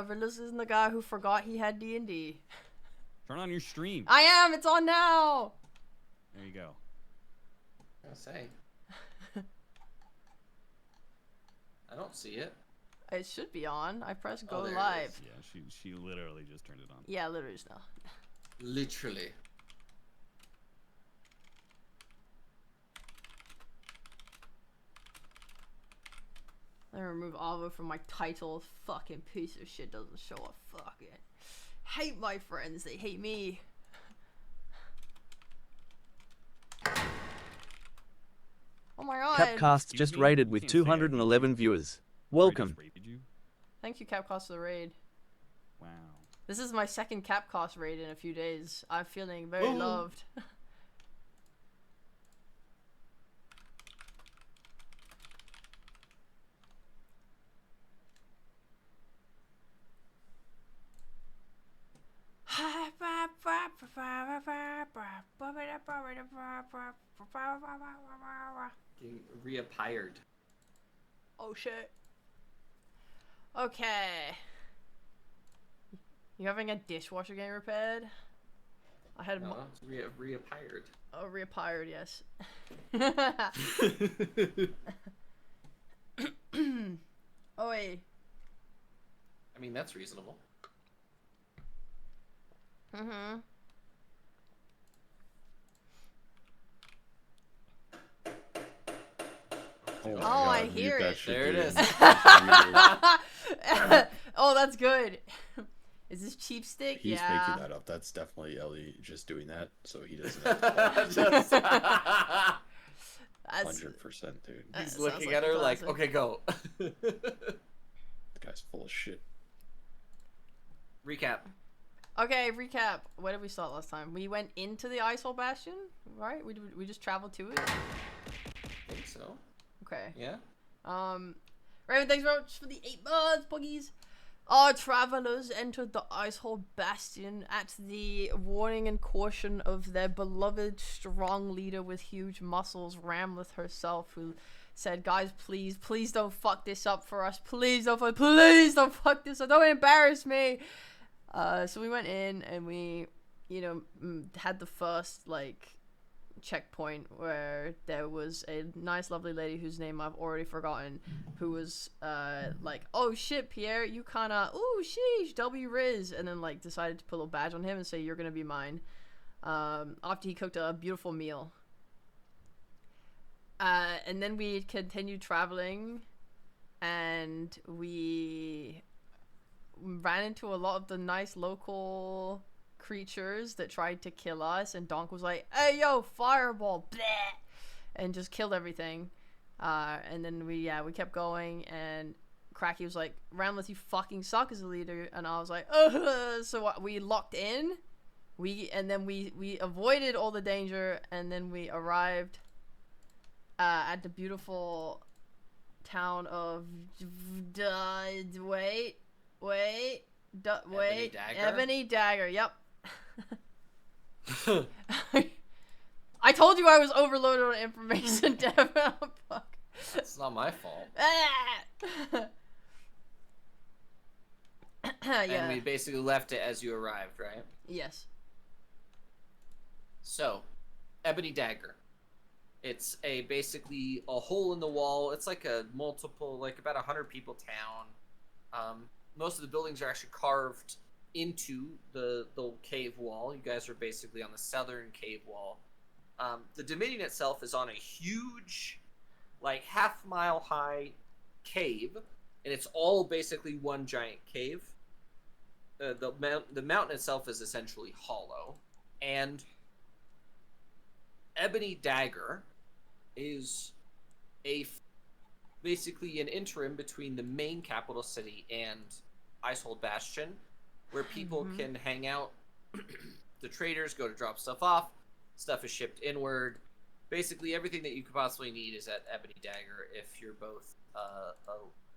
This isn't the guy who forgot he had D&D. Turn on your stream. I am. It's on now. There you go. I'll say. I don't see it. It should be on. I pressed go there it live. is. Yeah, she literally just turned it on. Yeah, literally just now. Literally. Let me remove Avo from my title. Fucking piece of shit doesn't show up. Fucking hate my friends. They hate me. Oh my god. Capcast just raided with 211 viewers. Welcome. Thank you, Capcast, for the raid. Wow. This is my second Capcast raid in a few days. I'm feeling very Ooh. loved. Getting reappeared. Oh shit. Okay. You having a dishwasher getting repaired? I had No, it's reappeared. oh, reappeared, yes. Oh wait. I mean, that's reasonable. Mm-hmm. Oh, Oh, I hear it. There it is. Oh, that's good. Is this cheap stick? He's yeah. making that up. That's definitely Ellie just doing that, so he doesn't have to Just- That's 100%, dude. That He's sounds looking like at a her like, classic. okay, go. The guy's full of shit. Recap. Okay, recap. Where did we start last time? We went into the Icehold Bastion, right? We just traveled to it. I think so. Okay. Yeah. Raven, thanks very much for the 8 months, buggies. Our travelers entered the Icehold Bastion at the warning and caution of their beloved strong leader with huge muscles, Ramleth herself, who said, "Guys, please don't fuck this up for us. Please don't fuck this up. Don't embarrass me." So we went in and we, had the first, checkpoint where there was a nice lovely lady whose name I've already forgotten, who was "Oh shit, Pierre, you kinda, ooh sheesh, W Riz," and then decided to put a little badge on him and say, "You're gonna be mine," after he cooked a beautiful meal. And then we continued traveling and we ran into a lot of the nice local creatures that tried to kill us, and Donk was like, "Hey yo, fireball," bleh, and just killed everything. And then we kept going, and Cracky was like, "Ramleth, you fucking suck as a leader," and I was like, "Ugh." So we locked in, we avoided all the danger, and then we arrived at the beautiful town of Ebony Dagger. Yep. I told you I was overloaded on information, Devin. Oh, fuck. It's not my fault. Yeah. And we basically left it as you arrived, right? Yes. So, Ebony Dagger. It's basically a hole in the wall. It's like a multiple, about 100 people town. Most of the buildings are actually carved into the cave wall. You guys are basically on the southern cave wall. The Dominion itself is on a huge, half-mile high cave, and it's all basically one giant cave. The mountain itself is essentially hollow, and Ebony Dagger is basically an interim between the main capital city and Icehold Bastion, where people can hang out. The traders go to drop stuff off. Stuff is shipped inward. Basically, everything that you could possibly need is at Ebony Dagger if you're both a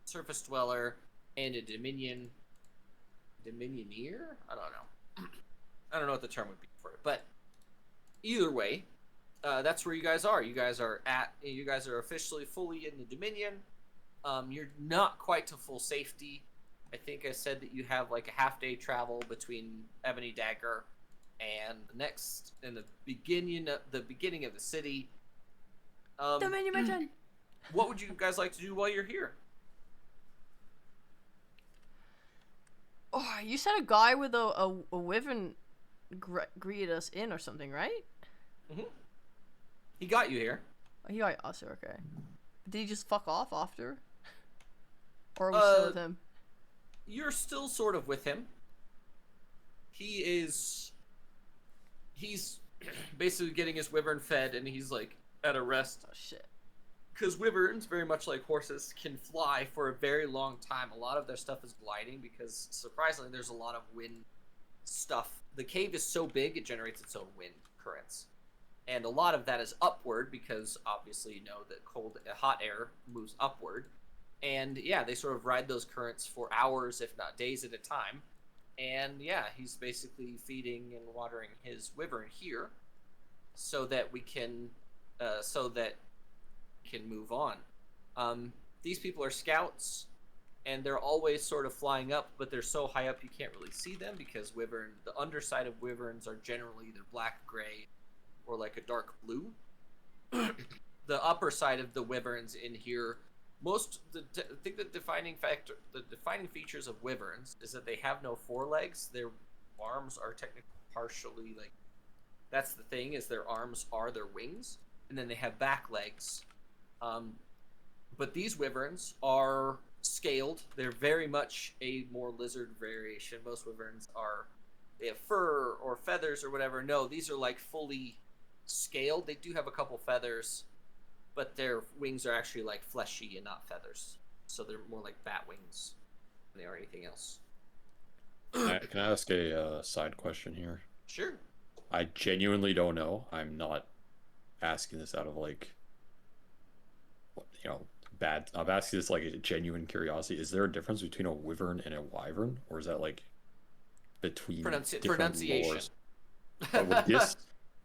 surface dweller and a Dominioneer? I don't know. I don't know what the term would be for it. But either way, that's where you guys are. You guys are officially fully in the Dominion. You're not quite to full safety. I think I said that you have like a half-day travel between Ebony Dagger and the beginning of the city. The menu mention. What would you guys like to do while you're here? Oh, you said a guy with a wyvern greeted us in or something, right? Mm-hmm. He got you here. Oh, he got us, okay. Did he just fuck off after? Or are we still with him? You're still sort of with him. He's basically getting his wyvern fed, and he's like at a rest. Oh shit. Because wyverns, very much like horses, can fly for a very long time. A lot of their stuff is gliding because, surprisingly, there's a lot of wind stuff. The cave is so big, it generates its own wind currents. And a lot of that is upward because, obviously, you know that hot air moves upward. And, yeah, they sort of ride those currents for hours, if not days at a time. And, yeah, he's basically feeding and watering his wyvern here so that we can move on. These people are scouts, and they're always sort of flying up, but they're so high up you can't really see them because the underside of wyverns are generally either black, gray, or like a dark blue. The upper side of the wyverns in here, I think the defining features of wyverns is that they have no forelegs. Their arms are technically partially like. That's the thing, is their arms are their wings, and then they have back legs. But these wyverns are scaled. They're very much a more lizard variation. Most wyverns they have fur or feathers or whatever. No, these are like fully scaled. They do have a couple feathers, but their wings are actually like fleshy and not feathers. So they're more like bat wings than they are anything else. Can I ask a side question here? Sure. I genuinely don't know. I'm not asking this out of like, bad. I'm asking this like a genuine curiosity. Is there a difference between a wyvern and a wyvern, or is that like between different pronunciation? lores?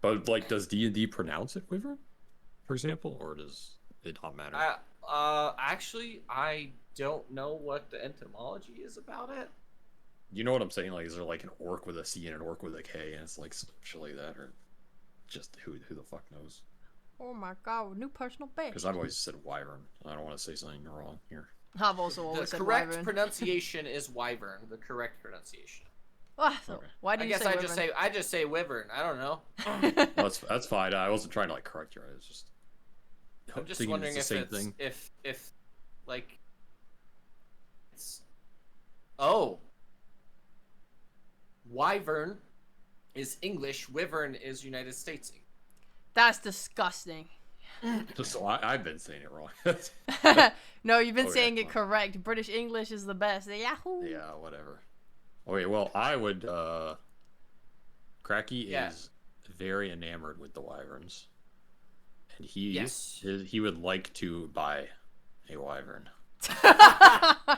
But like, does D&D pronounce it wyvern, for example, or does it not matter? Actually, I don't know what the etymology is about it. You know what I'm saying? Like, is there like an orc with a C and an orc with a K, and it's like shit like that, or just who the fuck knows? Oh my god, new personal best. Because I've always said wyvern. I don't want to say something wrong here. I've also always said The correct wyvern. pronunciation is wyvern. The correct pronunciation. So why do you say wyvern? I just say wyvern. I don't know. No, that's fine. I wasn't trying to like correct you. I was just. I'm just thinking wondering it's the same thing. if like it's wyvern is English, wyvern is United States. That's disgusting. So I've been saying it wrong. No, you've been Okay, saying it fine. correct. British English is the best. Yahoo! Yeah, whatever. Okay, well, I would. Cracky is very enamored with the wyverns, and he would like to buy a wyvern.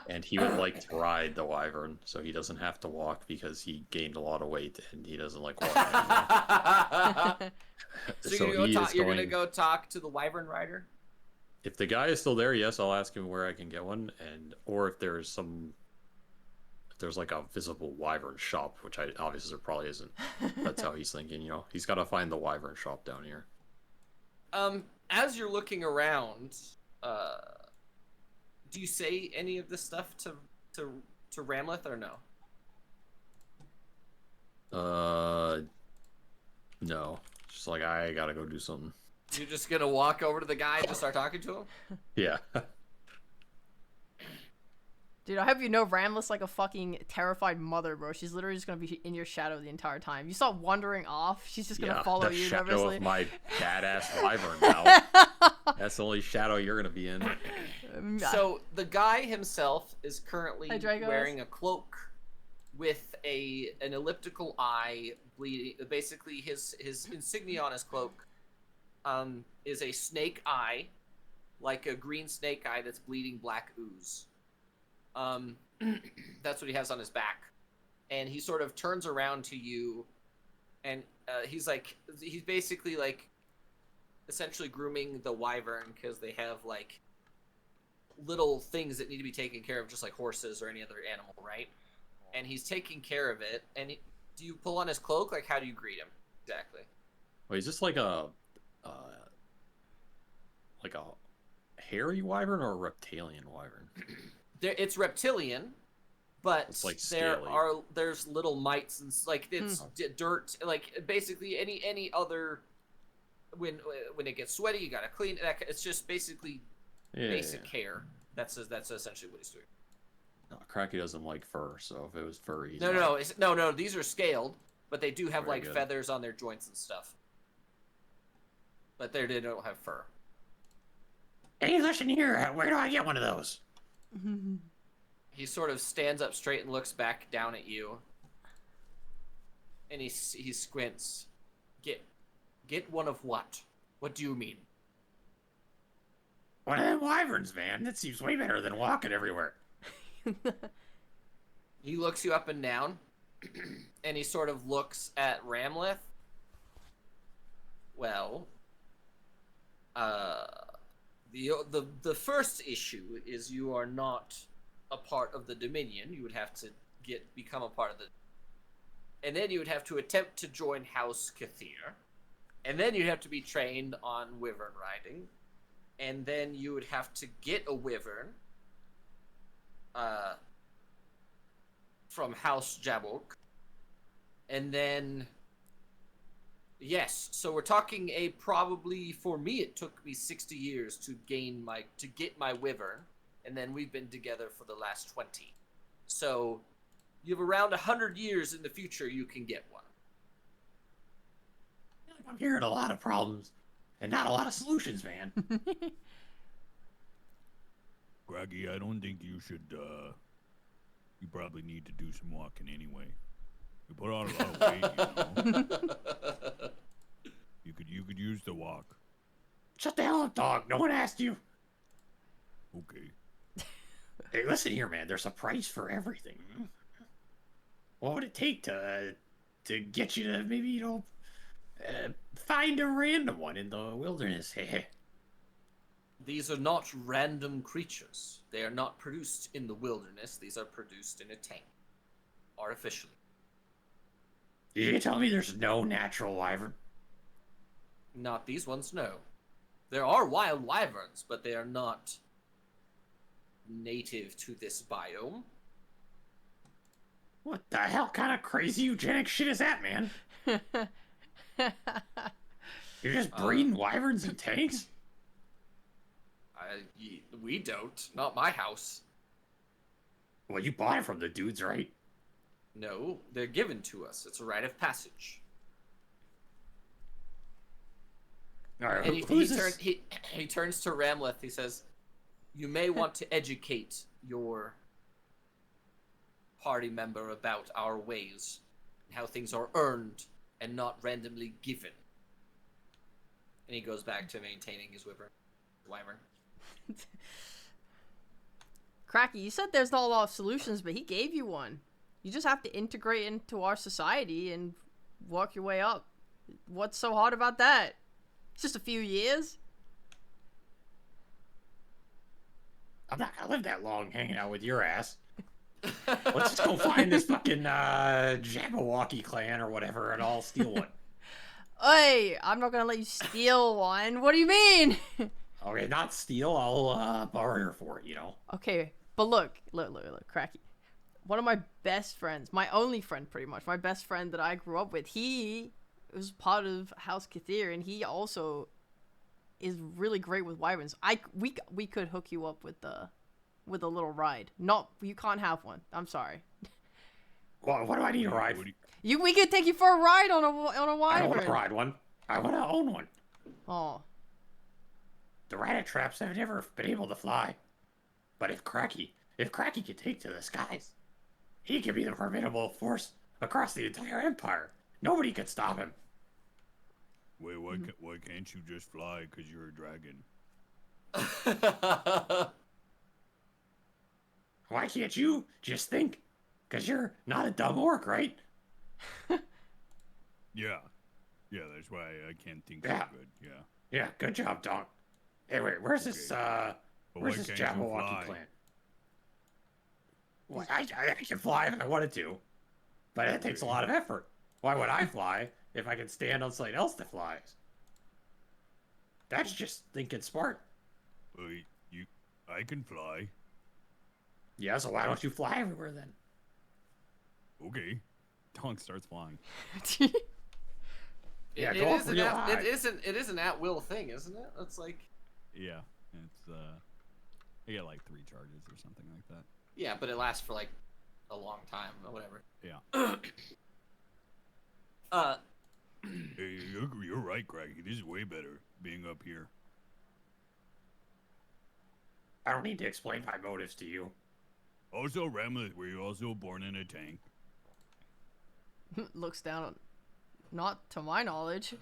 And he would like to ride the wyvern so he doesn't have to walk because he gained a lot of weight and he doesn't like walking anymore. So you're gonna go talk to the wyvern rider? If the guy is still there, yes, I'll ask him where I can get one, or if there's like a visible wyvern shop, which obviously there probably isn't. That's how he's thinking, he's got to find the wyvern shop down here. As you're looking around, do you say any of this stuff to Ramleth or no? No. Just like, I gotta go do something. You're just gonna walk over to the guy and just start talking to him? Yeah. Dude, I hope you know Ramlet's like a fucking terrified mother, bro. She's literally just gonna be in your shadow the entire time. You start wandering off, she's just gonna follow you shadow nervously. of my badass wyvern now. That's the only shadow you're gonna be in. So the guy himself is currently Hi, Dragos. wearing a cloak with an elliptical eye bleeding. Basically, his insignia on his cloak is a snake eye, like a green snake eye that's bleeding black ooze. That's what he has on his back, and he sort of turns around to you, and he's basically like essentially grooming the wyvern because they have like little things that need to be taken care of, just like horses or any other animal, right? And he's taking care of it. And do you pull on his cloak? Like, how do you greet him exactly? Wait, is this like a hairy wyvern or a reptilian wyvern? It's reptilian, but It's like scaly. there's little mites and like it's dirt, like basically any other. When it gets sweaty, you gotta clean it. It's just basically basic care. That's essentially what he's doing. No, Cracky doesn't like fur, so if it was furry, No. These are scaled, but they do have Very like good. feathers on their joints and stuff. But they don't have fur. Hey, listen here. Where do I get one of those? He sort of stands up straight and looks back down at you. And he squints. Get one of what? What do you mean? One of them wyverns, man. That seems way better than walking everywhere. He looks you up and down, and he sort of looks at Ramleth. Well, the first issue is you are not a part of the Dominion. You would have to become a part of the, and then you would have to attempt to join House Kathir, and then you'd have to be trained on wyvern riding, and then you would have to get a wyvern from House Jabok, and then yes, so we're talking probably for me it took me 60 years to get my wyvern, and then we've been together for the last 20. So you have around 100 years in the future you can get one. I'm hearing a lot of problems and not a lot of solutions, man. Groggy, I don't think you should, you probably need to do some walking anyway. You put on a lot of weight, you know? You could use the walk. Shut the hell up, dog. No one asked you. Okay. Hey, listen here, man. There's a price for everything. What would it take to get you to maybe, find a random one in the wilderness? These are not random creatures. They are not produced in the wilderness. These are produced in a tank. Artificially. You tell me there's no natural wyvern? Not these ones, no. There are wild wyverns, but they are not native to this biome. What the hell kind of crazy eugenic shit is that, man? You're just breeding wyverns in tanks? We don't. Not my house. Well, you bought it from the dudes, right? No, they're given to us. It's a rite of passage. All right, And who's this? he turns to Ramleth. He says, "You may want to educate your party member about our ways, and how things are earned and not randomly given." And he goes back to maintaining his wyvern. Cracky, you said there's not a lot of solutions, but he gave you one. You just have to integrate into our society and work your way up. What's so hard about that? It's just a few years. I'm not gonna live that long hanging out with your ass. Let's just go find this fucking Jabberwocky clan or whatever, and I'll steal one. Hey, I'm not gonna let you steal one. What do you mean? Okay, not steal. I'll barter for it. Okay, but look, Cracky. One of my best friends, my only friend pretty much, my best friend that I grew up with, he was part of House Kathir, and he also is really great with wyverns. We could hook you up with a little ride. No, you can't have one. I'm sorry. Well, what do I need to ride? We could take you for a ride on a I wyvern. don't want to ride one. I want to own one. Oh. The rat traps have never been able to fly. But if Cracky could take to the skies, he could be the formidable force across the entire empire. Nobody could stop him. Wait, why can't you just fly because you're a dragon? Why can't you just think? Because you're not a dumb orc, right? Yeah, that's why I can't think Yeah. so good. Yeah. Yeah, good job, dog. Hey, wait, where's this But Where's why this can't you Jabberwocky fly? plant? Well, I can fly if I wanted to, but it takes a lot of effort. Why would I fly if I can stand on something else that flies? That's just thinking smart. Well, I can fly. Yeah, so why don't you fly everywhere then? Okay. Donk starts flying. Yeah, It go up is an real at, high. it is an at-will thing, isn't it? It's like... Yeah, it's you get like 3 charges or something like that. Yeah, but it lasts for like a long time or whatever. Yeah. Uh, Hey, you're right, Craggy. This is way better being up here. I don't need to explain my motives to you. Also, Ramlet, were you also born in a tank? Looks down. Not to my knowledge.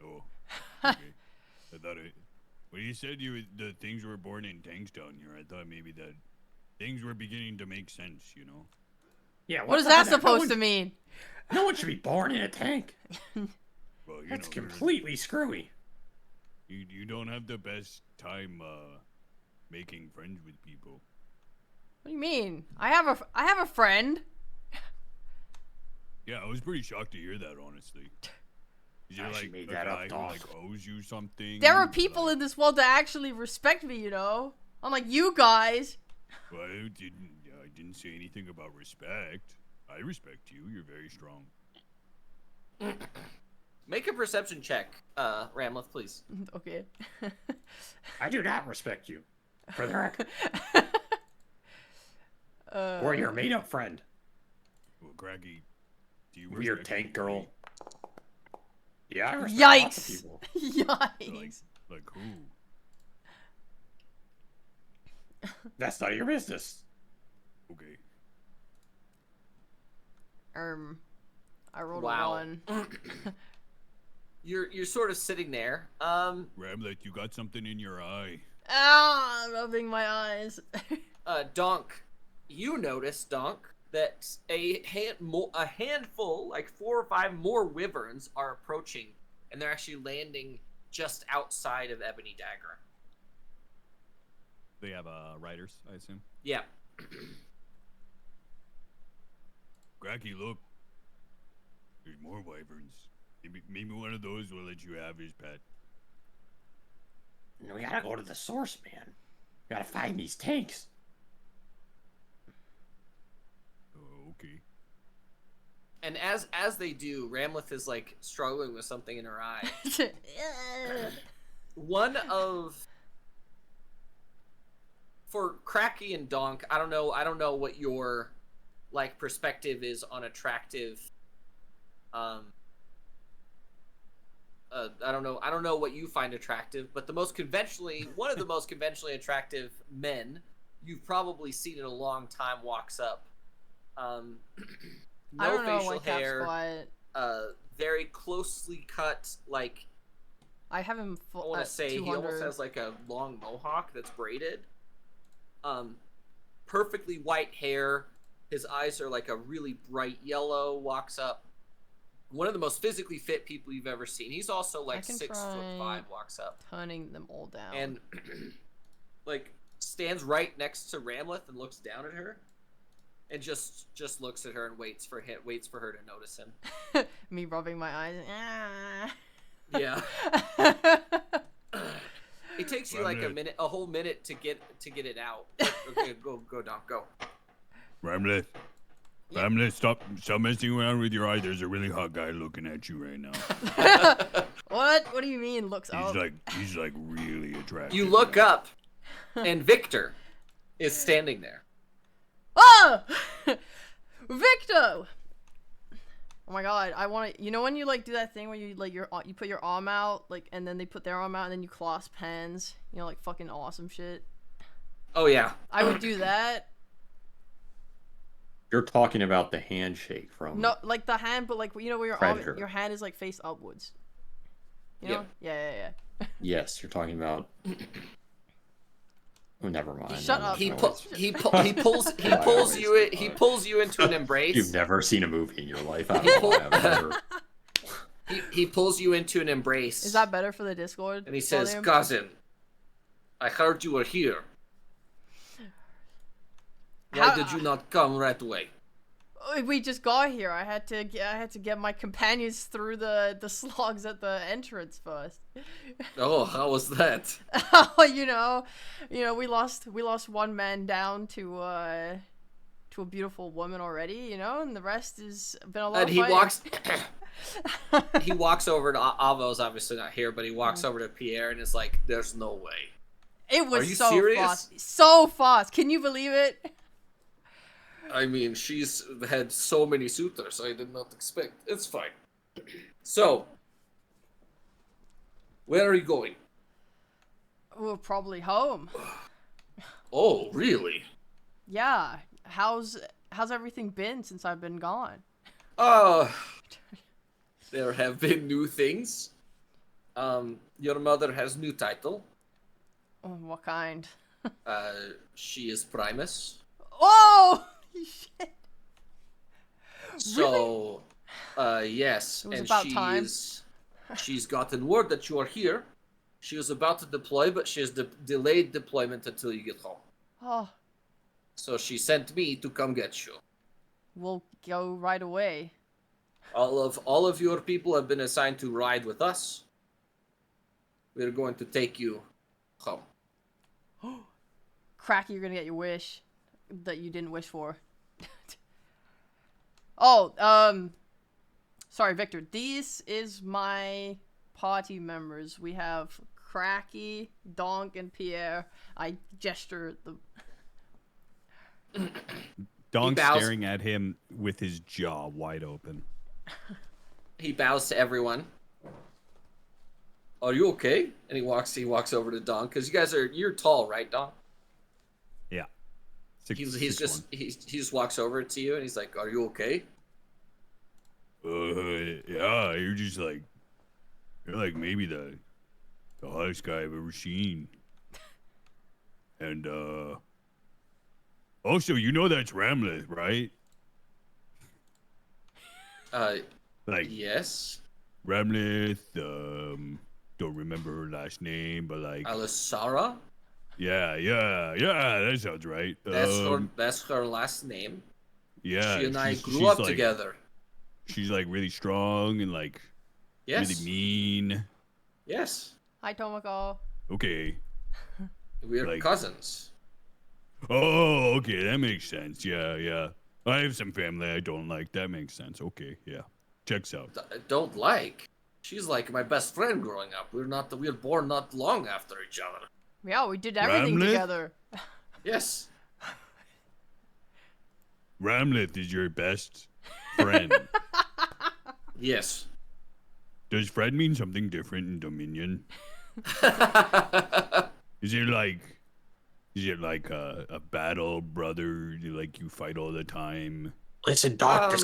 Oh, okay. I thought it. When you said the things were born in tanks down here, I thought maybe that things were beginning to make sense. You know. Yeah, What is that supposed to mean? No one should be born in a tank. Well, you That's know, completely screwy. You don't have the best time making friends with people. What do you mean? I have a friend. Yeah, I was pretty shocked to hear that, honestly. Is there She like made a that up, guy who Doc. like owes you something? There are or, people like, in this world that actually respect me, you know? Unlike you guys. Well, I didn't say anything about respect. I respect you. You're very strong. make a perception check, Ramleth, please. Okay. I do not respect you. For the record. Uh, Or your made-up friend. Well, Craggy, do you Weird respect tank me? girl. Yeah, I respect lots of Yikes! people. Yikes! Like who? That's none of your business. Okay. I rolled Wow. a 1. You're sort of sitting there. Ramlet, you got something in your eye. Ah, rubbing my eyes. Donk, you notice, Donk, that a handful, like 4 or 5 more wyverns are approaching, and they're actually landing just outside of Ebony Dagger. They have riders, I assume. Yeah. Craggy, look. There's more wyverns. Maybe one of those will let you have his pet. We gotta go to the source, man. We gotta find these tanks. Oh, okay. And as they do, Ramleth is like struggling with something in her eye. One of for Cracky and Donk, I don't know what your like perspective is on attractive I don't know what you find attractive, but one of the most conventionally attractive men you've probably seen in a long time walks up. No I don't know facial why Cap's hair, quiet. very closely cut, like I have him I full want at to say 200. he almost has like a long mohawk that's braided. Perfectly white hair. His eyes are like a really bright yellow. Walks up. One of the most physically fit people you've ever seen. He's also like 6'5". Walks up turning them all down. and like stands right next to Ramleth and looks down at her, and just looks at her and waits for her to notice him. Me rubbing my eyes. Ah. Yeah. It takes you like a whole minute to get it out. Okay, go, Doc, go. Ramlet. Ramlet, stop messing around with your eye. There's a really hot guy looking at you right now. What? What do you mean? Looks up. He's like really attractive. You look up, and Victor is standing there. Oh, Victor! Oh my god, I want to. You know when you like do that thing where you like you put your arm out, like, and then they put their arm out, and then you clasp hands. You know, like fucking awesome shit. Oh yeah. I would do that. You're talking about the handshake from... No, like the hand, but like, you know, where Predator. your hand is like face upwards. You know? Yeah. Yes, you're talking about... Oh, never mind. Shut up. He pulls you into an embrace. You've never seen a movie in your life. I don't know. I've never... He pulls you into an embrace. Is that better for the Discord? And he says, volume? "Cousin, I heard you were here. Why did you not come right away? We just got here. I had to get my companions through the slogs at the entrance first. Oh, how was that? Oh, we lost one man down to a beautiful woman already, and the rest has been a lot of fighting. He walks over to Avo's obviously not here, but he walks over to Pierre and is like, "There's no way." It was Are you so serious? fast. So fast. Can you believe it? I mean, she's had so many suitors, I did not expect. It's fine. So, where are you going? We're probably home. Oh, really? Yeah. How's everything been since I've been gone? There have been new things. Your mother has new title. Oh, what kind? She is Primus. Oh! Shit. So, yes, It was and about time. she's gotten word that you are here. She was about to deploy, but she has delayed deployment until you get home. Oh, So she sent me to come get you. we'll go right away. All of your people have been assigned to ride with us. We're going to take you home. Cracky, you're gonna get your wish that you didn't wish for. Oh, sorry, Victor. These is my party members. We have Cracky, Donk, and Pierre. I gesture the. Dong bows- staring at him with his jaw wide open. He bows to everyone. Are you okay? And he walks over to Don, because you're tall, right, Don? Yeah. He just walks over to you and he's like, "Are you okay?" Yeah, you're like maybe the hottest guy I've ever seen. And also, that's Ramleth, right? Like Yes. Ramleth, don't remember her last name, but like Alisara? yeah, that sounds right. That's her last name. Yeah, She and I she's grew up like, together. She's like really strong and like Yes. really mean. Yes. Hi, Tomoko. Okay. We're Like- cousins. Oh, okay, that makes sense. Yeah. I have some family I don't like. That makes sense. Okay, yeah. Checks out. I don't like. She's like my best friend growing up. We were born not long after each other. Yeah, we did everything Ramleth? together. Yes. Ramleth is your best friend. Yes. Does friend mean something different in Dominion? Is it like a battle brother? Like you fight all the time? Listen, Doc, this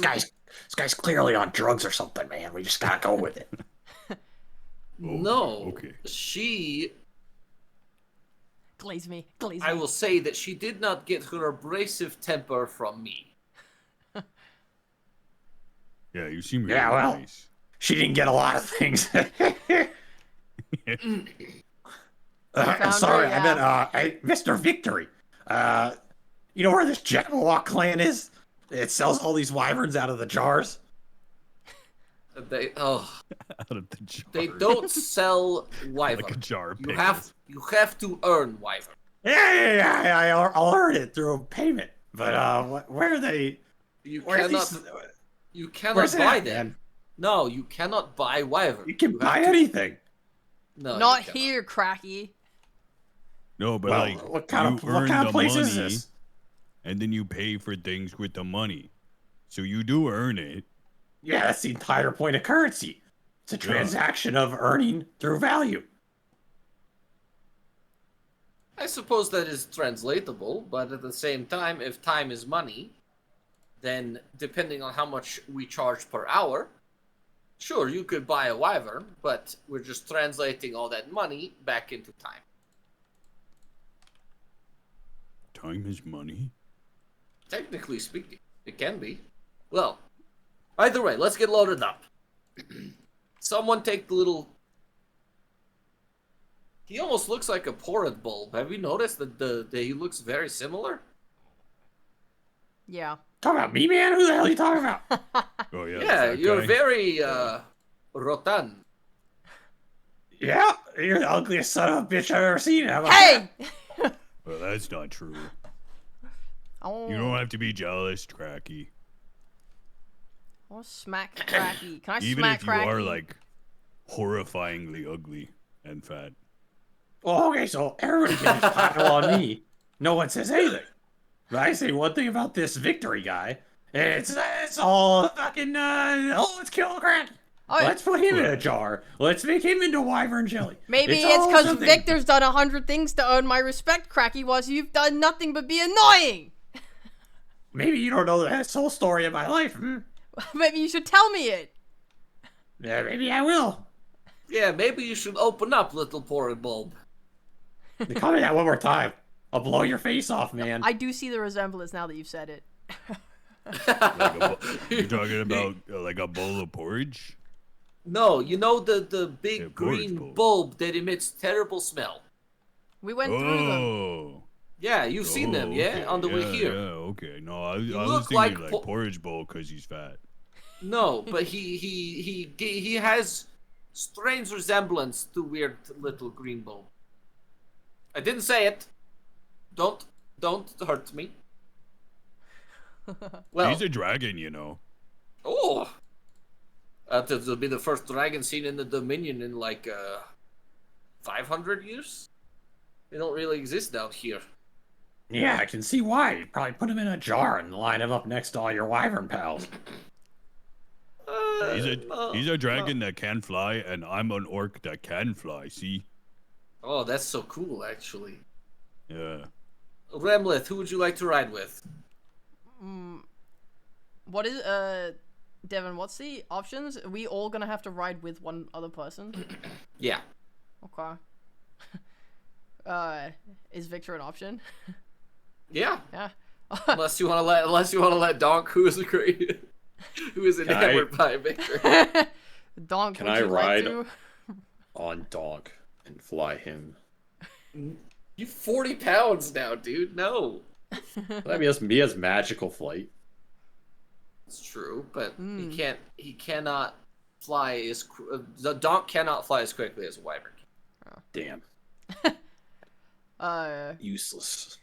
guy's clearly on drugs or something, man. We just gotta go with it. No. Okay. She, Glaze me. Glaze I me. will say that she did not get her abrasive temper from me. Yeah, you seem really Yeah, well. nice. She didn't get a lot of things. Found Sorry, her, I meant Mr. Victory. You know where this Jabberwock clan is? It sells all these wyverns out of the jars. Out of the jar. They don't sell wyvern. Like a jar of you pickles. have to earn wyvern. Yeah. I'll earn it through a payment. But where are they? You Where are cannot. these? You cannot Where's it buy at, them. man? No, you cannot buy wyvern. You can have buy to- anything. No, you Not cannot. here, Cracky. No, but Well, like what kind you of earn the place money, is this? and then you pay for things with the money. So you do earn it. Yeah, that's the entire point of currency. It's a transaction of earning through value. I suppose that is translatable, but at the same time, if time is money, then depending on how much we charge per hour, sure, you could buy a wyvern, but we're just translating all that money back into time. Time is money. Technically speaking, it can be. Well, either way, let's get loaded up. Someone take the little He almost looks like a porrid bulb. Have you noticed that he looks very similar? Yeah. Talking about me, man? Who the hell are you talking about? Oh yeah. Yeah, that you're guy? very rotan. Yeah, you're the ugliest son of a bitch I've ever seen. How about Hey! Well, that's not true. Oh. You don't have to be jealous, Cracky. I'll smack Cracky. Can I Even smack if you Cracky? are like horrifyingly ugly and fat. Well, okay, so everybody can just pile on me. No one says anything. But I say one thing about this victory guy. It's all fucking, let's kill Cracky. Oh, Let's put him in a jar. Let's make him into wyvern jelly. maybe it's all because something. Victor's done 100 things to earn my respect, Cracky, whilst you've done nothing but be annoying. Maybe you don't know the whole story of my life. Maybe you should tell me it. Yeah, maybe I will. Yeah, maybe you should open up, little porrid bulb. Call me that one more time. I'll blow your face off, man. I do see the resemblance now that you've said it. You're talking about like a bowl of porridge? No, you know the big Yeah, porridge green bulb. bulb that emits terrible smell. We went through them. Oh. Yeah, you've seen them, yeah, okay. on the way Yeah, here. Yeah, okay. No, I was look thinking like like porridge bowl because he's fat. No, but he has strange resemblance to weird little green bulb. I didn't say it. Don't hurt me. Well, He's a dragon, you know. oh, that'll be the first dragon seen in the Dominion in like 500 years. They don't really exist out here. Yeah, I can see why. You'd probably put him in a jar and line him up next to all your wyvern pals. He's a dragon that can fly, and I'm an orc that can fly. See? Oh, that's so cool, actually. Yeah. Remlith, who would you like to ride with? What is Devin? What's the options? Are we all gonna have to ride with one other person? Yeah. Okay. Is Victor an option? Yeah. Yeah. Unless you want to let Donk, who is enamored by Victor. Donk, Can would I you ride? like to? On Donk and fly him. You 40 pounds now, dude. No. He has magical flight. It's true, but he cannot fly the Donk cannot fly as quickly as a wyvern. Damn. Useless.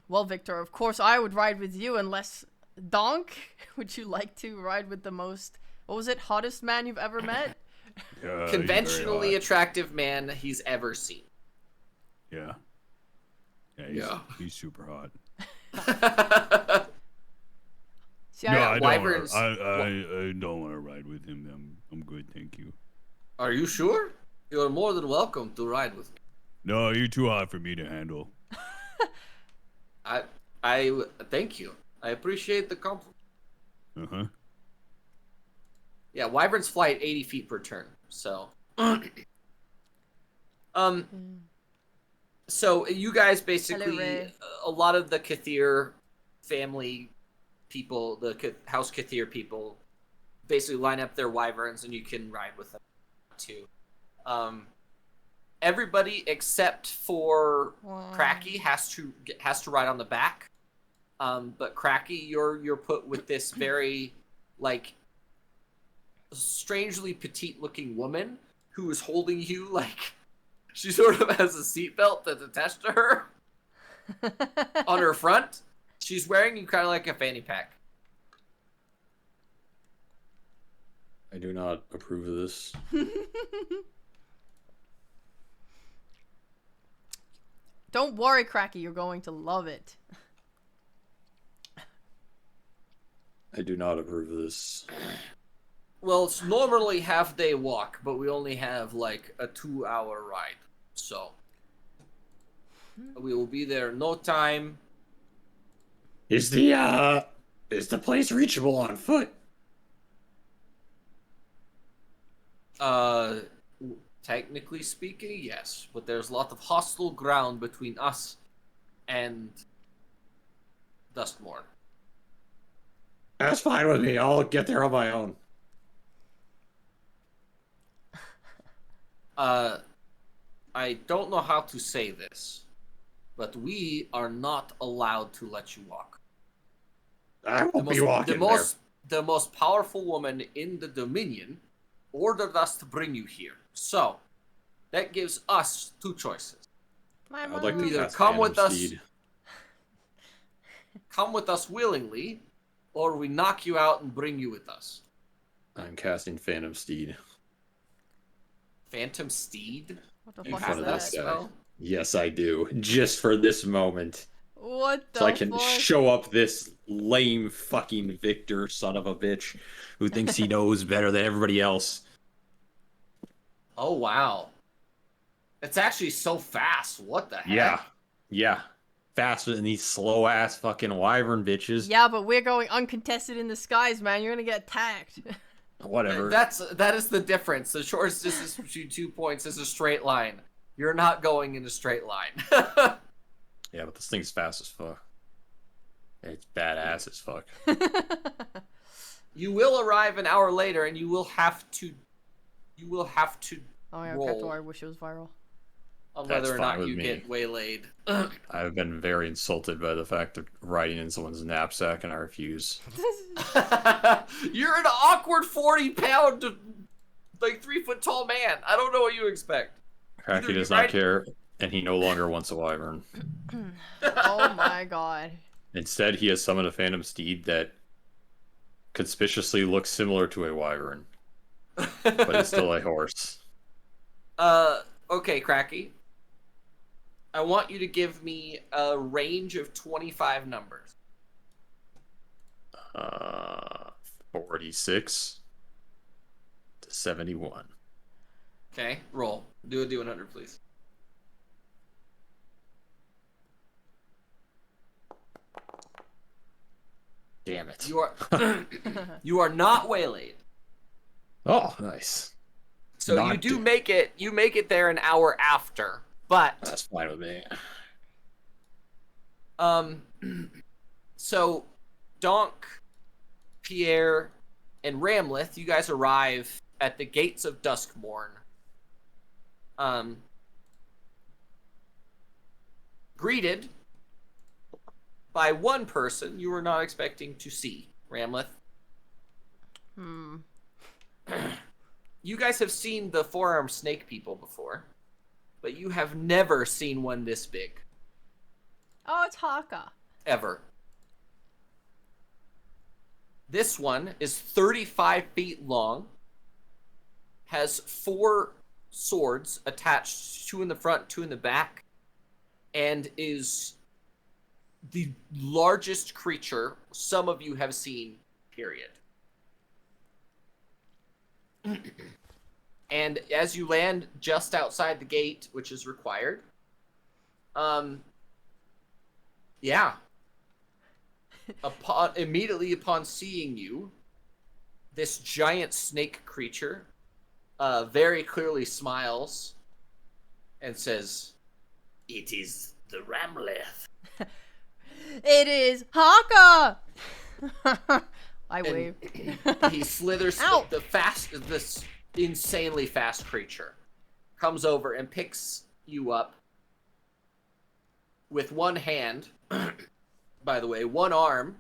Well, Victor, of course I would ride with you unless Donk, would you like to ride with the most, what was it, hottest man you've ever met? Yeah, he's Conventionally very hot. attractive man he's ever seen. Yeah. He's super hot. See, No, I wyverns- I don't want to ride with him. I'm good, thank you. Are you sure? You're more than welcome to ride with me. No, you're too hot for me to handle. I thank you. I appreciate the compliment. Uh-huh. Yeah, wyverns fly at 80 feet per turn, so. So you guys basically, Hello, Ray. a lot of the Kathir family people, the House Kathir people, basically line up their wyverns, and you can ride with them too. Everybody except for Cracky has to ride on the back. But Cracky, you're put with this very like strangely petite looking woman who is holding you like she sort of has a seatbelt that's attached to her on her front. She's wearing you kind of like a fanny pack. I do not approve of this. Don't worry, Cracky, you're going to love it. I do not approve of this. Well, it's normally half-day walk, but we only have like a 2-hour ride. So we will be there in no time. Is the place reachable on foot? Technically speaking, yes, but there's a lot of hostile ground between us and Duskmorn. That's fine with me. I'll get there on my own. I don't know how to say this, but we are not allowed to let you walk. I won't be walking there. The most powerful woman in the Dominion ordered us to bring you here. So, that gives us two choices. My I'd mom. like to Either cast come Phantom with us- Steed. Come with us willingly, or we knock you out and bring you with us. I'm casting Phantom Steed. Phantom Steed? What the You fuck have is that that? spell? Yes, I do. Just for this moment. What the So I can fuck? show up this lame fucking Victor son of a bitch who thinks he knows better than everybody else. Oh, wow. It's actually so fast. What the heck? Yeah. Yeah. Faster than these slow ass fucking wyvern bitches. Yeah, but we're going uncontested in the skies, man. You're gonna get attacked. Whatever. That is the difference. The shortest distance between 2 points is a straight line. You're not going in a straight line. Yeah, but this thing's fast as fuck. It's badass as fuck. You will arrive an hour later, and you will have to Oh yeah, roll. Captain, I wish it was viral. on That's whether or fine not with you me. get waylaid. I've been very insulted by the fact of riding in someone's knapsack, and I refuse. You're an awkward 40-pound, like 3-foot tall man. I don't know what you expect. Cracky Either does you not ride- care, and he no longer wants a wyvern. Oh my god. Instead, he has summoned a phantom steed that conspicuously looks similar to a wyvern, but is still a horse. Okay, Cracky. I want you to give me a range of 25 numbers. 46 to 71. Okay, roll. Do a D100, please. Damn it. You are not waylaid. Oh, nice. So Not you do do- make it. You make it there an hour after, but That's fine with me. So Donk, Pierre, and Ramleth, you guys arrive at the gates of Duskmorn. Greeted by one person you were not expecting to see, Ramleth. You guys have seen the four-armed snake people before, but you have never seen one this big. Oh, it's Haka. Ever. This one is 35 feet long, has 4 swords attached, 2 in the front, 2 in the back, and is the largest creature some of you have seen, period. And as you land just outside the gate, which is required, yeah. Immediately upon seeing you, this giant snake creature very clearly smiles and says, "It is the Ramleth." It is Haka. I wave. He slithers. Ow! This insanely fast creature comes over and picks you up with one hand, by the way, one arm,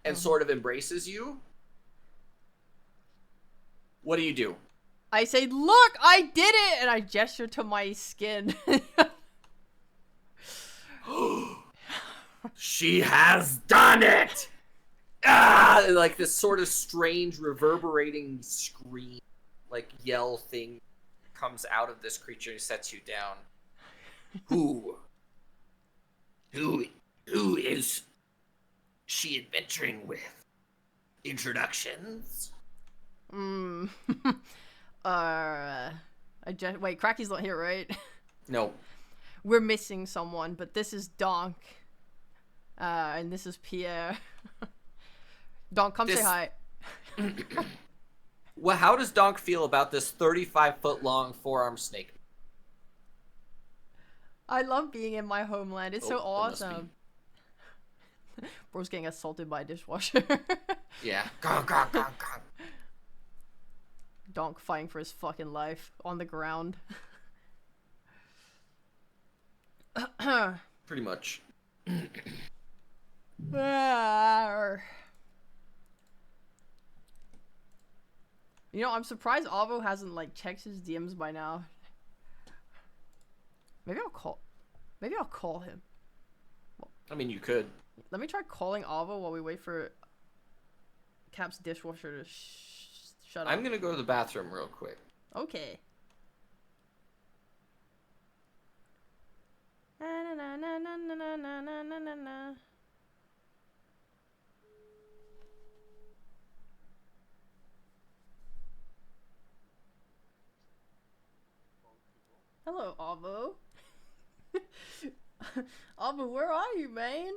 and sort of embraces you. What do you do? I say, "Look, I did it!" And I gesture to my skin. She has done it! Ah! Like this sort of strange reverberating scream, like yell thing comes out of this creature and sets you down. Who is she adventuring with? Introductions? Wait, Cracky's not here, right? No. We're missing someone, but this is Donk. And this is Pierre. Donk, come say hi. Well, how does Donk feel about this 35-foot long four-armed snake? I love being in my homeland. It's so Oh, it must be. awesome. Bro's getting assaulted by a dishwasher. Yeah. Gong, gong, gong, gong. Donk fighting for his fucking life on the ground. Pretty much. You know, I'm surprised Avo hasn't like checked his DMs by now. Maybe I'll call him. I mean, you could. Let me try calling Avo while we wait for Cap's dishwasher to shut up. I'm gonna go to the bathroom real quick. Okay. Hello, Avo. Avo, where are you, man?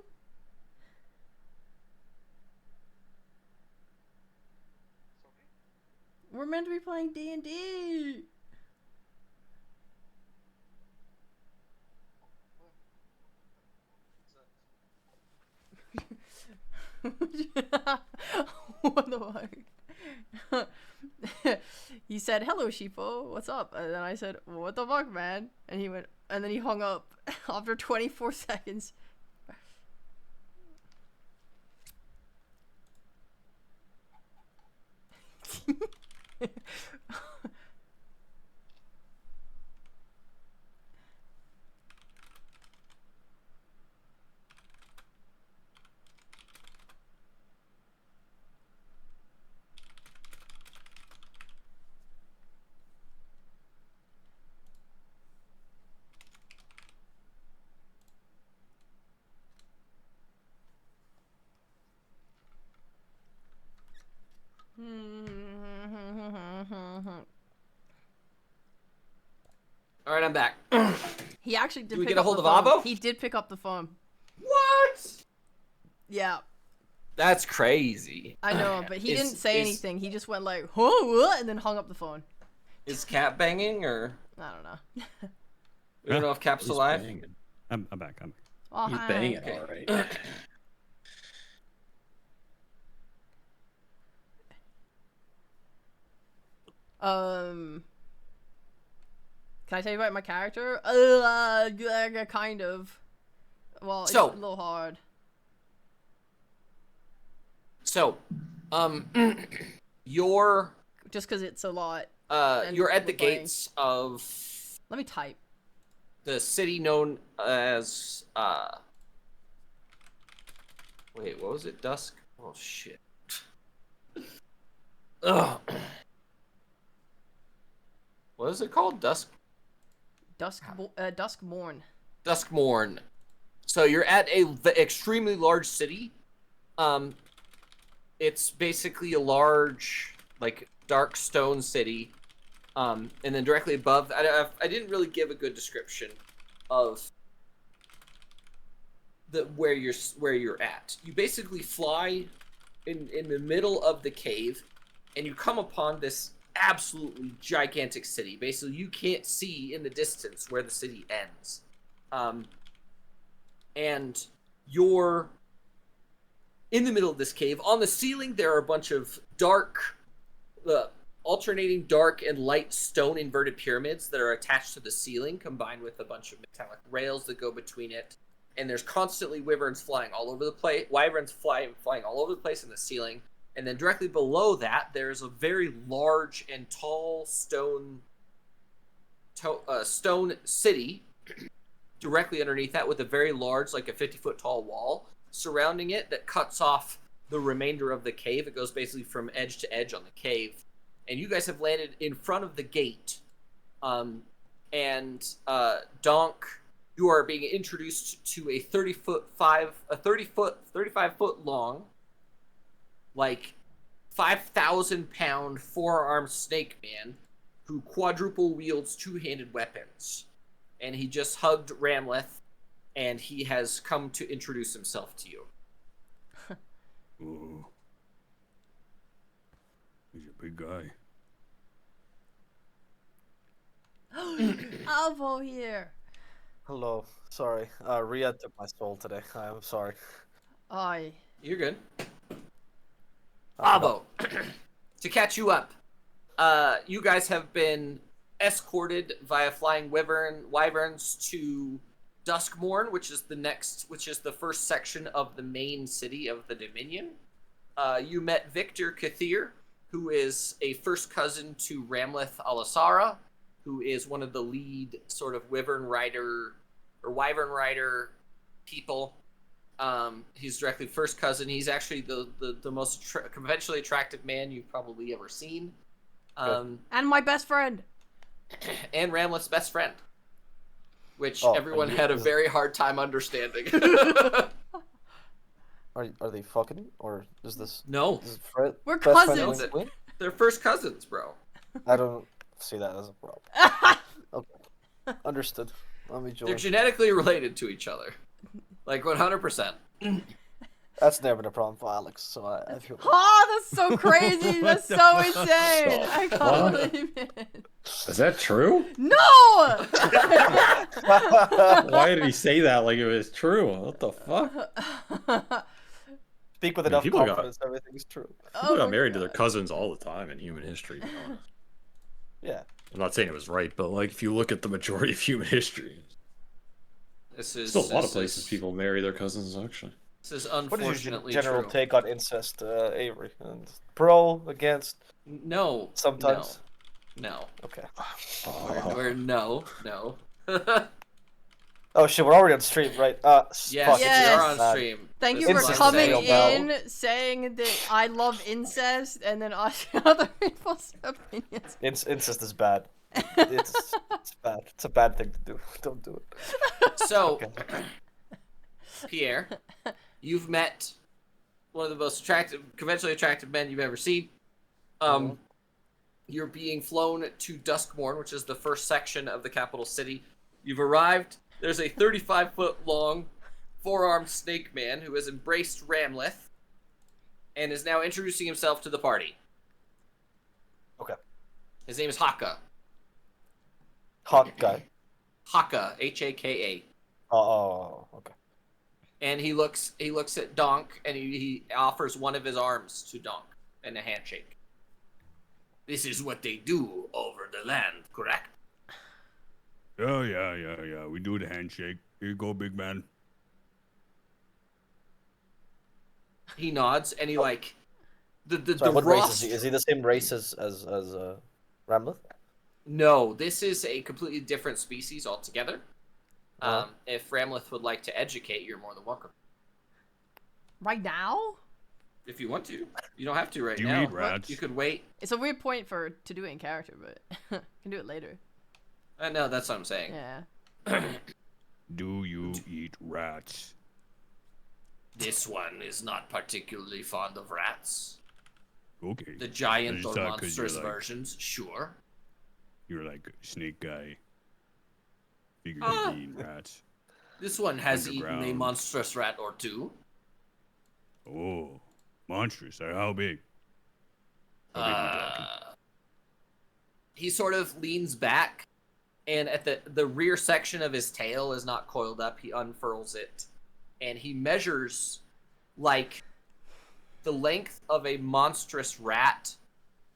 We're meant to be playing D&D. What the fuck? He said, "Hello, sheepo. What's up?" And then I said, "What the fuck, man?" And he went, and then he hung up after 24 seconds. All right, I'm back. He actually did. Did we pick get a up hold the of phone. Avo? He did pick up the phone. What? Yeah, That's crazy. I know, but he Is- didn't say is- anything. He just went like, "Huh, what?" and then hung up the phone. Is Cap banging or? I don't know. We don't know if Cap's He's alive. banging. I'm back. I'm back. Oh, He's hi. banging, Okay. all right. Can I tell you about my character? Kind of. Well, So- it's a little hard. So, you're Just because it's a lot. And you're at the we're playing. gates of Let me type. the city known as wait, what was it? Dusk? Oh shit. Ugh. What is it called? Duskmorn. Duskmorn. So you're at a extremely large city. It's basically a large, like, dark stone city. And then directly above, I didn't really give a good description of where you're at. You basically fly in the middle of the cave, and you come upon this absolutely gigantic city. Basically, you can't see in the distance where the city ends. And you're in the middle of this cave. On the ceiling, there are a bunch of alternating dark and light stone inverted pyramids that are attached to the ceiling, combined with a bunch of metallic rails that go between it. And there's constantly wyverns flying all over the place. Wyverns flying all over the place in the ceiling. And then directly below that, there's a very large and tall stone city directly underneath that, with a very large, like a 50-foot tall wall surrounding it that cuts off the remainder of the cave. It goes basically from edge to edge on the cave. And you guys have landed in front of the gate. Donk, you are being introduced to a 35-foot long, like 5,000-pound four-armed snake man who quadruple wields two-handed weapons. And he just hugged Ramleth, and he has come to introduce himself to you. Oh. He's a big guy. Alvo here. Hello. Sorry. Riyadh took my soul today. I'm sorry. Aye. You're good. Avo, to catch you up, you guys have been escorted via flying wyverns to Duskmorn, which is the first section of the main city of the Dominion. You met Victor Kathir, who is a first cousin to Ramleth Alasara, who is one of the lead sort of wyvern rider people. He's directly first cousin. He's actually the most conventionally attractive man you've probably ever seen. And my best friend. And Ramleth's best friend. Which everyone had a very hard time understanding. Are they fucking, or is this? No. Is Fred, We're best cousins. friend win? They're first cousins, bro. I don't see that as a problem. Okay, understood. Let me join. They're genetically related to each other. Like 100%. That's never the problem for Alex, so I feel. Oh, that's so crazy. That's so insane. I can't believe it. Is that true? No! Why did he say that like it was true? What the fuck? Speak with enough people got- confidence, everything's true. People got married to their cousins all the time in human history. To be honest. Yeah. I'm not saying it was right, but like if you look at the majority of human history, This still a lot of places people marry their cousins actually. This is What is your unfortunately general true. take on incest, Avery? And pro, against, No. sometimes? No. Okay. We're no. Oh shit, we're already on stream, right? Yes, fuck, we Yes. are on bad. stream. Thank you This for is Incest coming is fail, in, saying that I love incest, and then asking other people's opinions. Incest is bad. It's bad. It's a bad thing to do. Don't do it. So, Okay. Pierre, you've met one of the most conventionally attractive men you've ever seen. You're being flown to Duskmorn, which is the first section of the capital city. You've arrived. There's a 35-foot-long, four-armed snake man who has embraced Ramleth and is now introducing himself to the party. Okay. His name is Haka. Hot guy. Haka, Haka. Oh, okay. And he looks at Donk, and he offers one of his arms to Donk in a handshake. This is what they do over the land, correct? Oh, yeah. We do the handshake. Here you go, big man. He nods, and he Sorry, the what race is rust. he? Is he the same race as Ramleth? No, this is a completely different species altogether. Uh-huh. If Ramleth would like to educate, you're more than welcome. Right now? If you want to, you don't have to right Do you now. eat rats? You could wait. It's a weird point to do it in character, but can do it later. No, that's what I'm saying. Yeah. Do you eat rats? This one is not particularly fond of rats. Okay. The I giant just or thought 'cause you're monstrous like- versions, sure. You're like a snake guy. Figured Ah. you'd be eating rats. This one has eaten a Underground. monstrous rat or two. Oh, monstrous. How big? How big we talking? He sort of leans back, and at the rear section of his tail is not coiled up. He unfurls it, and he measures like the length of a monstrous rat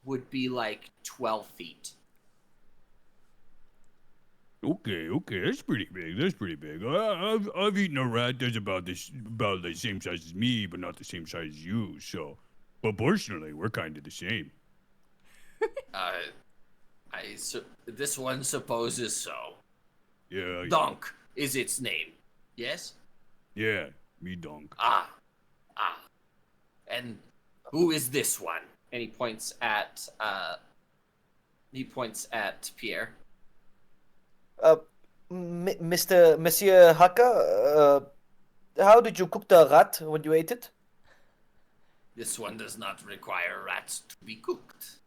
would be like 12 feet. Okay. That's pretty big. I've eaten a rat that's about the same size as me, but not the same size as you. So, proportionally, we're kind of the same. This one supposes so. Yeah. Donk is its name. Yes? Yeah. Me donk. Ah. And who is this one? And he points at Pierre. Monsieur Haka, how did you cook the rat when you ate it? This one does not require rats to be cooked.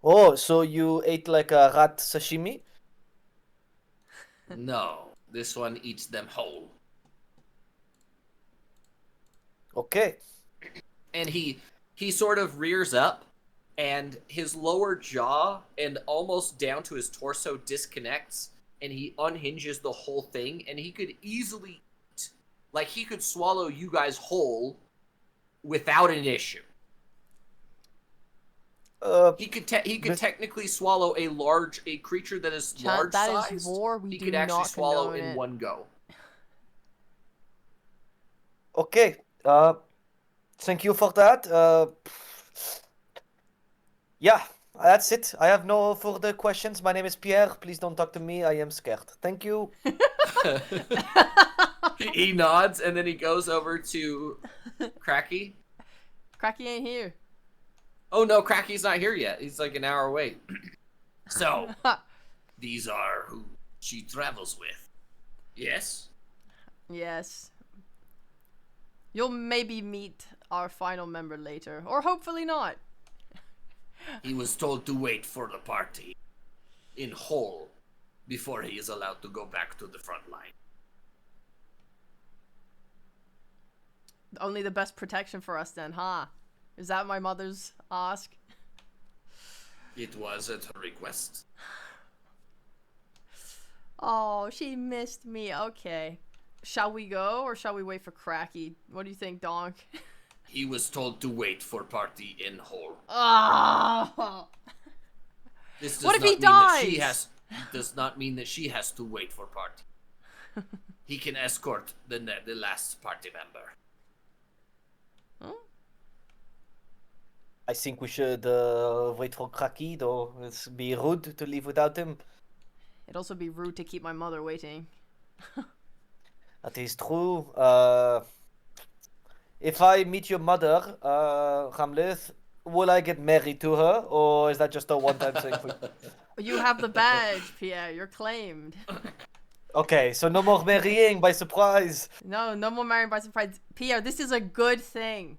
Oh, so you ate like a rat sashimi? No, this one eats them whole. Okay. And he sort of rears up, and his lower jaw and almost down to his torso disconnects, and he unhinges the whole thing, and he could easily eat, like he could swallow you guys whole without an issue. He could technically swallow a creature that is large That sized. is war. We He do could actually not swallow condone in it. one go. Okay. Thank you for that. Yeah, that's it. I have no further questions. My name is Pierre. Please don't talk to me. I am scared. Thank you. He nods and then he goes over to Cracky. Cracky ain't here. Oh no, Cracky's not here yet. He's like an hour away. So, these are who she travels with. Yes? Yes. You'll maybe meet our final member later, or hopefully not. He was told to wait for the party in Hull before he is allowed to go back to the front line. Only the best protection for us then, huh? Is that my mother's ask? It was at her request. Oh, she missed me. Okay. Shall we go, or shall we wait for Cracky? What do you think, Donk? He was told to wait for party in Hull. Oh. This does What if not he mean that she dies? does not mean that she has to wait for party. He can escort the last party member. Huh? I think we should wait for Kraki, though. It's be rude to leave without him. It'd also be rude to keep my mother waiting. That is true. If I meet your mother, Ramleth, will I get married to her, or is that just a one-time thing for you? You have the badge, Pierre. You're claimed. Okay, so no more marrying by surprise. No more marrying by surprise. Pierre, this is a good thing.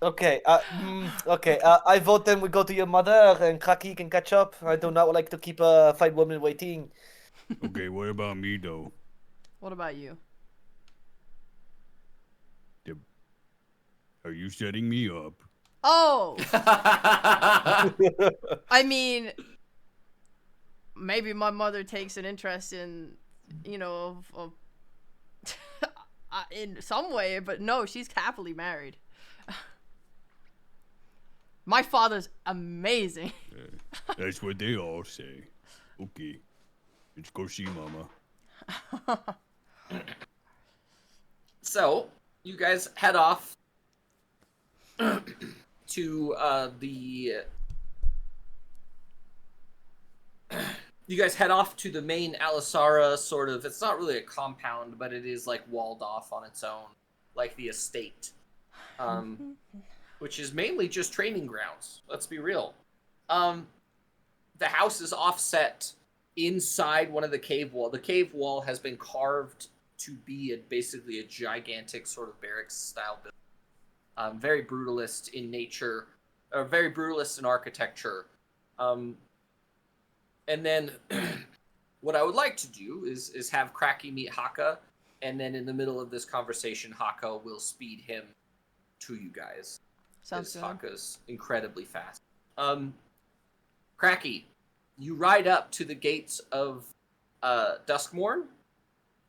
Okay, I vote then we go to your mother and Kraki can catch up. I do not like to keep a fine woman waiting. Okay, what about me though? What about you? Are you setting me up? Oh! I mean, maybe my mother takes an interest in, you know, in some way, but no, she's happily married. My father's amazing. That's what they all say. Okay, let's go see Mama. So, you guys head off to the main Alisara sort of. It's not really a compound, but it is like walled off on its own, like the estate, which is mainly just training grounds. Let's be real. The house is offset inside one of the cave wall. The cave wall has been carved to be basically a gigantic sort of barracks style building. Very brutalist in nature, or very brutalist in architecture. And then what I would like to do is have Cracky meet Haka, and then in the middle of this conversation, Haka will speed him to you guys. Sounds good. Haka's incredibly fast. Cracky, you ride up to the gates of Duskmorn,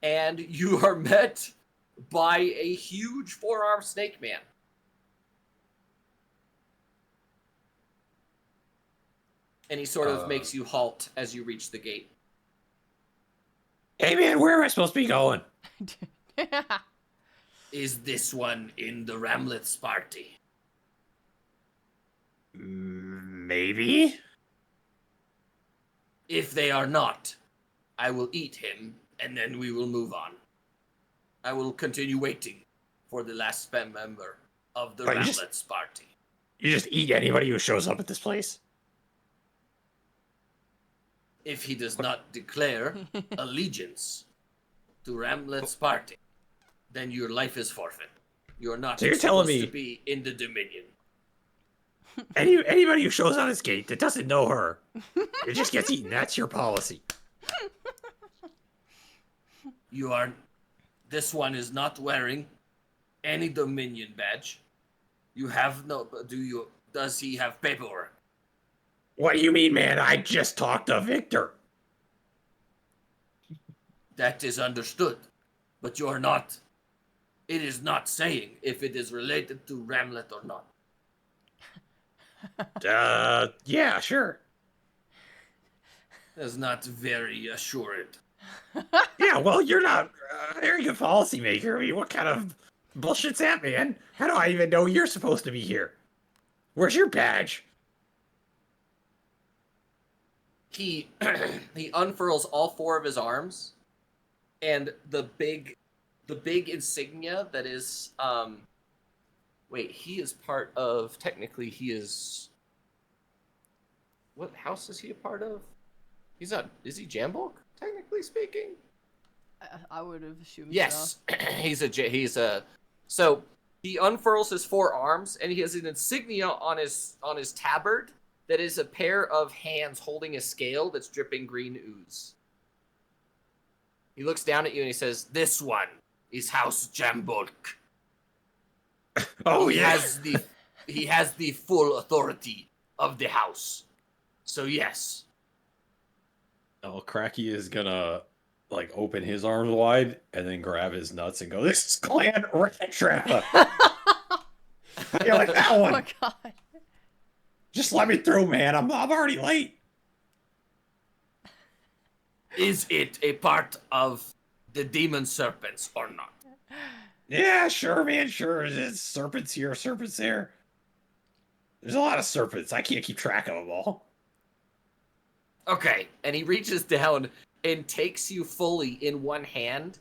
and you are met by a huge four-armed snake man. And he sort of makes you halt as you reach the gate. Hey man, where am I supposed to be going? Is this one in the Ramlet's party? Maybe? If they are not, I will eat him, and then we will move on. I will continue waiting for the last member of the Ramlet's party. You just eat anybody who shows up at this place? If he does not declare allegiance to Ramlet's party, then your life is forfeit. You are not So you're supposed telling me to be in the Dominion. anybody who shows on his gate that doesn't know her, it just gets eaten. That's your policy. This one is not wearing any Dominion badge. Does he have paperwork? What do you mean, man? I just talked to Victor. That is understood, but you're not. It is not saying if it is related to Ramlet or not. Yeah, sure. That's not very assured. Yeah, well, you're not a very good policymaker. I mean, what kind of bullshit's that, man? How do I even know you're supposed to be here? Where's your badge? He he unfurls all 4 of his arms, and the big insignia that is wait, he is part of, technically he is, what house is he a part of? He's not, is he Jambulk, technically speaking? I would have assumed Yes. so. he's a so he unfurls his 4 arms and he has an insignia on his tabard that is a pair of hands holding a scale that's dripping green ooze. He looks down at you and he says, "This one is House Jambulk. Oh, he yeah. He has the full authority of the house. So yes." Oh, Cracky is gonna, like, open his arms wide and then grab his nuts and go, "This is Clan Rat Trap." Yeah, like that Oh one. my god. Just let me through, man. I'm already late. Is it a part of the demon serpents or not? Yeah, sure, man, sure. There's serpents here, serpents there. There's a lot of serpents. I can't keep track of them all. Okay, and he reaches down and takes you fully in one hand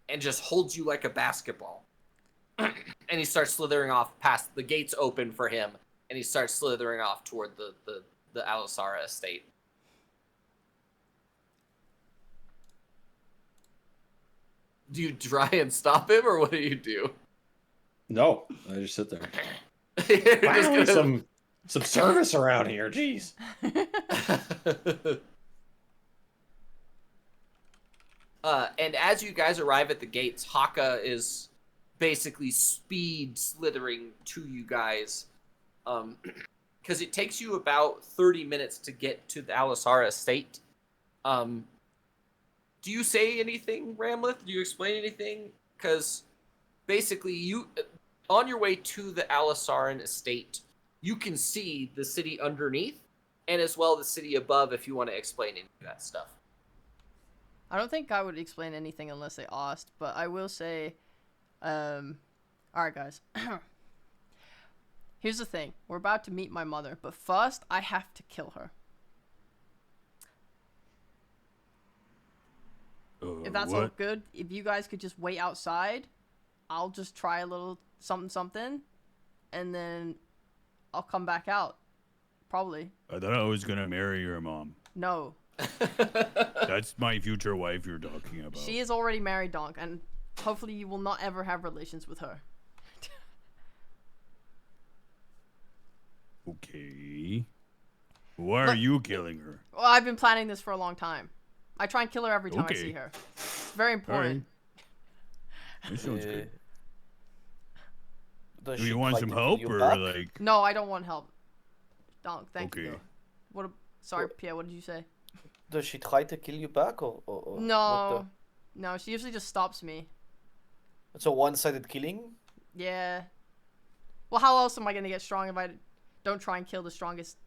and just holds you like a basketball. And he starts slithering off past the gates open for him, and he starts slithering off toward the Alisara estate. Do you try and stop him, or what do you do? No, I just sit there. You're Finally, just gonna- some service around here. Jeez. And as you guys arrive at the gates, Haka is basically speed slithering to you guys. Because it takes you about 30 minutes to get to the Alisara estate. Do you say anything, Ramleth? Do you explain anything? Because basically, you, on your way to the Alisaran estate, you can see the city underneath, and as well the city above if you want to explain any of that stuff. I don't think I would explain anything unless they asked, but I will say, alright guys. Here's the thing. We're about to meet my mother, but first I have to kill her. If that's all What? good, if you guys could just wait outside, I'll just try a little something, and then I'll come back out. Probably. I thought I was gonna marry your mom. No. That's my future wife you're talking about. She is already married, Donk, and hopefully you will not ever have relations with her. Okay. Why are you killing her? Well, I've been planning this for a long time. I try and kill her every time I Okay. see her. It's very important. That sounds good. Does Do she you want try some to kill help you or back? like? No, I don't want help. Donk, thank Okay. you. What? Sorry, Pierre. What did you say? Does she try to kill you back or No, no. She usually just stops me. It's a one-sided killing? Yeah. Well, how else am I gonna get strong if I don't try and kill the strongest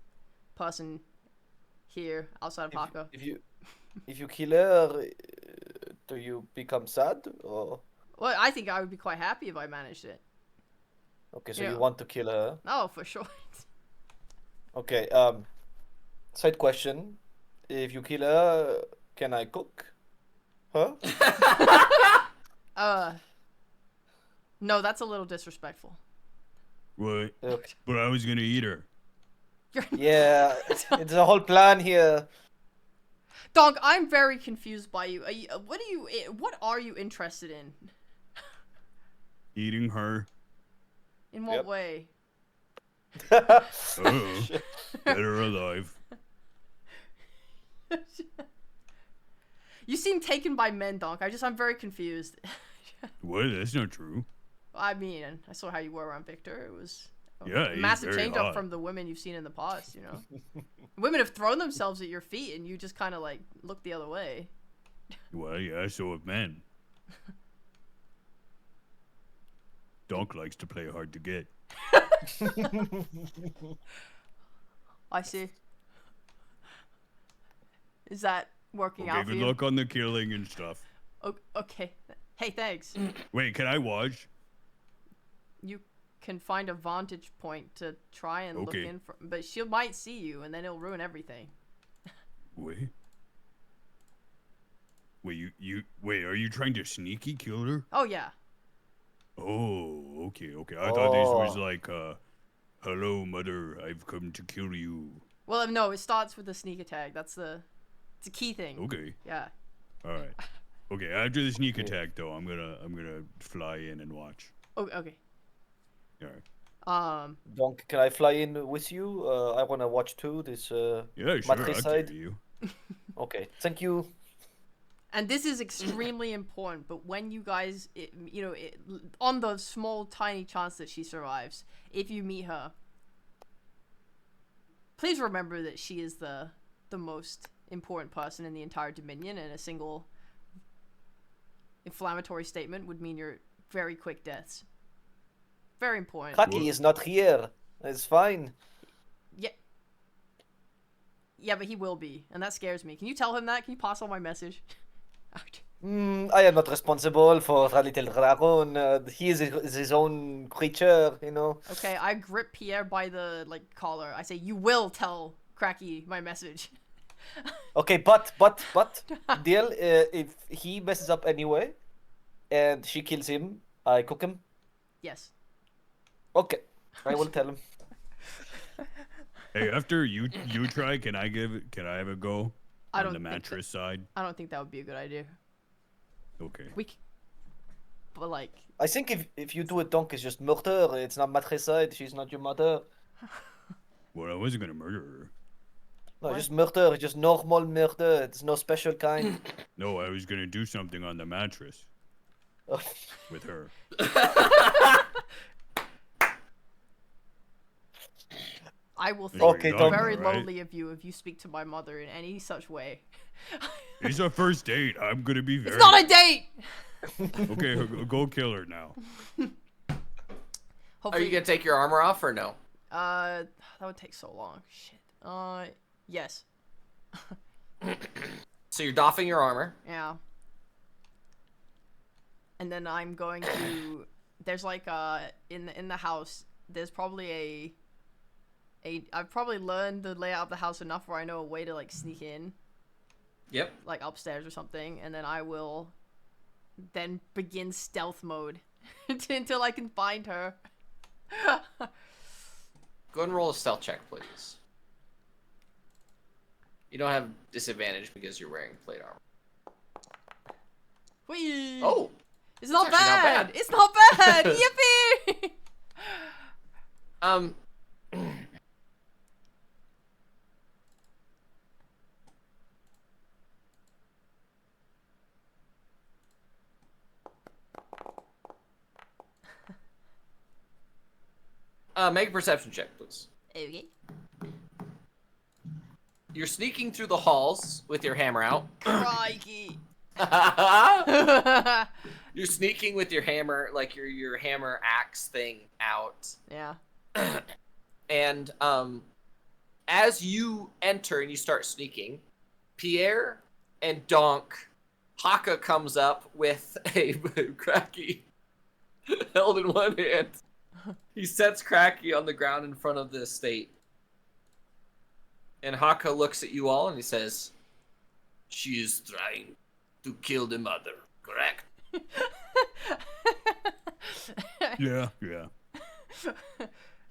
person here outside of Haka? If you kill her, do you become sad or? Well, I think I would be quite happy if I managed it. Okay, so Yeah. you want to kill her. Oh, for sure. Okay, side question. If you kill her, can I cook? Huh? No, that's a little disrespectful. What? Okay. But I was gonna eat her. Yeah, it's a whole plan here. Donk, I'm very confused by you. What are you interested in? Eating her. In what Yep. way? Oh, get her alive. You seem taken by men, Donk. I'm very confused. What? That's not true. I mean, I saw how you were around Victor. It was Yeah, a he's massive very change hot. up from the women you've seen in the past, you know? Women have thrown themselves at your feet and you just kind of like look the other way. Well, yeah, so have men. Donk likes to play hard to get. I see. Is that working out for good you? luck on the killing and stuff. Okay. Hey, thanks. Wait, can I watch? You can find a vantage point to try and look Okay. in from, but she might see you, and then it'll ruin everything. Wait. Wait, are you trying to sneaky kill her? Oh yeah. Oh, okay. I thought this was Oh. like, hello, mother, I've come to kill you. Well, no, it starts with the sneak attack. It's a key thing. Okay, Yeah. alright. Okay, after the sneak attack, though, I'm gonna fly in and watch. Oh, okay. Alright. Donc, can I fly in with you? I wanna watch too. This Yeah, sure, I'll matricide. carry you. Okay, thank you. And this is extremely important, but when you guys, on the small, tiny chance that she survives, if you meet her, please remember that she is the most important person in the entire Dominion, and a single inflammatory statement would mean your very quick deaths. Very important. Kaki is not here. It's fine. Yeah, but he will be, and that scares me. Can you tell him that? Can you pass on my message? I am not responsible for the little dragon. He is his own creature, you know. Okay, I grip Pierre by the collar. I say, "You will tell Cracky my message." Okay, but deal. If he messes up anyway, and she kills him, I cook him. Yes. Okay, I will tell him. Hey, after you try, can I have a go I on don't the think mattress side? I don't think that would be a good idea. Okay. But I think if you do a donk, it's just murder. It's not matricide. She's not your mother. Well, I wasn't gonna murder her. No, What? just murder. Just normal murder. It's no special kind. No, I was gonna do something on the mattress with her. I will think Okay, don't- very right? lowly of you if you speak to my mother in any such way. It's our first date. I'm gonna be very. It's not a date. Okay, go kill her now. Are Hopefully, you gonna take your armor off or no? that would take so long. Shit. Yes. So you're doffing your armor. Yeah. And then I'm going to. There's in the house. There's probably I've probably learned the layout of the house enough where I know a way to sneak in, Yep. upstairs or something, and then I will then begin stealth mode until I can find her. Go ahead and roll a stealth check, please. You don't have disadvantage because you're wearing plate armor. Whee! Oh, It's not actually not bad. bad. It's not bad. Yippee! Make a perception check, please. Okay. You're sneaking through the halls with your hammer out. Crikey. You're sneaking with your hammer, like your hammer axe thing out. Yeah. And as you enter and you start sneaking, Pierre and Donk, Haka comes up with a Cracky held in one hand. He sets Cracky on the ground in front of the estate. And Haka looks at you all and he says, "She is trying to kill the mother, correct?" Yeah.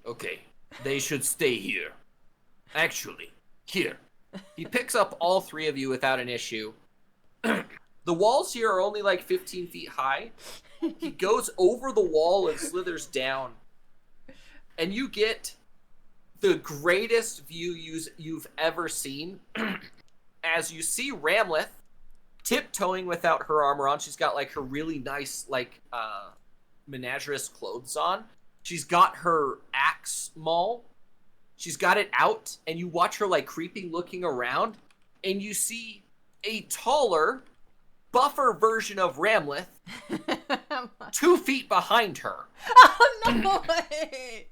Okay, they should stay here. Actually, here. He picks up all three of you without an issue. The walls here are only 15 feet high. He goes over the wall and slithers down. And you get the greatest view you've ever seen. As you see Ramleth tiptoeing without her armor on. She's got her really nice menagerous clothes on. She's got her axe maul. She's got it out, and you watch her creeping, looking around, and you see a taller, buffer version of Ramleth 2 feet behind her. Oh, no way.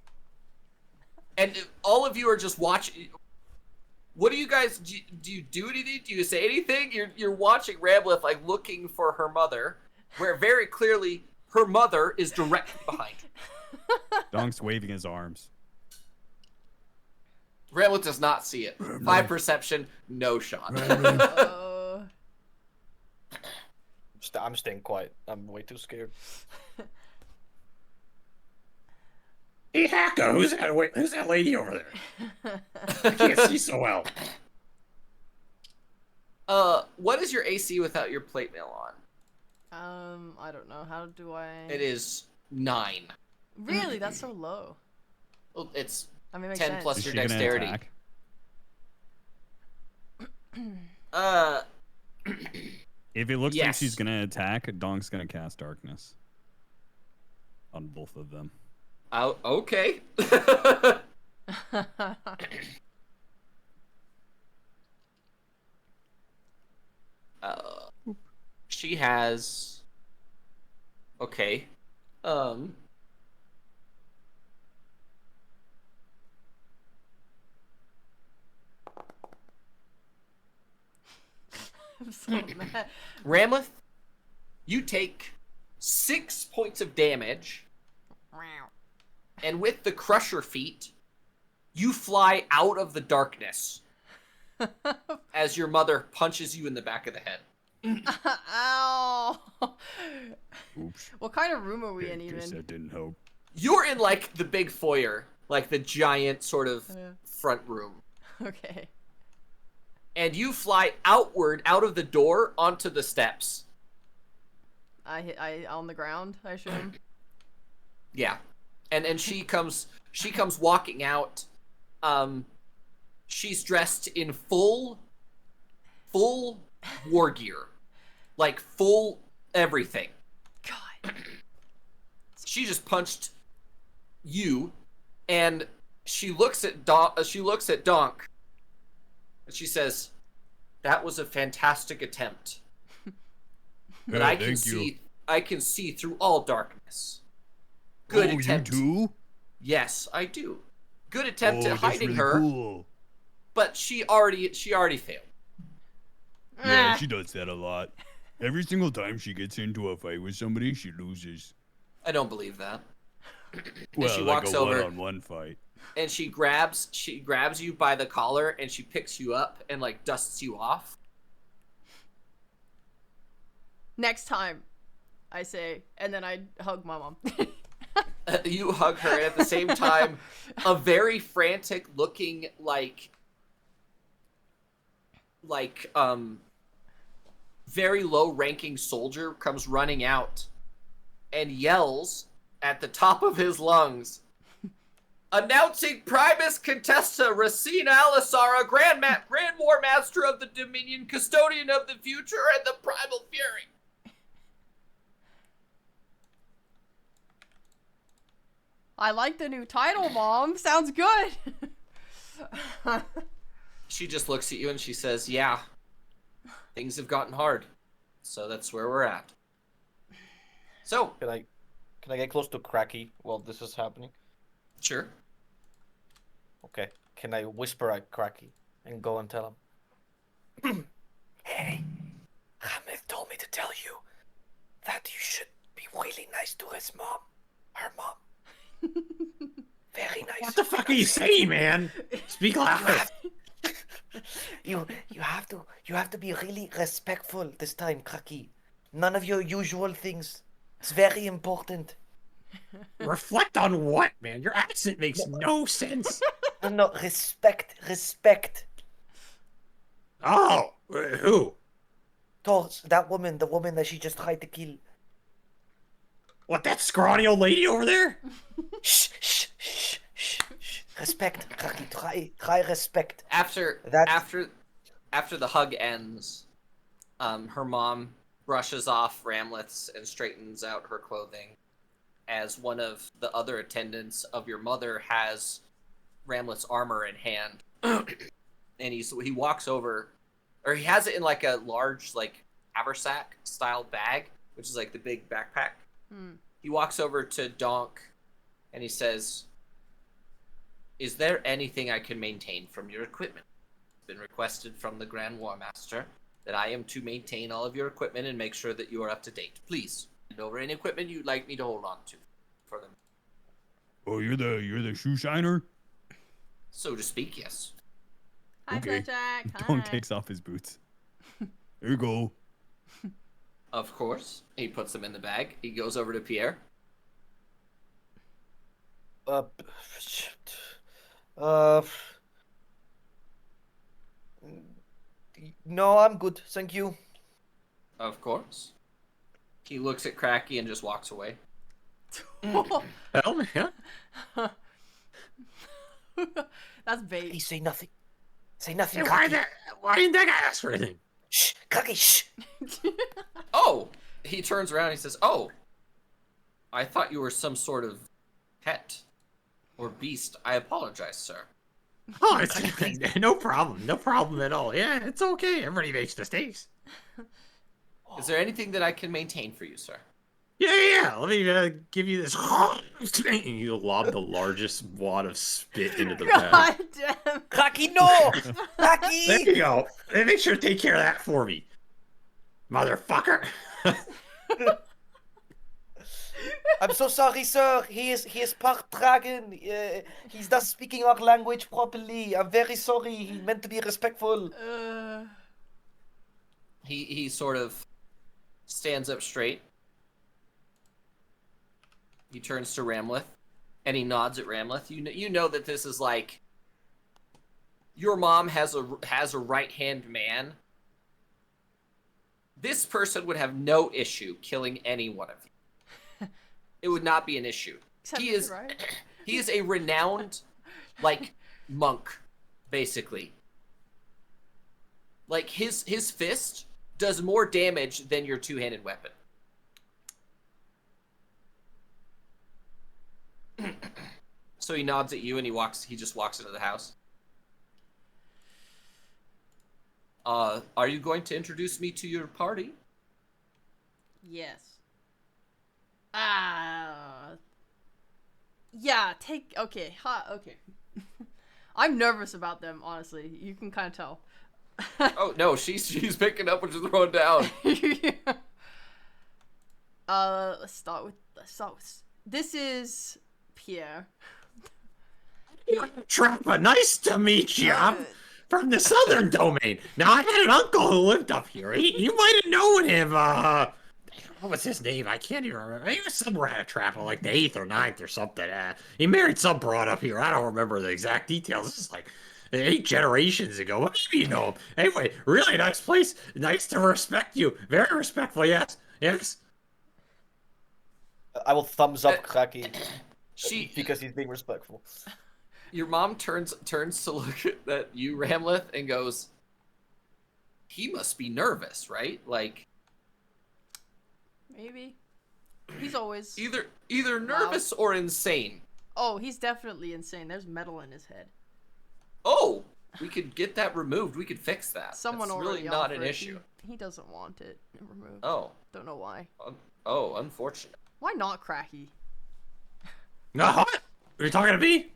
And all of you are just watching. What do you guys do? You do anything? Do you say anything? You're watching Rambleth like looking for her mother, where very clearly her mother is directly behind her. Donk's waving his arms. Rambleth does not see it. 5 perception, no shot. I'm staying quiet. I'm way too scared. Hey, Hacko, who's that lady over there? I can't see so well. What is your AC without your plate mail on? I don't know. How do I? It is 9. Really? That's so low. Well, it's I mean, it makes 10 sense. plus Is your she gonna dexterity. attack? If it looks like Yes. she's gonna attack, Donk's gonna cast darkness on both of them. Oh, okay. She has. Okay. I'm so mad. Ramleth, you take 6 points of damage, and with the Crusher feat, you fly out of the darkness as your mother punches you in the back of the head. Ow! Oops. What kind of room are we in Guess even? that didn't help. You're in like the big foyer, like the giant sort of Yeah. front room. Okay. And you fly outward out of the door onto the steps. I on the ground, I assume. Yeah. And she comes walking out. She's dressed in full war gear. Like full everything. God. She just punched you, and she looks at Donk, and she says, "That was a fantastic attempt. But Yeah, I can thank you. see through all darkness. Good Oh, attempt. you do? Yes, I do. Good attempt Oh, at that's hiding really her, cool. but she already failed. Yeah, Ah. she does that a lot. Every single time she gets into a fight with somebody, she loses. I don't believe that." Well, she like walks a over. one-on-one fight. And she grabs you by the collar and she picks you up and like dusts you off. Next time, I say, and then I hug my mom. You hug her, and at the same time, a very frantic looking very low ranking soldier comes running out and yells at the top of his lungs, "Announcing Primus Contesta Racina Alisara, Grand War Master of the Dominion, Custodian of the Future, and the Primal Fury." I like the new title, Mom. Sounds good. She just looks at you and she says, "Yeah, things have gotten hard. So that's where we're at." So, Can I get close to Cracky while this is happening? sure. Okay. Can I whisper at Cracky and go and tell him? Hey, Hamid told me to tell you that you should be really nice to his mom. Her mom. Very nice. What the fuck are you saying, man? Speak louder. You have to be really respectful this time, Cracky. None of your usual things. It's very important. Reflect on what, man? Your accent makes no sense. No, respect. Oh, who? Towards that woman, the woman that she just tried to kill. What, that scrawny old lady over there? Shh. Respect, Cracky. Try respect. After That's- after the hug ends, her mom brushes off Ramleth's and straightens out her clothing as one of the other attendants of your mother has Ramleth's armor in hand. And he walks over, or he has it in like a large like haversack style bag, which is like the big backpack. Hmm. He walks over to Donk and he says, Is there anything I can maintain from your equipment? It's been requested from the Grand War Master that I am to maintain all of your equipment and make sure that you are up to date. Please, hand over any equipment you'd like me to hold on to for them. Oh, you're the shoe shiner? So to speak, yes. Hi, Okay. Jack. Dawn Hi. takes off his boots. There you go. Of course. He puts them in the bag. He goes over to Pierre. No, I'm good, thank you. Of course. He looks at Cracky and just walks away. Hell, man. That's bait. Please say nothing. Say nothing, Hey, why Cracky. why didn't that guy ask for anything? Shh, Cracky, shh. Oh! He turns around and he says, oh! I thought you were some sort of pet or beast. I apologize, sir. Oh, it's no problem. No problem at all. Yeah, it's okay. Everybody makes mistakes. Is there anything that I can maintain for you, sir? Yeah. Let me give you this. And you lob the largest wad of spit into the bag. God damn. Cracky, no! There Cracky! you go. They make sure to take care of that for me. Motherfucker. I'm so sorry, sir. He is part dragon. He's not speaking our language properly. I'm very sorry. He meant to be respectful. He sort of stands up straight. He turns to Ramleth, and he nods at Ramleth. You know that this is like your mom has a right-hand man. This person would have no issue killing any one of you. It would not be an issue. Except He for is right. he is a renowned like monk, basically. Like his fist does more damage than your two-handed weapon. So he nods at you and he just walks into the house. Are you going to introduce me to your party? Yes. Yeah, okay, okay. I'm nervous about them, honestly. You can kind of tell. Oh no, she's picking up what you're throwing down. Let's start with this is Pierre. Trappa, nice to meet you. I'm from the southern domain. Now, I had an uncle who lived up here. You might have known him. What was his name? I can't even remember. He was somewhere at Trappa, like the 8th or 9th or something. He married some broad up here. I don't remember the exact details. This is like 8 generations ago. What maybe you know him? Anyway, really nice place. Nice to respect you. Very respectful, yes. Yes. I will thumbs up Cracky because he's being respectful. Your mom turns to look at you, Ramleth, and goes, he must be nervous, right? Like, Maybe. He's always either nervous or insane. Oh, he's definitely insane. There's metal in his head. Oh, we could get that removed. We could fix that. Someone That's already really not an offered. issue. He doesn't want it removed. Oh. Don't know why. Oh, unfortunate. Why not Cracky? No, what? Are you talking to me?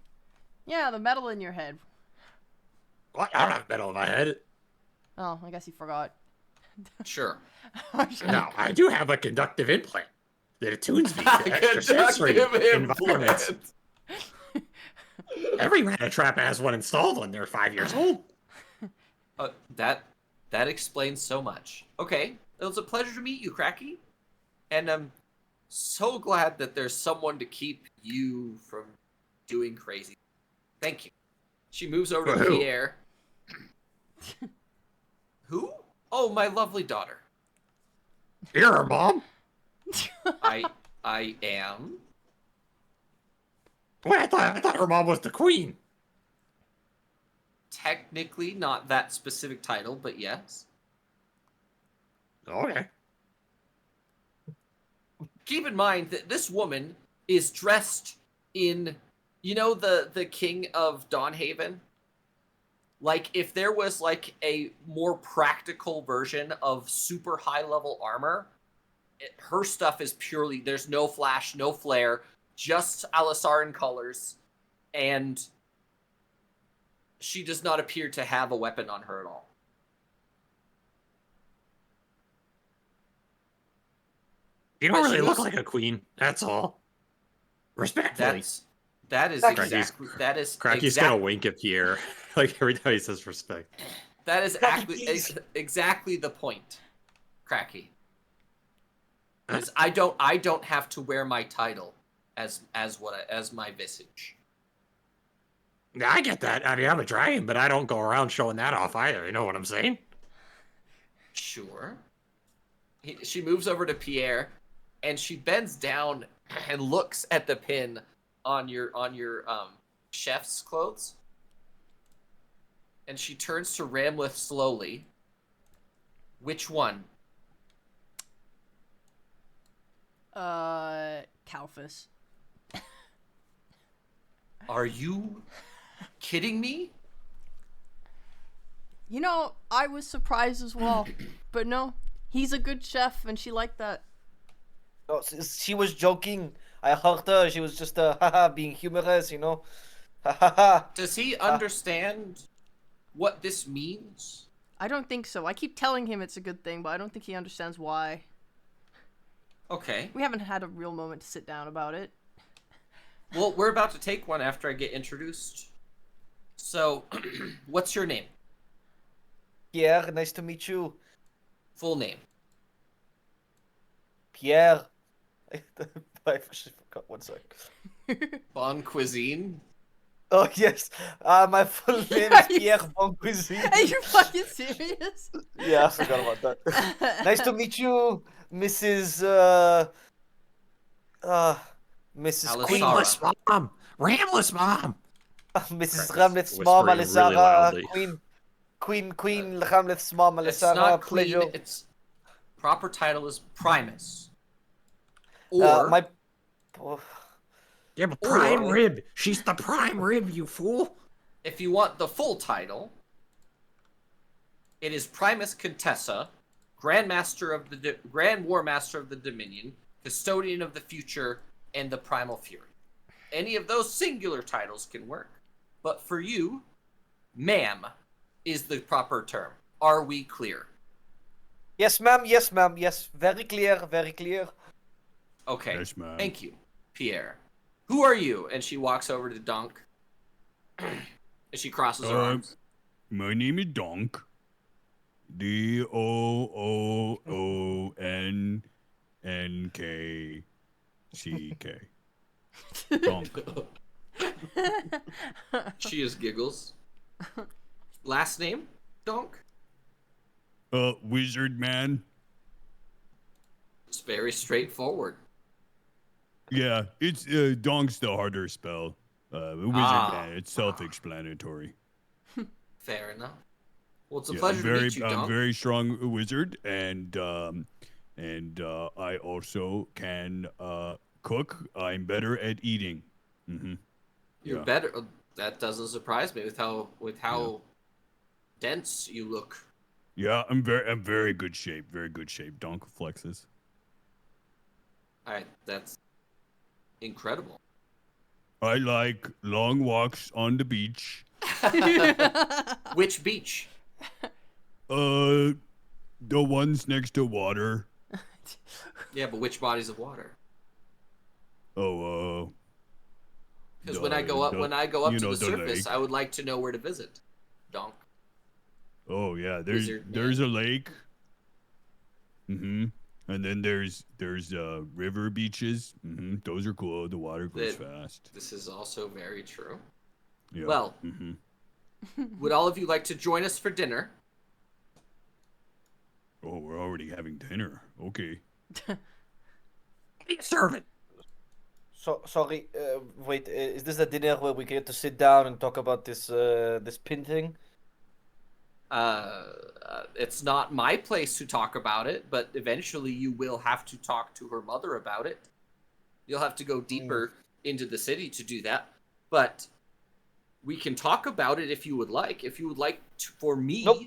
Yeah, the metal in your head. What? I don't have metal in my head. Oh, I guess you forgot. Sure. No, I do have a conductive implant that attunes me to extrasensory environments. Every rat trap has one installed when they're 5 years old. That explains so much. Okay, it was a pleasure to meet you, Cracky. And I'm so glad that there's someone to keep you from doing crazy. Thank you. She moves over to Who? Pierre. Who? Oh, my lovely daughter. You're her mom? I am. What? I thought her mom was the queen. Technically not that specific title, but yes. Okay. Keep in mind that this woman is dressed in, you know, the king of Dawnhaven? Like, if there was, like, a more practical version of super high-level armor, her stuff is purely, there's no flash, no flare, just Alisaran colors, and she does not appear to have a weapon on her at all. You don't But really she look was- like a queen. That's all. Respectfully. That is Cracky's- Cracky's gonna wink at Pierre like every time he says respect. That is Cracky, please. exactly the point, Cracky. Because I don't have to wear my title as my visage. Yeah, I get that. I mean, I'm a dragon, but I don't go around showing that off either. You know what I'm saying? Sure. She moves over to Pierre, and she bends down and looks at the pin on your chef's clothes. And she turns to Ramleth slowly. Which one? Kalphus. Are you kidding me? You know, I was surprised as well. But no, he's a good chef, and she liked that. No, she was joking. I heard her. She was just being humorous, you know. Does he understand what this means? I don't think so. I keep telling him it's a good thing, but I don't think he understands why. Okay. We haven't had a real moment to sit down about it. Well, we're about to take one after I get introduced. So, what's your name? Pierre, nice to meet you. Full name. Pierre. I actually forgot. One sec. Bon Cuisine? Oh yes, my full name is Pierre Boncuisine. Are you fucking serious? Yeah, I forgot about that. Nice to meet you, Mrs. Mrs. Alisara. Queen, Ramless mom! Ramless mom! Mrs. Crackers Ramleth's mom, whispering Alisara, really loudly. Queen Ramleth's mom, It's Alisara, not Queen. pleasure. Its proper title is Primus. Or My. Oh, Yeah, but prime Or- rib! She's the prime rib, you fool! if you want the full title, it is Primus Contessa, Grandmaster of the Grand War Master of the Dominion, Custodian of the Future, and the Primal Fury. Any of those singular titles can work, but for you, ma'am is the proper term. Are we clear? yes, ma'am. Yes, ma'am. Yes, very clear. Very clear. Okay. Yes, ma'am. Thank you, Pierre. Who are you? And she walks over to Dunk. And she crosses her arms. My name is Donk. Doonnkck. Donk. She just giggles. Last name? Dunk? Wizard man. It's very straightforward. Yeah, it's Donk's the harder spell. Wizard man. It's self-explanatory. Fair enough. Well, it's a Yeah, pleasure to meet you, I'm Dunk. very strong wizard, and I also can cook. I'm better at eating. Mm-hmm. You're yeah. better. That doesn't surprise me with how dense you look. Yeah, I'm very good shape. Very good shape. Donk flexes. That's incredible. I like long walks on the beach. Which beach? The ones next to water. Yeah, but which bodies of water? Oh, Because when I go up you to know, the surface, lake. I would like to know where to visit. Donk. Oh yeah, Wizard there's a lake. Mm-hmm. And then there's river beaches. Mm-hmm. Those are cool. The water goes fast. This is also very true. Yeah. Well, Mm-hmm. would all of you like to join us for dinner? Oh, we're already having dinner. Okay. Servant! So sorry. Wait. Is this a dinner where we get to sit down and talk about this pin thing? It's not my place to talk about it, but eventually you will have to talk to her mother about it. You'll have to go deeper into the city to do that, but we can talk about it if you would like. If you would like for me Nope.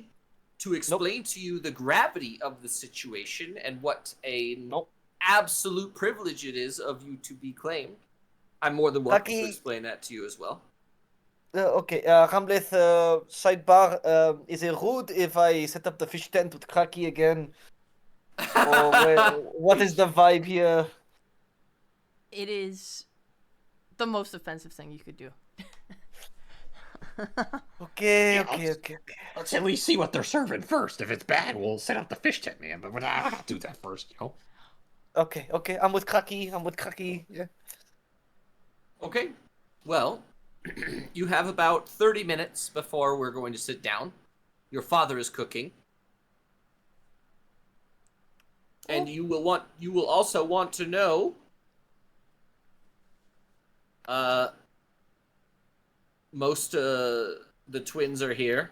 to explain to you the gravity of the situation and what a Nope. absolute privilege it is of you to be claimed, I'm more than welcome to Lucky- explain that to you as well. Okay, Hamlet, sidebar. Is it rude if I set up the fish tent with Kraki again? Or what is the vibe here? It is the most offensive thing you could do. Okay, Yeah, okay. Let's at least see what they're serving first. If it's bad, we'll set up the fish tent, man. But we're not do that first, you know. Okay. I'm with Kraki. Yeah. Okay. Well, you have about 30 minutes before we're going to sit down. Your father is cooking. And you will also want to know most the twins are here.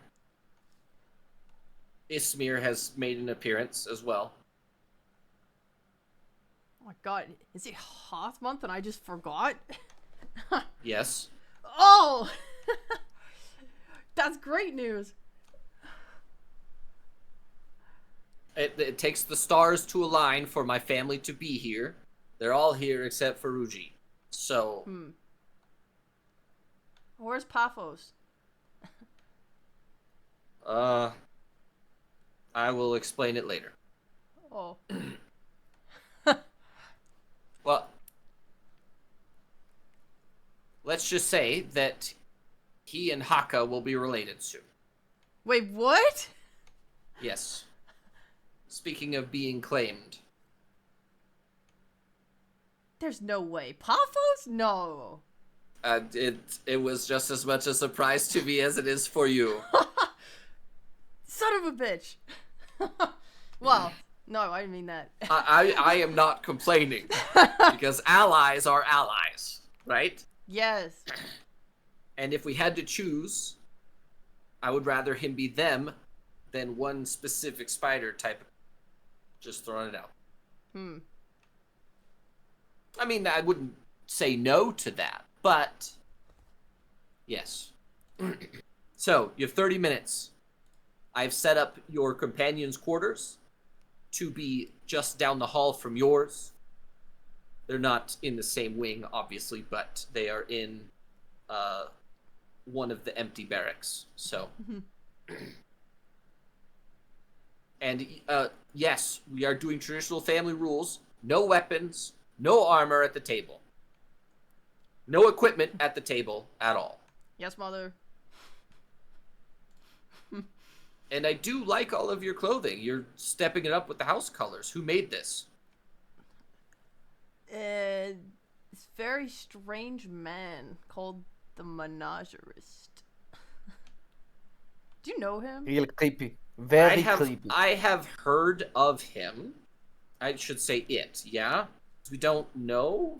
Ismir has made an appearance as well. Oh my god, is it Hoth month and I just forgot? Yes. Oh! That's great news. It takes the stars to align for my family to be here. They're all here except for Ruji. So... Where's Paphos? I will explain it later. Oh. Well, let's just say that he and Haka will be related soon. Wait, what? Yes. Speaking of being claimed. There's no way. Paphos? No. It was just as much a surprise to me as it is for you. Son of a bitch. Well, no, I didn't mean that. I am not complaining. Because allies are allies, right? Yes. And if we had to choose, I would rather him be them than one specific spider type. Just throwing it out. I mean, I wouldn't say no to that, but yes. So, you have 30 minutes. I've set up your companion's quarters to be just down the hall from yours. They're not in the same wing, obviously, but they are in one of the empty barracks. So, and yes, we are doing traditional family rules. No weapons, no armor at the table. No equipment at the table at all. Yes, mother. And I do like all of your clothing. You're stepping it up with the house colors. Who made this? This very strange man called the Menagerist. Do you know him? Real creepy. Very I creepy. have heard of him. I should say it, yeah? We don't know.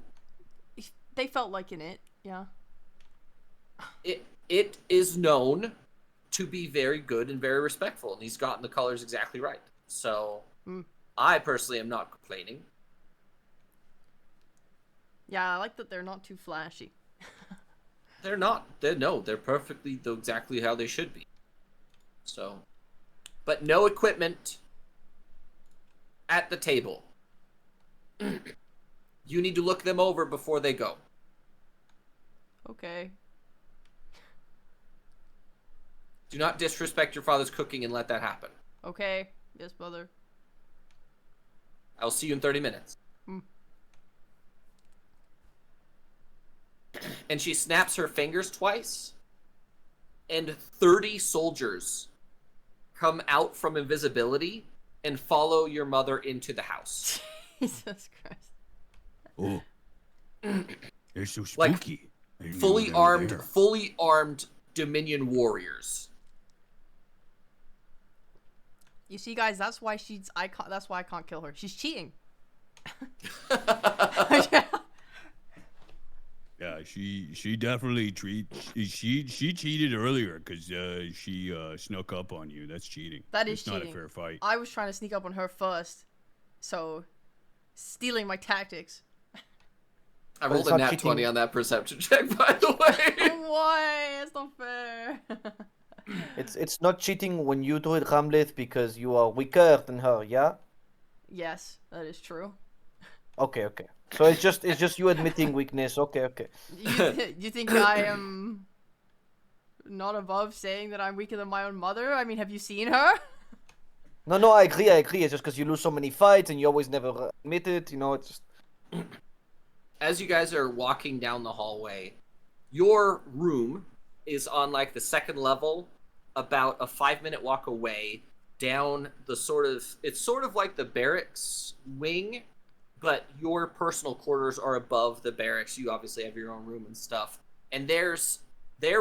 They felt like in it, yeah. It is known to be very good and very respectful, and he's gotten the colors exactly right. So, I personally am not complaining. Yeah, I like that they're not too flashy. They're not. They're perfectly exactly how they should be. So, but no equipment at the table. You need to look them over before they go. Okay. Do not disrespect your father's cooking and let that happen. Okay. Yes, mother. I'll see you in 30 minutes. And she snaps her fingers twice, and 30 soldiers come out from invisibility and follow your mother into the house. Jesus Christ. Oh. They're so Like, spooky. I didn't know fully they were armed, there. fully armed Dominion warriors. You see, guys, that's why that's why I can't kill her. She's cheating. Yeah, she definitely she cheated earlier because she snuck up on you. That's cheating. That is It's not cheating. a fair fight. I was trying to sneak up on her first, so stealing my tactics. I But rolled it's a not nat cheating. 20 on that perception check, by the way. Why? It's not fair. It's not cheating when you do it, Hamlet, because you are weaker than her, yeah? Yes, that is true. Okay. So it's just you admitting weakness. Okay. You think I am not above saying that I'm weaker than my own mother. I mean, have you seen her? No, I agree. It's just because you lose so many fights and you always never admit it. You know, it's just. As you guys are walking down the hallway, your room is on like the second level, about a 5-minute walk away down the it's sort of like the barracks wing, but your personal quarters are above the barracks. You obviously have your own room and stuff. And their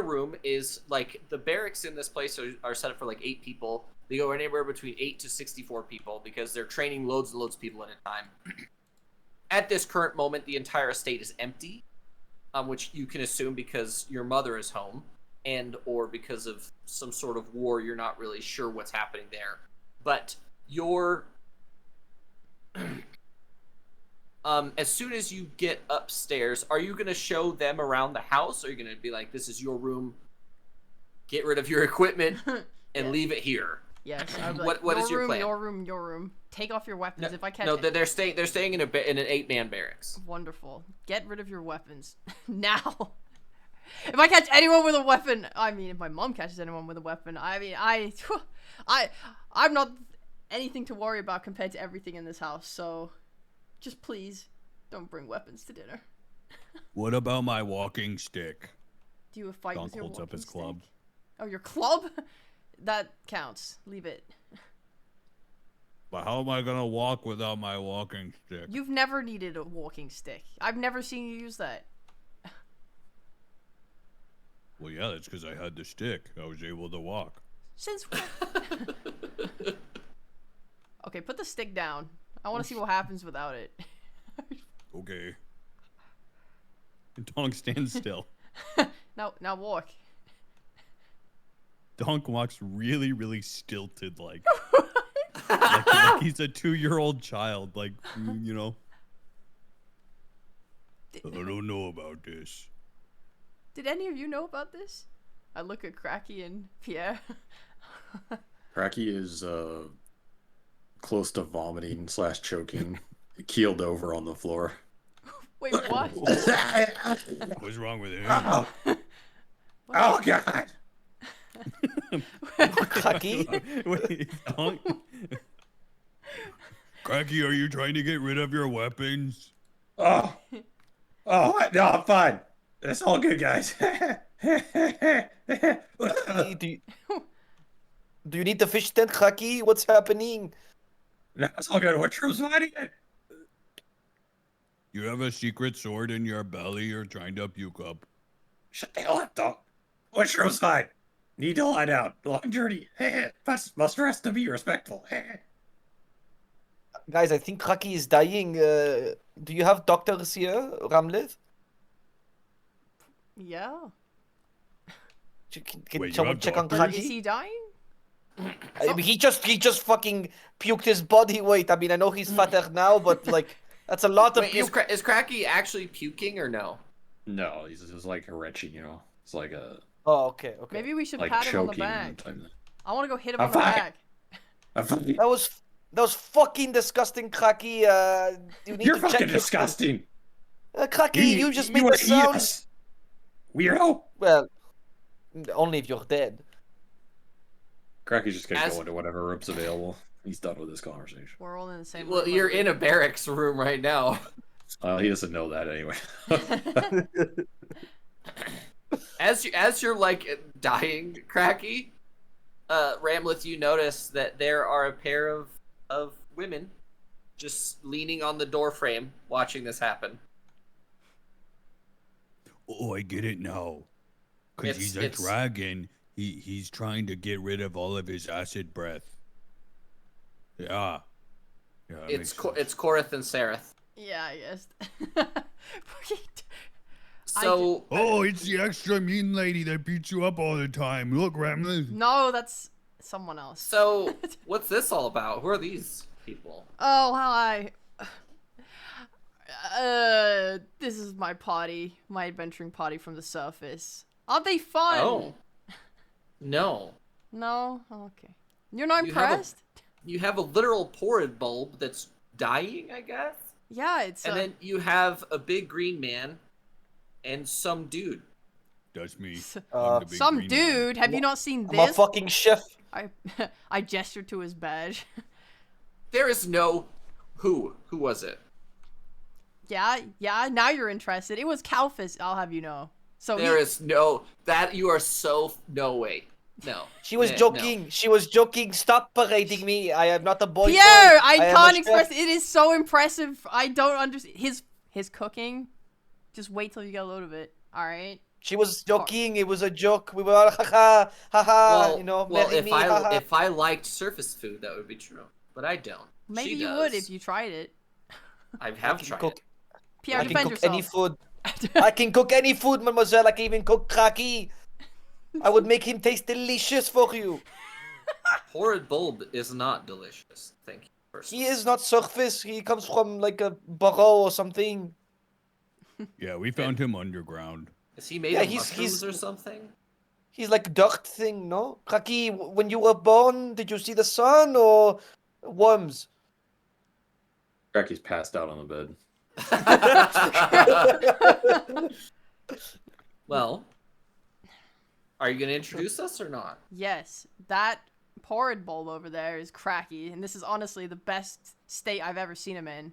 room is like, the barracks in this place are set up for like 8 people. They go anywhere between 8 to 64 people because they're training loads and loads of people at a time. At this current moment, the entire estate is empty, which you can assume because your mother is home, and or because of some sort of war. You're not really sure what's happening there. But as soon as you get upstairs, are you going to show them around the house? Or are you going to be like, this is your room, get rid of your equipment, and leave it here? Yes. Like, what is your plan? Your room. Take off your weapons if I catch. No, they're staying in an 8-man barracks. Wonderful. Get rid of your weapons now. If I catch anyone with a weapon, I mean, if my mom catches anyone with a weapon, I mean, I'm not anything to worry about compared to everything in this house. So, just please, don't bring weapons to dinner. What about my walking stick? Do you fight with your holds up his walking club. stick? Oh, your club? That counts. Leave it. But how am I gonna walk without my walking stick? You've never needed a walking stick. I've never seen you use that. Well, yeah, that's because I had the stick. I was able to walk. Since when? Okay, put the stick down. I want to see what happens without it. Okay. Donk stands still. Now walk. Donk walks really, really stilted, like he's a 2-year-old child, like, you know. I don't know about this. Did any of you know about this? I look at Cracky and Pierre. Cracky is close to vomiting / choking, keeled over on the floor. Wait, what? What's wrong with him? Oh, oh God! Cracky? Wait, Donk? Cracky, are you trying to get rid of your weapons? Oh, no, I'm fine. It's all good, guys. Do you need the fish tent, Cracky? What's happening? No, it's all good. What troop's fighting it? You have a secret sword in your belly you're trying to puke up. Shut the hell up, dog. What troop's fine? Need to lie down. Long journey. Must rest to be respectful. Guys, I think Cracky is dying. Do you have doctors here, Ramlev? Yeah. Can Wait, you someone have check on doctors? Is Cracky? he dying? I mean, he just fucking puked his body weight. I mean, I know he's fatter now, but like, that's a lot of Wait, puke. is Cracky actually puking or no? No, he's just like a retching, you know. It's like a Oh, okay. Maybe we should like pat him on the choking back. type. I want to go hit him I'm on the fine. back. That was fucking disgusting, Cracky. You need You're to check fucking your- disgusting. Cracky, you just made wanna the eat sound. us, weirdo. Well, only if you're dead. Cracky's just gonna As- go into whatever room's available. He's done with this conversation. We're all in the same Well, room. you're in a barracks room right now. He doesn't know that anyway. As you're like dying, Cracky, Ramleth, you notice that there are a pair of women just leaning on the door frame, watching this happen. Oh, I get it now. Because he's a dragon, he's trying to get rid of all of his acid breath. Yeah. Yeah, that It's makes sense. Korath and Sareth. Yeah, I guess. So Oh, it's the extra mean lady that beats you up all the time. Look, Ramlin. No, that's someone else. So what's this all about? Who are these people? Oh, hi. This is my party, my adventuring party from the surface. Aren't they fun? Oh, no. No? Okay. You're not You have a- impressed? You have a literal porrid bulb that's dying, I guess. Yeah, it's And then you have a big green man and some dude. That's me. Uh, I'm the big Some green man. dude. Have you not seen I'm a this? fucking chef. I gestured to his badge. There is no who. Who was it? Yeah. Now you're interested. It was Kalphus. I'll have you know. So There is no that you are so no way. No. She was No. joking. She was joking. Stop parading me. I am not a boy. Pierre, I am a can't chef. express. It is so impressive. I don't understand his cooking. Just wait till you get a load of it. All right. She was joking. It was a joke. We were all ha ha. Well, You know, well, marry if me, I ha, ha. if I liked surface food, that would be true. But I don't. Maybe She you does. would if you tried it. I I have can tried cook. it. Pierre, I can defend cook yourself. any food. I can cook any food, mademoiselle. I can even cook kraki. I would make him taste delicious for you. Horrid bulb is not delicious. Thank you. Personally. He is not surface. He comes from like a burrow or something. Yeah, we found him underground. Is he made Yeah, of he's- mushrooms or something? He's like dirt thing, no? Kraki, when you were born, did you see the sun or worms? Jackie's passed out on the bed. Well, are you gonna introduce us or not? Yes, that porrid bowl over there is cracky, and this is honestly the best state I've ever seen him in.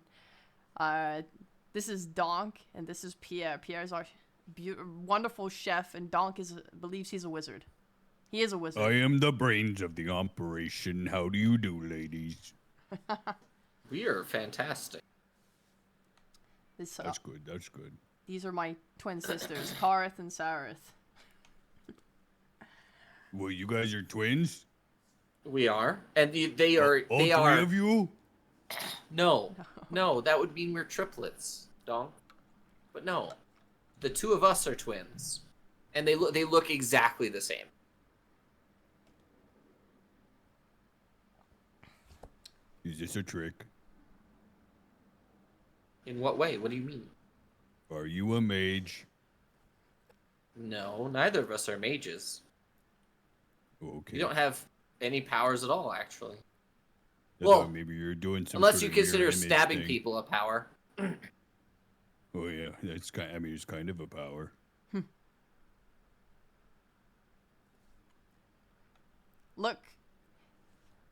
This is Donk, and this is Pierre. Pierre's our wonderful chef, and Donk believes he's a wizard. He is a wizard. I am the brains of the operation. How do you do, ladies? We are fantastic. This, That's good. That's good. these are my twin sisters, Kareth and Sareth. Well, you guys are twins? We are, and they are. All They three are. of you? No, that would mean we're triplets, Donk. But no, the two of us are twins, and they look exactly the same. Is this a trick? In what way? What do you mean? Are you a mage? No, neither of us are mages. Okay. We don't have any powers at all, actually. I well, thought maybe you're doing some Unless sort you of mirror consider image stabbing thing. people a power. Oh yeah, that's kind. I mean, it's kind of a power. Look,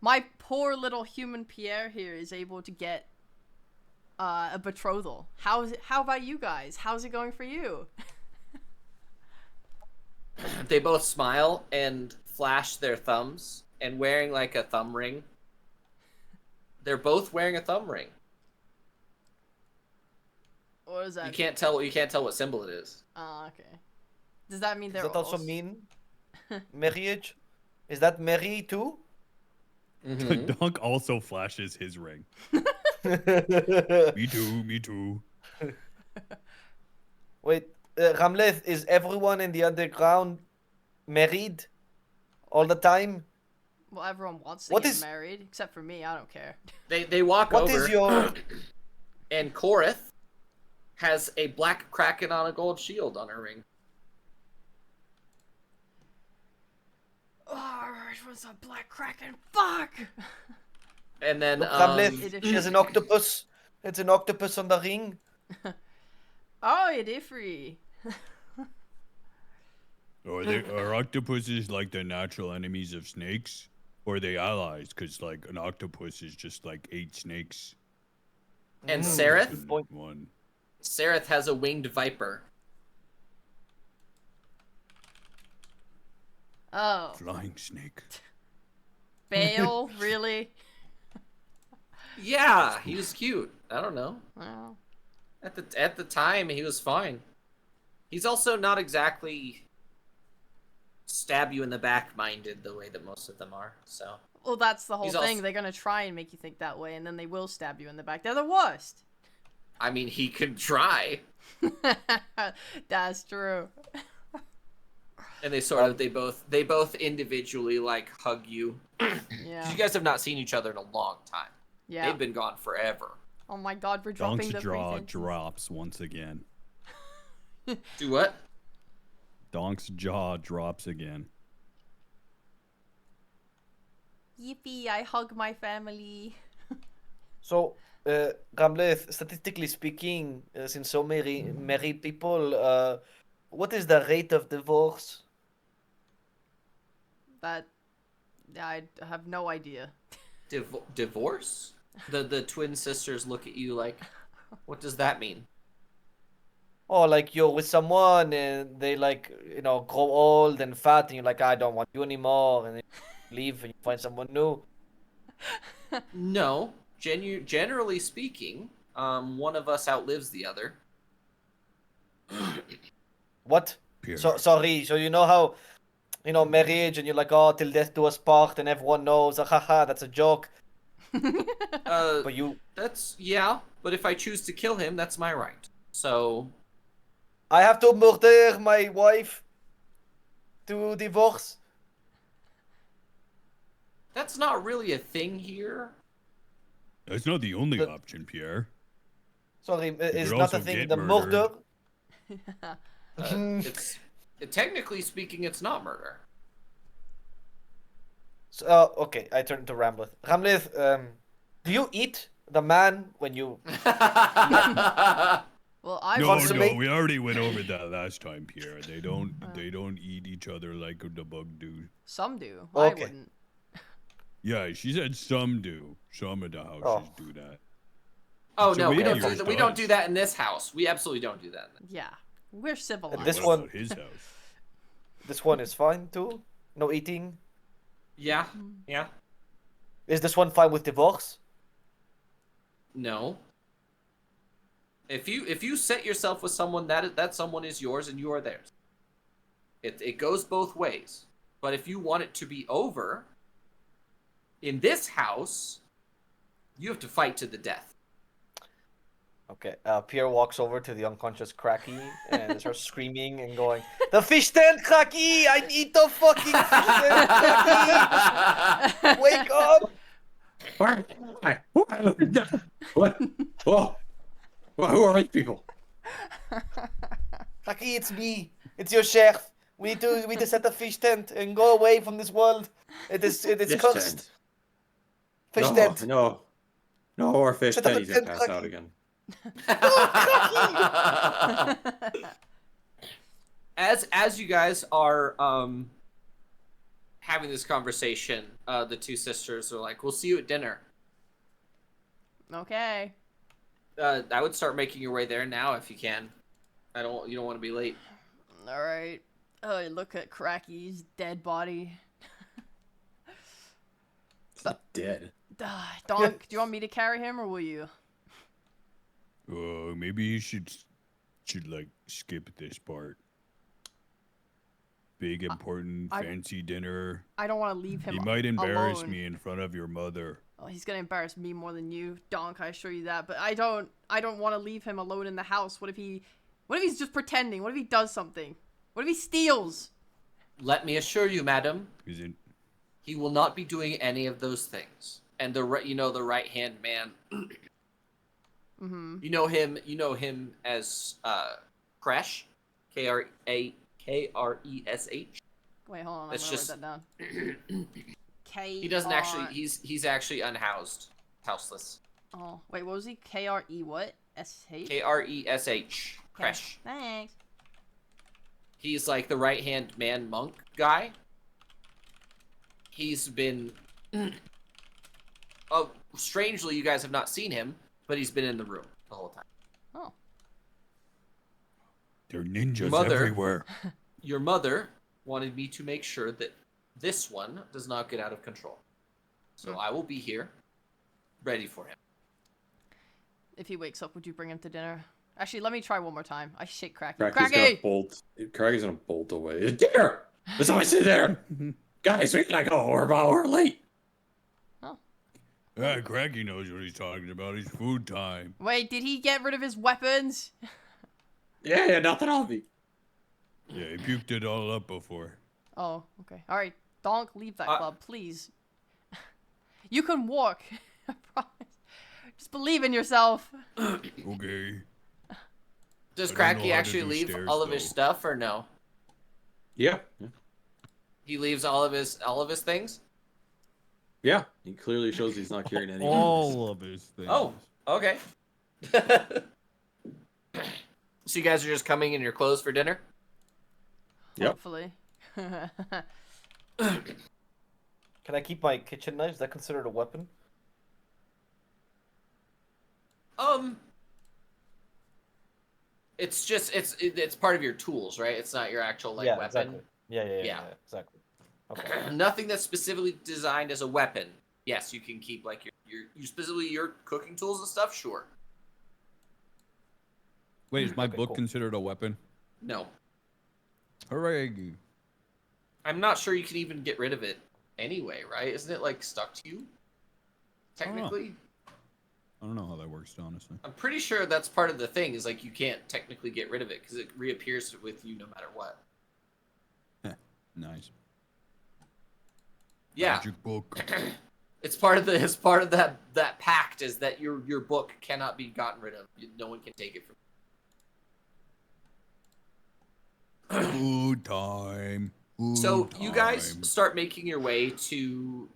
my poor little human Pierre here is able to get a betrothal. How about you guys? How's it going for you? They both smile and flash their thumbs and wearing like a thumb ring. They're both wearing a thumb ring. What is that? You can't tell what symbol it is. Oh, okay. Does that mean Does they're that also mean marriage? Is that marry too? Mhm. Dunk also flashes his ring. Me too. Me too. Wait, Ramleth, is everyone in the underground married all the time? Well, everyone wants to What get is- married, except for me. I don't care. They walk What over, is your... and Korith has a black kraken on a gold shield on her ring. Oh, it was a black kraken. Fuck. And then Look, Ramleth, It is- there's an octopus. It's an octopus on the ring. Oh, it is free. Are octopuses like the natural enemies of snakes? Or are they allies? Because, like, an octopus is just like 8 snakes. and Mm. Sereth in point. one. Sereth has a winged viper. Oh, Flying snake. Bale, really? Yeah, he was cute. I don't know. Well, At the time, he was fine. He's also not exactly stab you in the back minded the way that most of them are. So well, that's the whole He's thing. also- They're gonna try and make you think that way, and then they will stab you in the back. They're the worst. I mean, he could try, That's true. and they both individually like hug you. Yeah. You guys have not seen each other in a long time. Yeah. They've been gone forever. Oh my God, we're dropping Donk's the jaw pretenses. drops once again. Do what? Donk's jaw drops again. Yippee! I hug my family. So, Ramleth, statistically speaking, since so many married people, what is the rate of divorce? That I have no idea. Divorce? The twin sisters look at you like, what does that mean? Oh, like you're with someone and they like, grow old and fat and you're like, I don't want you anymore, and then you leave and you find someone new. No, generally speaking, one of us outlives the other. What? Pierre. So sorry. So you know how, marriage and you're like, oh, till death do us part, and everyone knows, haha, that's a joke. But you, but if I choose to kill him, that's my right. So I have to murder my wife to divorce. that's not really a thing here. That's not the only But- option, Pierre. Sorry, is could not also a thing. get The murder. Technically speaking, it's not murder. So, okay, I turn to Ramleth. Ramleth, do you eat the man when you? Well, I No, Consummate- no, we already went over that last time, Pierre. They don't eat each other like the bug do. some do. Okay. I wouldn't. Yeah, she said some do. Some of the houses do that. Oh So no, we yeah, don't. yours We don't does. do that in this house. We absolutely don't do that. Yeah, we're civilized. This What one- about his house? This one is fine too. No eating. Yeah, yeah. Is this one fine with divorce? No. If you set yourself with someone, that someone is yours and you are theirs. It goes both ways. But if you want it to be over, in this house, you have to fight to the death. Okay. Pierre walks over to the unconscious Cracky and starts screaming and going, "The fish stand, Cracky! I need the fucking fish stand, Cracky! Wake up!" What? Whoa. Who are these people? Cracky, it's me. It's your chef. We need to set the fish tent and go away from this world. It is Fish cursed. tent. Fish no, tent. No, our fish Shut up pennies and have passed Cracky. out again. As you guys are having this conversation, the two sisters are like, "We'll see you at dinner." Okay. I would start making your way there now if you can. You don't want to be late. All right. Oh, look at Cracky's dead body. It's not dead. Donk, do you want me to carry him or will you? Maybe you should like skip this part. Big important I- fancy dinner. I don't want to leave him You might embarrass alone. me in front of your mother. Oh, he's gonna embarrass me more than you, Donk. I assure you that. But I don't want to leave him alone in the house. What if he's just pretending? What if he does something? What if he steals? Let me assure you, madam, Isn't he will not be doing any of those things. And the right hand man, Mm-hmm. you know him as Kresh, Kresh. Wait, hold on. I'm That's gonna just- write that down. He doesn't actually. He's actually unhoused, houseless. Oh, wait. What was he? KRE what? SH. Kresh. Kresh. Thanks. He's like the right hand man monk guy. He's been. Oh, strangely, you guys have not seen him, but he's been in the room the whole time. Oh. there are ninjas Mother. everywhere? Your mother wanted me to make sure that this one does not get out of control. So I will be here, ready for him. If he wakes up, would you bring him to dinner? Actually, let me try one more time. I shake Cracky. Cracky's Cracky! gonna bolt. Cracky's gonna bolt away. There! There's always sit there! Guys, we gotta go. We're late. Craggy knows what he's talking about. It's food time. Wait, did he get rid of his weapons? Yeah, nothing on me. Yeah, he puked it all up before. Oh, okay. All right, Donk, leave that Uh, club, please. You can walk. I promise. Just believe in yourself. Okay. Does I don't know Cracky how to actually do leave stairs, all of his though. stuff or no? Yeah. He leaves all of his things? Yeah. He clearly shows he's not carrying any. All of his things. Oh, okay. So you guys are just coming in your clothes for dinner? Yep. Hopefully. Can I keep my kitchen knife? Is that considered a weapon? It's just it's part of your tools, right? It's not your actual like yeah, weapon. exactly. Yeah, Yeah. exactly. Okay. Nothing that's specifically designed as a weapon. Yes, you can keep like your specifically your cooking tools and stuff. Sure. Wait, is my Okay, book cool. considered a weapon? No, Hooray! I'm not sure you can even get rid of it anyway, right? Isn't it like stuck to you? Technically, I don't know how that works, honestly. I'm pretty sure that's part of the thing. Is like you can't technically get rid of it because it reappears with you no matter what. Nice. Yeah. Magic book. It's part of that pact is that your book cannot be gotten rid of. No one can take it from Food time. So Food you guys time. start making your way to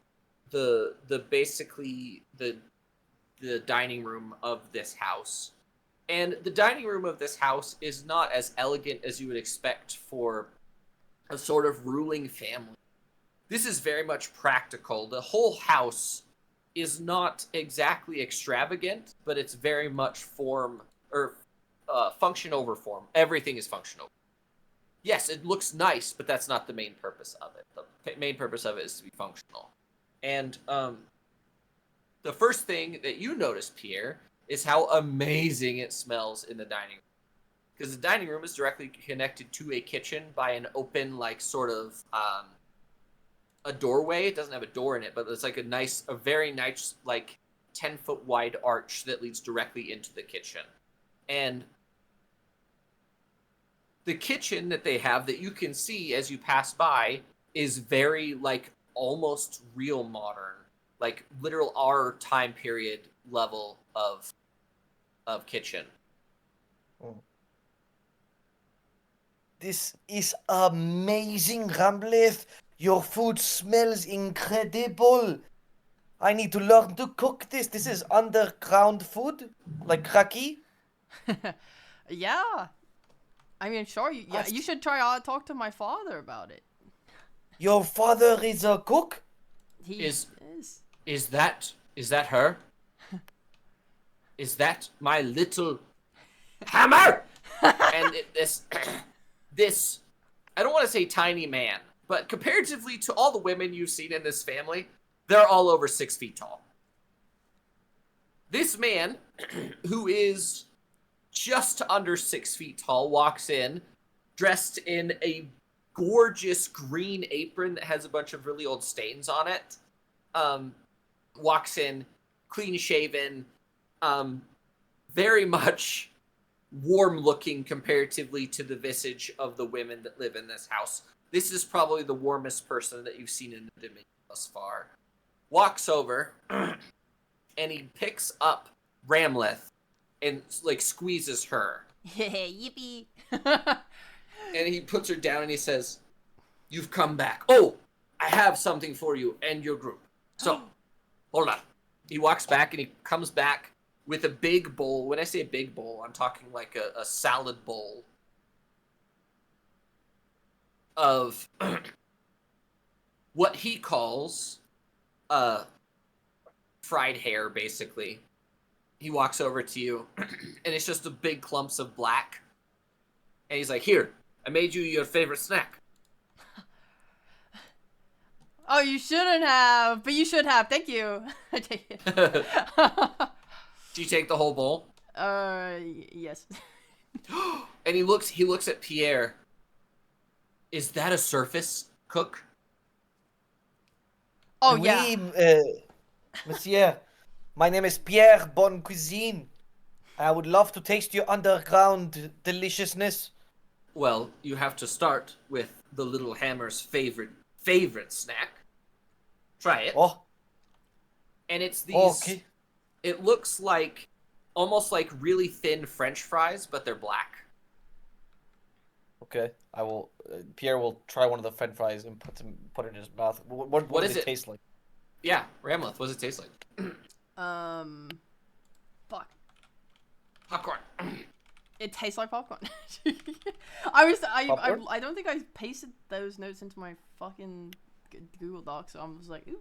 the basically the dining room of this house. And the dining room of this house is not as elegant as you would expect for a sort of ruling family. This is very much practical. The whole house is not exactly extravagant, but it's very much form or function over form. Everything is functional. Yes, it looks nice, but that's not the main purpose of it. The main purpose of it is to be functional. And the first thing that you notice, Pierre, is how amazing it smells in the dining room. Because the dining room is directly connected to a kitchen by an open, like, sort of, a doorway. It doesn't have a door in it, but it's like a very nice, like, 10-foot wide arch that leads directly into the kitchen. And the kitchen that they have that you can see as you pass by is very, like, almost real modern. Like, literal our time period level of kitchen. This is amazing, Rambleth. Your food smells incredible. I need to learn to cook this. This is underground food, like Raki. Yeah. I mean, sure. You should try talk to my father about it. Your father is a cook? He Is that her? Is that my little hammer? And this, I don't want to say tiny man, but comparatively to all the women you've seen in this family, they're all over 6 feet tall. This man, who is just under 6 feet tall, walks in, dressed in a gorgeous green apron that has a bunch of really old stains on it. Walks in, clean shaven, very much warm looking comparatively to the visage of the women that live in this house. This is probably the warmest person that you've seen in the Dominion thus far. Walks over, and he picks up Ramleth and, like, squeezes her. Yippee. And he puts her down and he says, "You've come back. Oh, I have something for you and your group. So, hold on." He walks back and he comes back with a big bowl. When I say a big bowl, I'm talking like a salad bowl of what he calls fried hair, basically. He walks over to you, and it's just a big clumps of black. And he's like, "Here, I made you your favorite snack." Oh, you shouldn't have, but you should have. Thank you. I take it. Do you take the whole bowl? Yes. And he looks at Pierre. "Is that a surface cook?" Oh, yeah. Oui, monsieur. My name is Pierre Bonne Cuisine. I would love to taste your underground deliciousness. Well, you have to start with the little hammer's favorite snack. Try it. Oh, And it's these. okay. It looks like almost like really thin French fries, but they're black. Okay, I will. Pierre will try one of the French fries and put it in his mouth. What What does is it it? taste like? Yeah, Ramleth. What does it taste like? Fuck. Popcorn. It tastes like popcorn. Popcorn? I don't think I pasted those notes into my fucking Google Doc, so I was like, ooh.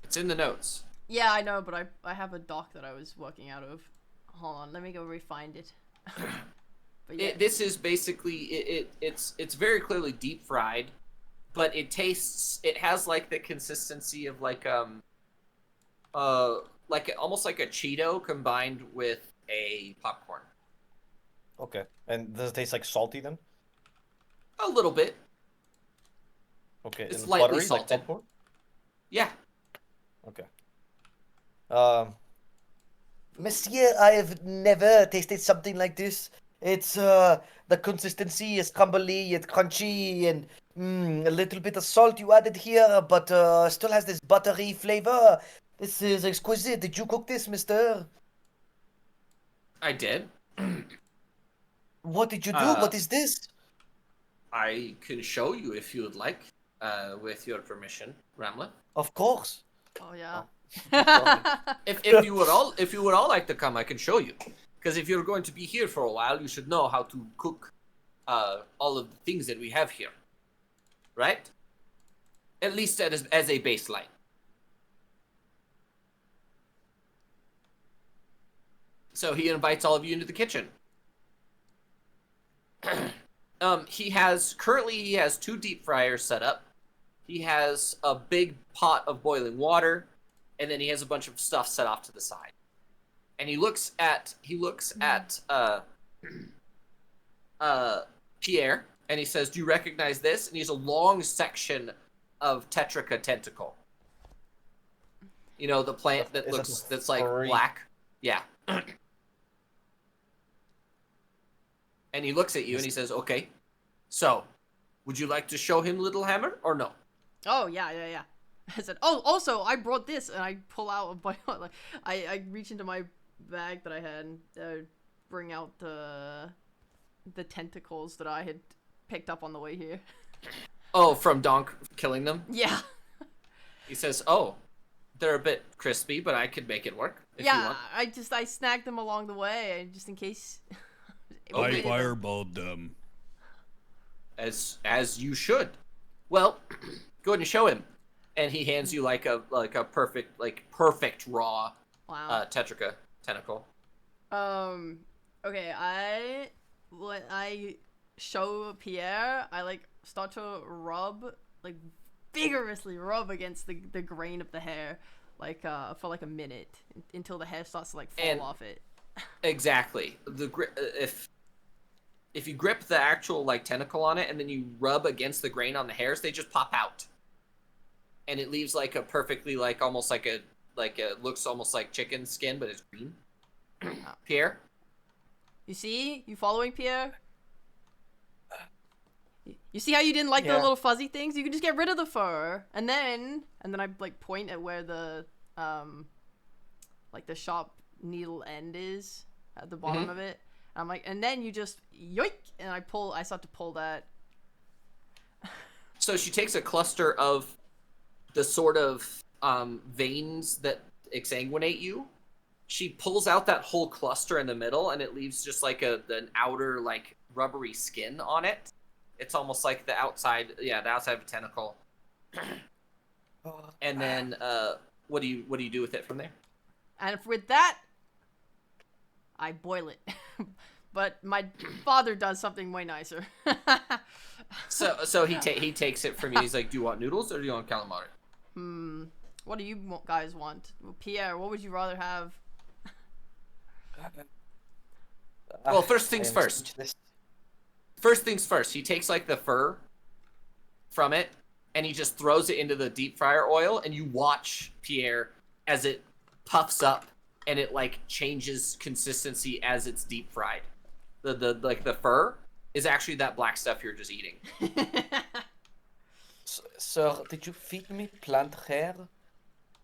It's in the notes. Yeah, I know, but I have a doc that I was working out of. Hold on, let me go refind it. But yeah. This is basically it's very clearly deep fried, but it has like the consistency of like almost like a Cheeto combined with a popcorn. Okay. And does it taste like salty then? A little bit. Okay. It's and lightly buttery, salted. like popcorn? Yeah. Okay. Monsieur, I have never tasted something like this. It's the consistency is crumbly yet crunchy and a little bit of salt you added here, but still has this buttery flavor. This is exquisite. Did you cook this, mister? I did. What did you do? What is this? I can show you if you would like, with your permission, Ramlet. Of course. Oh yeah. If you would all like to come, I can show you. Because if you're going to be here for a while, you should know how to cook all of the things that we have here, right? At least as a baseline. So he invites all of you into the kitchen. He has 2 deep fryers set up. He has a big pot of boiling water, and then he has a bunch of stuff set off to the side. And he looks at Pierre, and he says, "Do you recognize this?" And he has a long section of Tetrica tentacle. You know, the plant that's like black. Yeah. And he looks at you and he says, "Okay, so would you like to show him Little Hammer or no?" Oh yeah. I said, "Oh, also I brought this," and I pull out a like I reach into my bag that I had and bring out the tentacles that I had picked up on the way here. Oh, from Donk killing them? Yeah. He says, "Oh, they're a bit crispy, but I could make it work if you want." I snagged them along the way just in case. I fireballed them. As you should. Well, go ahead and show him. And he hands you like a perfect raw Tetrica tentacle. Okay, when I show Pierre, I start to rub, vigorously rub against the grain of the hair, for a minute until the hair starts to fall off it. Exactly. If you grip the actual tentacle on it and then you rub against the grain on the hairs, they just pop out. And it leaves a perfectly almost looks almost like chicken skin, but it's green. Pierre? You see? You following, Pierre? You see how you didn't like the little fuzzy things? You can just get rid of the fur, and then I point at where the the sharp needle end is at the bottom of it. I'm like, and then you just yoink, and I start to pull that. So she takes a cluster of the sort of veins that exsanguinate you. She pulls out that whole cluster in the middle, and it leaves just an outer rubbery skin on it. It's almost like the outside of a tentacle. And then what do you do with it from there? And with that, I boil it. But my father does something way nicer. So he takes it from you. He's like, "Do you want noodles or do you want calamari?" What do you guys want? Pierre, what would you rather have? Well, first things first. First things first. He takes the fur from it and he just throws it into the deep fryer oil, and you watch Pierre as it puffs up and it changes consistency as it's deep fried. The fur is actually that black stuff you're just eating. Sir, did you feed me plant hair?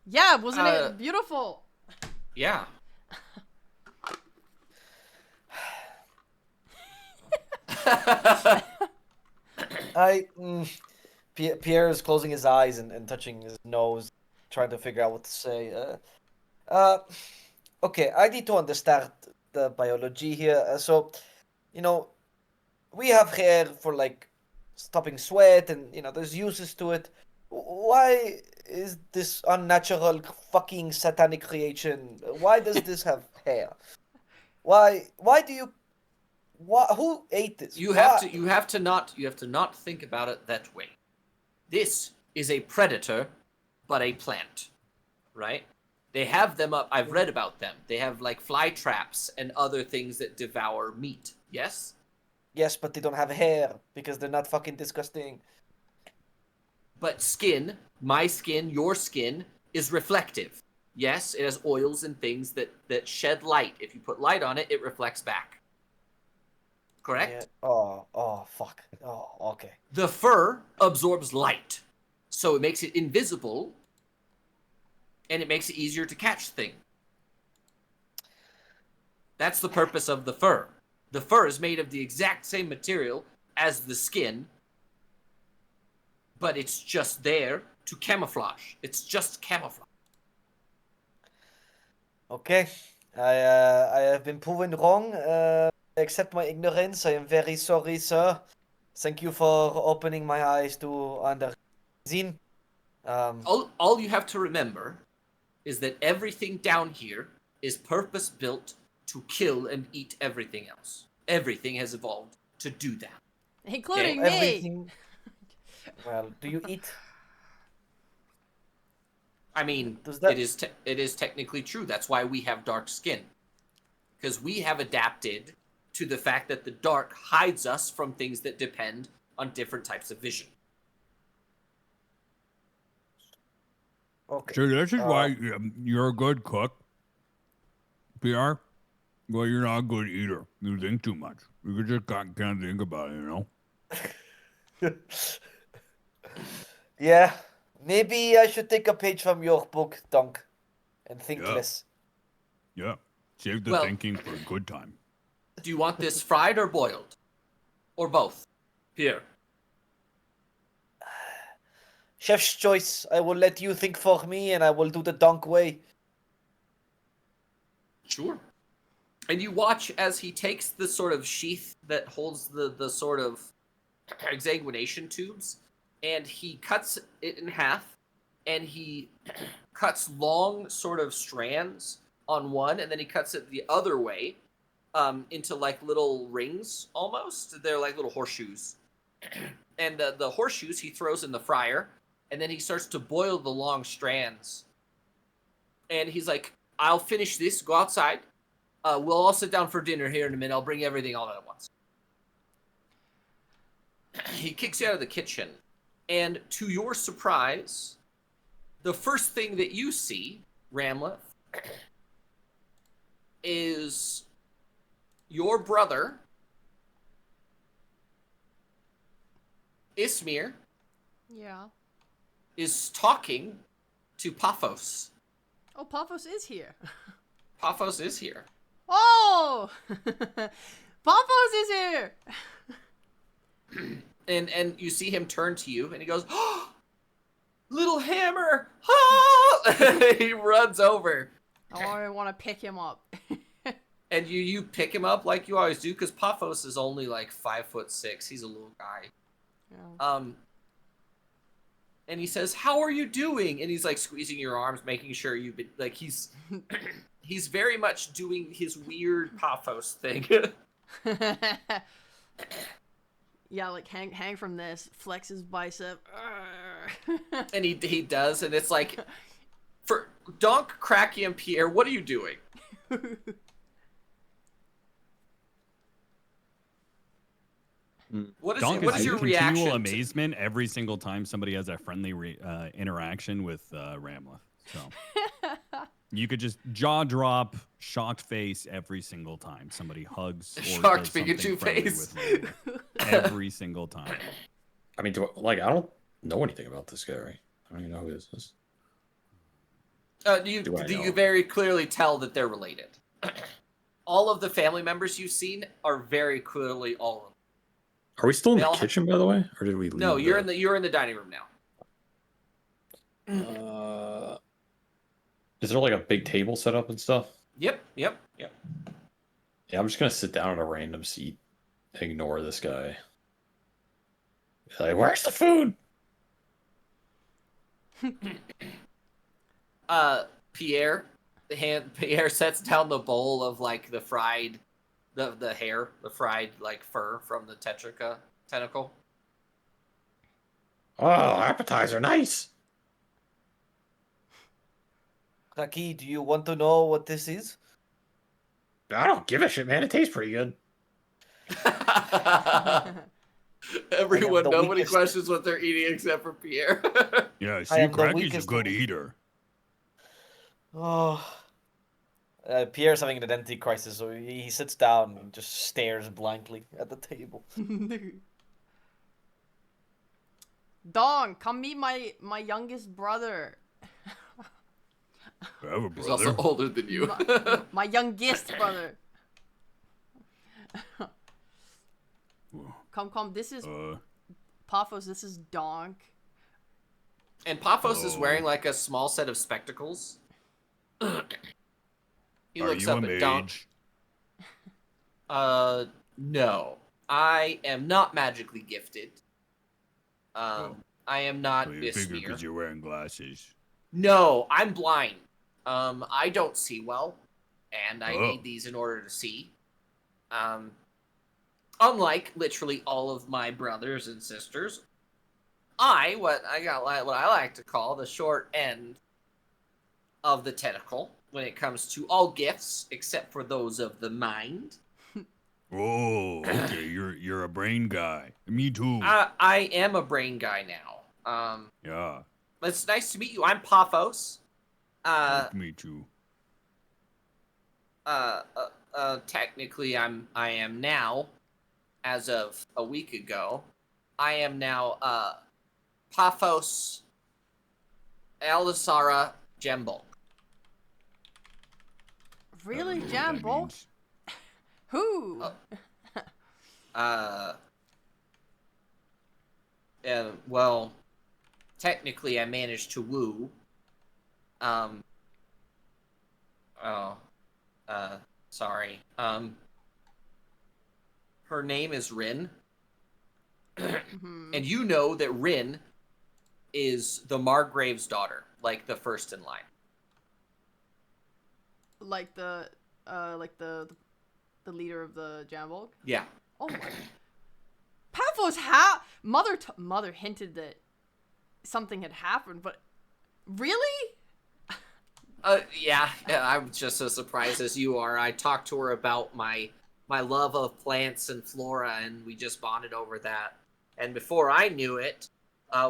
Yeah, wasn't it beautiful? Yeah. Pierre is closing his eyes and touching his nose, trying to figure out what to say. Okay, I need to understand the biology here. So, you know, we have hair for like stopping sweat, and there's uses to it. Why is this unnatural fucking satanic creation? Why does this have hair? Why? Why do you? Who ate this? You have to not think about it that way. This is a predator, but a plant, right? They have them up. I've read about them. They have like fly traps and other things that devour meat. Yes? Yes, but they don't have hair because they're not fucking disgusting. But skin, my skin, your skin, is reflective. Yes, it has oils and things that shed light. If you put light on it, it reflects back. Correct? Yeah. Oh, fuck. Oh, okay. The fur absorbs light, so it makes it invisible, and it makes it easier to catch things. That's the purpose of the fur. The fur is made of the exact same material as the skin, but it's just there to camouflage. It's just camouflage. Okay. I have been proven wrong. I accept my ignorance. I am very sorry, sir. Thank you for opening my eyes to understanding. All you have to remember is that everything down here is purpose-built to kill and eat everything else. Everything has evolved to do that. Including Okay. me! Everything. Well, do you eat? I mean, Does that- it is technically true. That's why we have dark skin. Because we have adapted to the fact that the dark hides us from things that depend on different types of vision. Okay. So this is why you're a good cook, PR. Well, you're not a good eater. You think too much. You just can't think about it, you know? Yeah. Maybe I should take a page from your book, Dunk, and think Yeah. less. Yeah. Save the Well- thinking for a good time. Do you want this fried or boiled? Or both? Here. Chef's choice. I will let you think for me, and I will do the Dunk way. Sure. And you watch as he takes the sort of sheath that holds the sort of exsanguination tubes, and he cuts it in half, and he cuts long sort of strands on one, and then he cuts it the other way into like little rings almost. They're like little horseshoes. And the horseshoes he throws in the fryer, and then he starts to boil the long strands. And he's like, I'll finish this, go outside. We'll all sit down for dinner here in a minute. I'll bring everything all at once. He kicks you out of the kitchen. And to your surprise, the first thing that you see, Ramleth, is your brother, Ismir, Yeah. is talking to Paphos. Oh, Paphos is here. Paphos is here. Oh! Paphos is here! And you see him turn to you, and he goes, oh, little hammer! Ah! He runs over. I want to pick him up. And you pick him up like you always do, because Paphos is only like 5'6". He's a little guy. Yeah. And he says, "How are you doing?" And he's like squeezing your arms, making sure you've been like he's very much doing his weird Paphos thing. Yeah, like hang from this, flex his bicep. And he does, and it's like, for Donk, Cracky, and Pierre, what are you doing? What Donk is is your in reaction? continual to- amazement every single time somebody has a friendly interaction with Ramla. So you could just jaw drop, shocked face every single time somebody hugs or Shocked does something Pikachu friendly face. with Ramla. Every single time. I mean, I don't know anything about this guy. Right? I don't even know who this is. Do I you know? very clearly tell that they're related? All of the family members you've seen are very clearly all of them. Are we still in They the all- kitchen, by the way, or did we leave? No, you're in the dining room now. Is there like a big table set up and stuff? Yep. Yeah, I'm just gonna sit down on a random seat, ignore this guy. Like, where's the food? Pierre, Pierre sets down the bowl of like the fried, the hair, the fried like fur from the tetrica tentacle. Oh, appetizer, nice. Kraki, do you want to know what this is? I don't give a shit, man. It tastes pretty good. Everyone, the nobody weakest- questions what they're eating except for Pierre. Yeah, I see, am the Cracky's a weakest good of- eater. Oh. Pierre's having an identity crisis, so he sits down and just stares blankly at the table. Dong, come meet my youngest brother. I have a He's brother. also older than you. My youngest brother. Come. This is Paphos. This is Donk. And Paphos is Oh. wearing like a small set of spectacles. He Are looks you up a at Donk. mage? No. I am not magically gifted. I am not Well, you figure Bismir. because you're wearing glasses. No, I'm blind. I don't see well, and I Oh. need these in order to see. Unlike literally all of my brothers and sisters, what I like to call the short end of the tentacle when it comes to all gifts except for those of the mind. Oh, okay. You're a brain guy. Me too. I am a brain guy now. Yeah. It's nice to meet you. I'm Paphos. Nice to meet you. Technically, I am now, as of a week ago, I am now Paphos Eldasara Jembol. Really, I don't know what that Jambo? means. Who? Well, technically, I managed to woo. Sorry. Her name is Rin. Mhm. And you know that Rin is the Margrave's daughter, like the first in line. Like the leader of the Jambolg? Yeah. Oh my. Paphos mother hinted that something had happened, but really? Yeah, I'm just as surprised as you are. I talked to her about my love of plants and flora, and we just bonded over that. And before I knew it,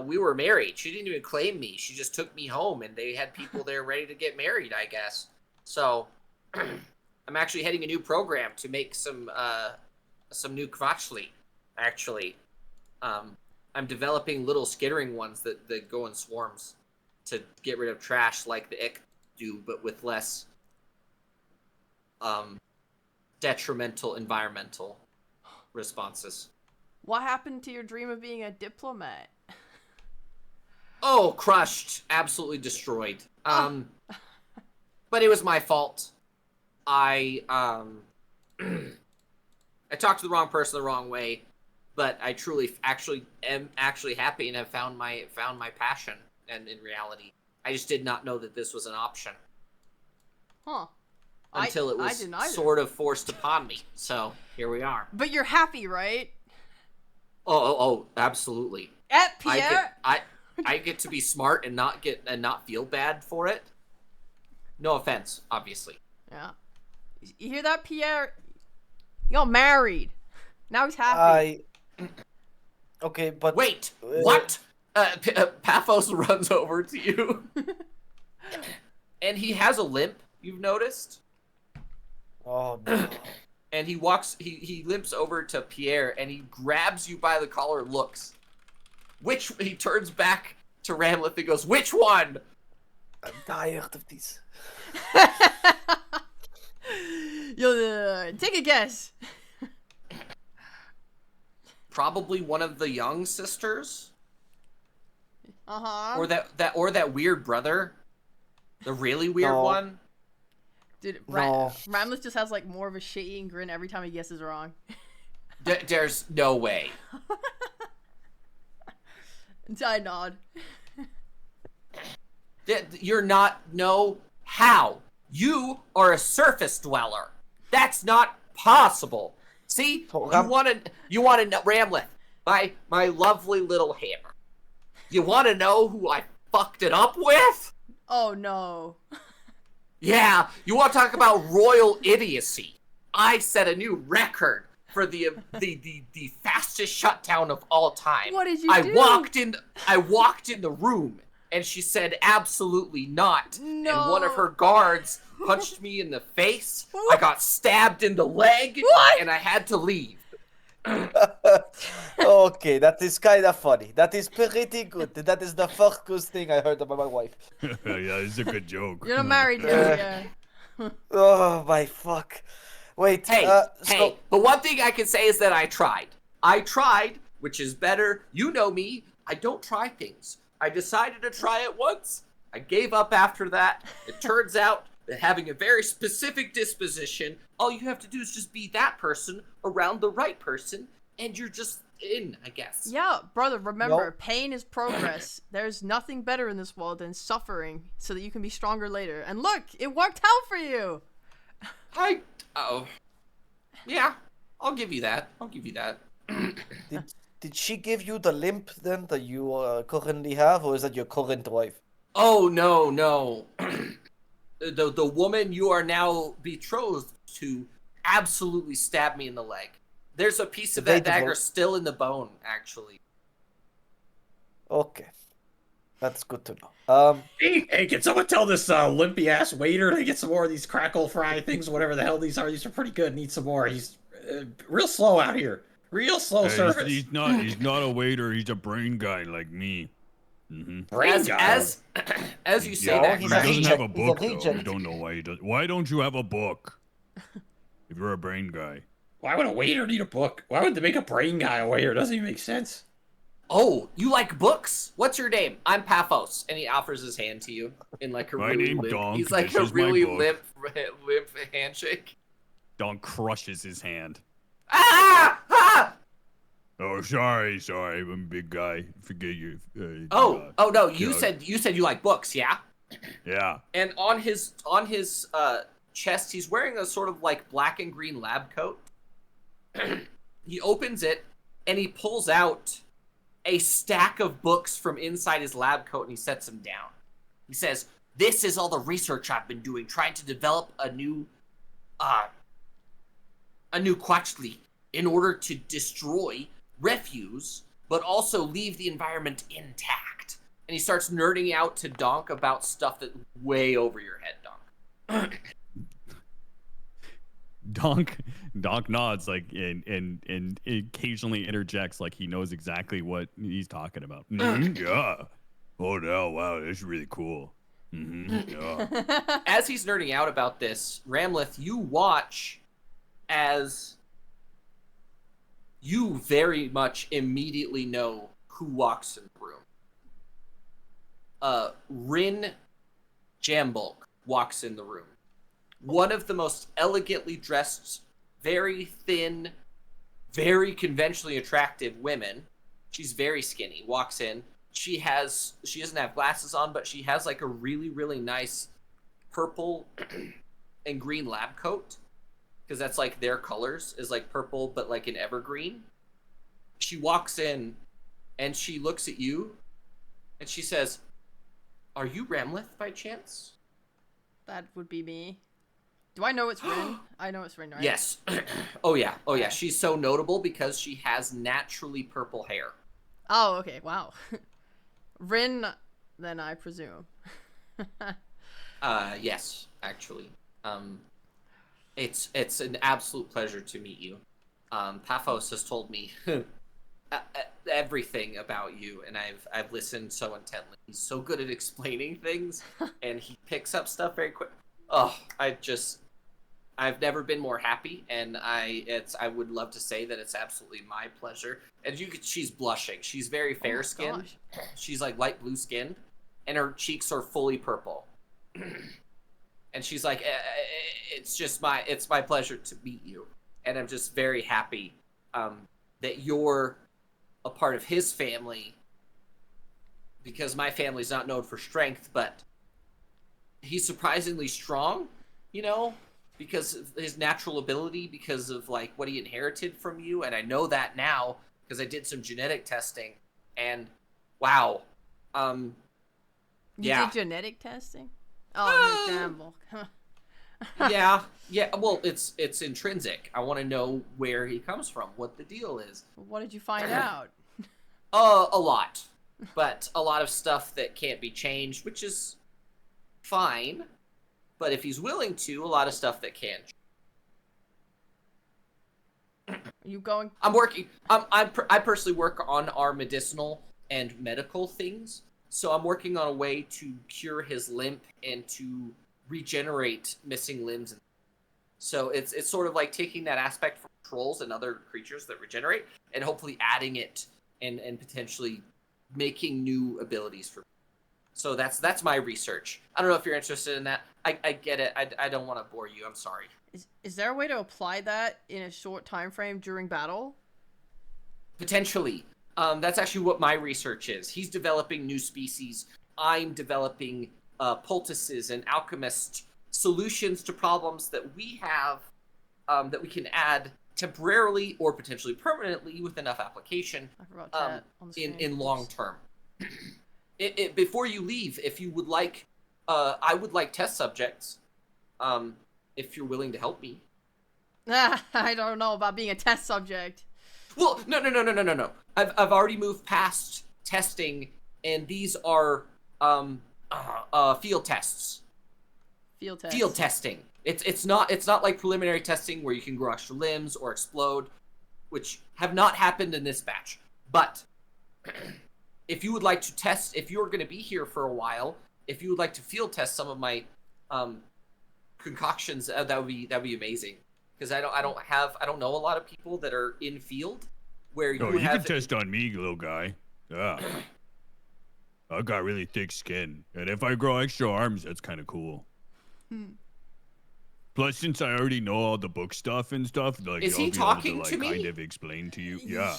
we were married. She didn't even claim me. She just took me home, and they had people there ready to get married, I guess. So, I'm actually heading a new program to make some new Kvachli, actually. I'm developing little skittering ones that go in swarms to get rid of trash like the Ick do, but with less detrimental environmental responses. What happened to your dream of being a diplomat? Oh, crushed, absolutely destroyed. But it was my fault. I talked to the wrong person the wrong way, but I truly am happy and have found my passion. And in reality, I just did not know that this was an option Huh. until it I was didn't either. sort of forced upon me. So here we are. But you're happy, right? Oh, absolutely. At Pierre? I get to be smart and not feel bad for it. No offense, obviously. Yeah. You hear that, Pierre? You got married. Now he's happy. Okay, but Wait, what? Paphos runs over to you, and he has a limp. You've noticed, Oh no. and he walks. He limps over to Pierre, and he grabs you by the collar. And looks. He turns back to Ramleth and goes, "Which one?" I'm tired of this. Yo, take a guess. Probably one of the young sisters, Uh-huh. or that weird brother, the really weird No. one. Dude, No. Ramless just has like more of a shit-eating grin every time he guesses wrong. There's no way. Until I nod. You're not. No. How? You are a surface dweller. That's not possible. See? You want to know, Ramlet, my lovely little hammer. You want to know who I fucked it up with? Oh no. Yeah, you want to talk about royal idiocy? I set a new record for the fastest shutdown of all time. What did you do? I walked in the room and she said absolutely not. No. And one of her guards punched me in the face. What? I got stabbed in the leg. What? And I had to leave. Okay, that is kind of funny. That is pretty good. That is the first good thing I heard about my wife. Yeah, it's a good joke. You're not married yet, yeah. Oh my fuck. Wait. Hey, so but one thing I can say is that I tried. I tried, which is better. You know me. I don't try things. I decided to try it once. I gave up after that. It turns out that having a very specific disposition, all you have to do is just be that person around the right person, and you're just in, I guess. Yeah, brother, remember, Nope. pain is progress. There's nothing better in this world than suffering so that you can be stronger later. And look, it worked out for you. Yeah, I'll give you that. did she give you the limp then that you currently have, or is that your current wife? Oh, no. The woman you are now betrothed to absolutely stabbed me in the leg. There's a piece of that dagger still in the bone, actually. Okay. That's good to know. Hey, can someone tell this limpy ass waiter to get some more of these crackle fry things, whatever the hell these are? These are pretty good. Need some more. He's real slow out here. Real slow service. He's not a waiter. He's a brain guy like me. Brain guy. As you say Yeah, that, he he's Craig, doesn't have a He's a book though. I reject. don't know why he does. Why don't you have a book? If you're a brain guy. Why would a waiter need a book? Why would they make a brain guy a waiter? Doesn't even make sense. oh, you like books? What's your name? I'm Paphos, and he offers his hand to you in like a My really name limp. Donk, He's like this a is my really book. limp handshake. Don crushes his hand. Ah! Oh, sorry. I'm a big guy. Forget you. Oh no! You yeah. said you like books, yeah? Yeah. And on his chest, he's wearing a sort of like black and green lab coat. He opens it and he pulls out a stack of books from inside his lab coat and he sets them down. He says, "This is all the research I've been doing, trying to develop a new Quatchli in order to destroy refuse, but also leave the environment intact." And he starts nerding out to Donk about stuff that's way over your head, Donk. Donk nods like and occasionally interjects like he knows exactly what he's talking about. Yeah. Oh no! Wow, that's really cool. Yeah. As he's nerding out about this, Ramleth, you watch as you very much immediately know who walks in the room. Rin Jambulk walks in the room. One of the most elegantly dressed, very thin, very conventionally attractive women. She's very skinny. Walks in. She doesn't have glasses on, but she has like a really, really nice purple and green lab coat. Because that's like their colors, is like purple, but like an evergreen. She walks in and she looks at you and she says, "Are you Ramleth by chance?" That would be me. Do I know it's Rin? I know it's Rin, right? Yes. Oh yeah. She's so notable because she has naturally purple hair. Oh, okay. Wow. Rin, then I presume. Yes, actually. It's an absolute pleasure to meet you. Paphos has told me everything about you, and I've listened so intently. He's so good at explaining things, and he picks up stuff very quick. Oh, I've never been more happy, and I would love to say that it's absolutely my pleasure. And she's blushing. She's very fair skinned. She's like light blue skinned, and her cheeks are fully purple. And she's like, it's my pleasure to meet you. And I'm just very happy that you're a part of his family, because my family's not known for strength, but he's surprisingly strong, because of his natural ability, because of like what he inherited from you. And I know that now because I did some genetic testing, and wow. You Yeah. did genetic testing? Oh, gamble. yeah. Well, it's intrinsic. I want to know where he comes from, what the deal is. What did you find out? A lot, but a lot of stuff that can't be changed, which is fine. But if he's willing to, a lot of stuff that can. Are you going? I'm working. I personally work on our medicinal and medical things. So I'm working on a way to cure his limp and to regenerate missing limbs. So it's sort of like taking that aspect from trolls and other creatures that regenerate, and hopefully adding it and potentially making new abilities for. So that's my research. I don't know if you're interested in that. I get it. I don't want to bore you. I'm sorry. Is there a way to apply that in a short time frame during battle? Potentially. That's actually what my research is. He's developing new species. I'm developing poultices and alchemist solutions to problems that we have, that we can add temporarily or potentially permanently with enough application I forgot that on the screen. in long term. Before you leave, if you would like, I would like test subjects, if you're willing to help me. I don't know about being a test subject. Well, no. I've already moved past testing, and these are field tests. Field test. Field testing. It's not like preliminary testing where you can grow extra limbs or explode, which have not happened in this batch. But if you would like to test, if you're going to be here for a while, if you would like to field test some of my concoctions, that would be amazing. Because I don't know a lot of people that are in field where you can test on me, little guy. Yeah. I got really thick skin, and if I grow extra arms, that's kind of cool. Plus, since I already know all the book stuff and stuff, like, is I'll he be talking able to me? Kind of explain to you. Yeah.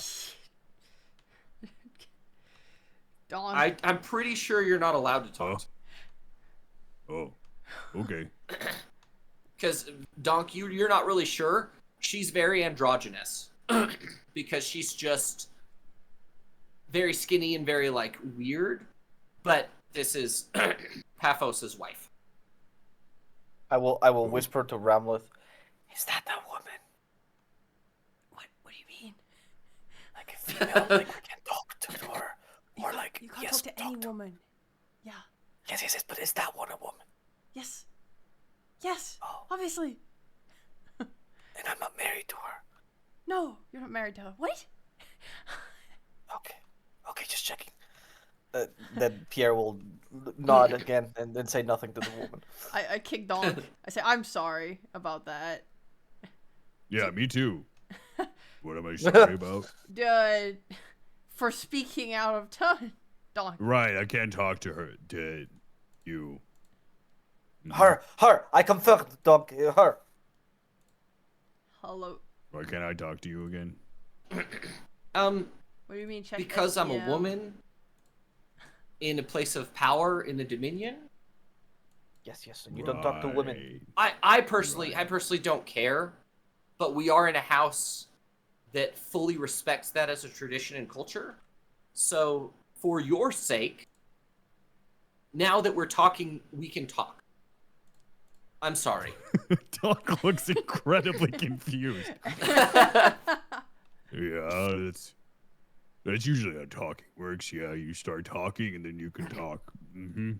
Dawn. I'm pretty sure you're not allowed to talk. Oh. Okay. Because Donk, you're not really sure. She's very androgynous because she's just very skinny and very like weird. But this is Paphos's wife. I will whisper to Ramleth. Is that a woman? What do you mean? Like a female, like we can talk to her, or like you can't yes, talk to any woman. Yeah. Yes. But is that one a woman? Yes. Yes. Oh. Obviously. And I'm not married to her. No, you're not married to her. What? Okay, just checking. Then Pierre will nod again and then say nothing to the woman. I kicked Dawn. I say, I'm sorry about that. Yeah, me too. What am I sorry about? For speaking out of turn, Dawn. Right, I can't talk to her. To you. Her. I confirmed, dog. Her. Hello. Why can't I talk to you again? What do you mean check Because I'm a SPM? woman in a place of power in the Dominion. Yes. And you don't talk to women. I personally don't care, but we are in a house that fully respects that as a tradition and culture. So, for your sake, now that we're talking, we can talk. I'm sorry. Doc looks incredibly confused. Yeah, that's usually how talking works. Yeah, you start talking and then you can talk. Mm-hmm.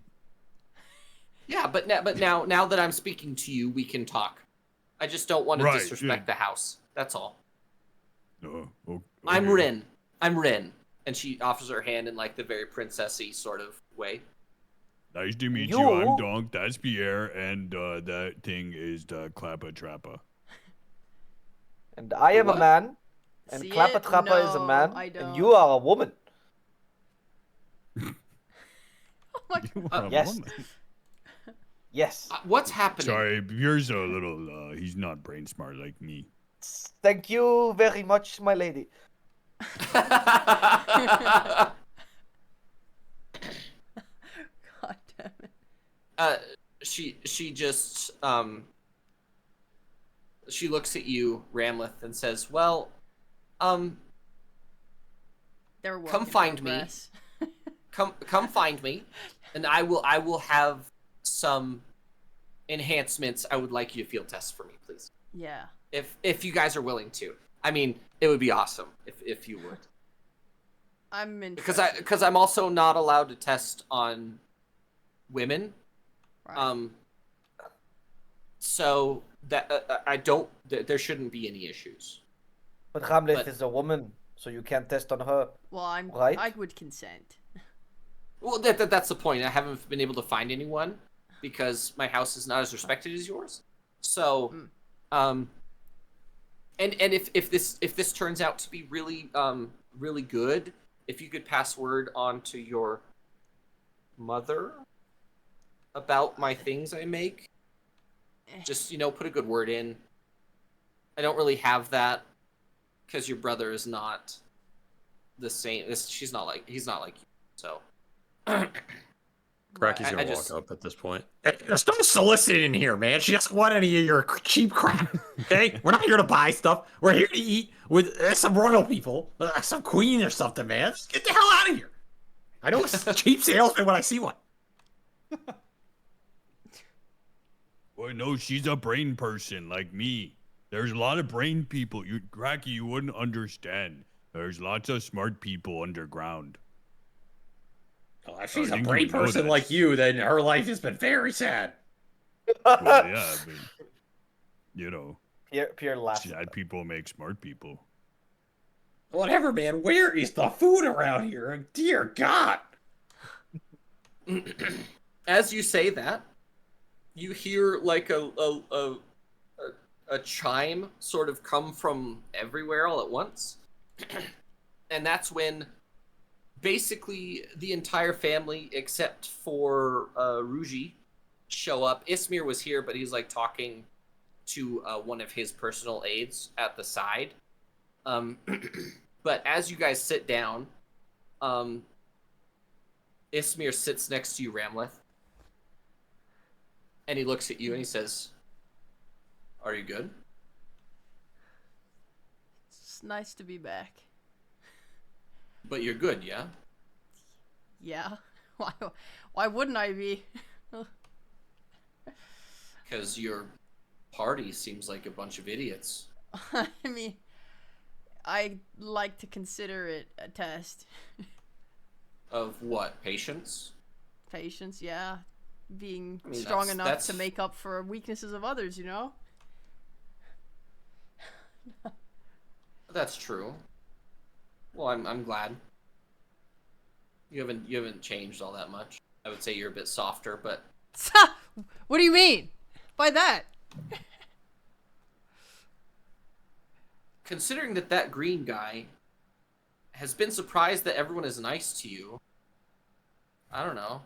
Yeah, but now that I'm speaking to you, we can talk. I just don't want to disrespect the house. That's all. Okay. I'm Rin. And she offers her hand in like the very princessy sort of way. Nice to meet you. I'm Donk. That's Pierre, and that thing is the Clappa Trappa. And I am a man, and See Clappa it? Trappa is a No, man, I and don't. you are a woman. Oh my You are a yes. woman. Yes. What's happening? Sorry, yours a little. He's not brain smart like me. Thank you very much, my lady. God damn it. She just she looks at you, Ramleth, and says, "Well, They're work come in find me. progress. come find me, and I will have some enhancements. I would like you to field test for me, please. Yeah. If you guys are willing to. I mean, it would be awesome if you would. I'm interested. Because I'm also not allowed to test on women. Right. So that I don't. There shouldn't be any issues. But Ramleth But- is a woman, so you can't test on her. Well, right? I would consent. Well, that's the point. I haven't been able to find anyone because my house is not as respected as yours. So, and if this turns out to be really really good, if you could pass word on to your mother about my things I make, just put a good word in. I don't really have that because your brother is not the same. He's not like you. So. Cracky's I gonna just- walk up at this point. Hey, there's no soliciting in here, man. She doesn't want any of your cheap crap. Okay, we're not here to buy stuff. We're here to eat with some royal people, some queen or something, man. Just get the hell out of here. I know a cheap salesman when I see one. Well, no, she's a brain person like me. There's a lot of brain people. Cracky, you wouldn't understand. There's lots of smart people underground. Well, if she's a think you brain would know person that. like you, then her life has been very sad. Well, yeah, but Pierre laughed. sad people make smart people. Whatever, man. Where is the food around here? Dear God. As you say that, you hear like a chime sort of come from everywhere all at once. And that's when basically the entire family except for Ruji show up. Ismir was here, but he's like talking to one of his personal aides at the side. But as you guys sit down, Ismir sits next to you, Ramleth. And he looks at you and he says, "Are you good?" It's nice to be back. But you're good, yeah? Yeah. Why wouldn't I be? Because your party seems like a bunch of idiots. I mean, I like to consider it a test. Of what? Patience? Patience, yeah. Being I mean, strong that's- enough that's- to make up for weaknesses of others, you know? That's true. Well, I'm glad. You haven't changed all that much. I would say you're a bit softer, but What do you mean by that? considering that green guy has been surprised that everyone is nice to you, I don't know.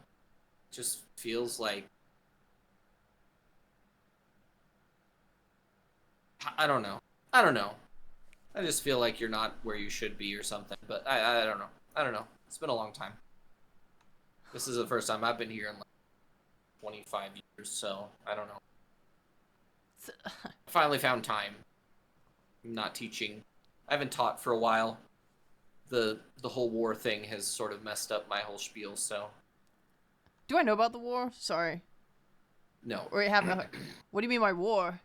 Just feels like I don't know. I just feel like you're not where you should be or something, but I don't know. It's been a long time. This is the first time I've been here in like 25 years, so I don't know. I finally found time. I'm not teaching. I haven't taught for a while. The whole war thing has sort of messed up my whole spiel, so Do I know about the war? Sorry. no. Or you have what do you mean by war?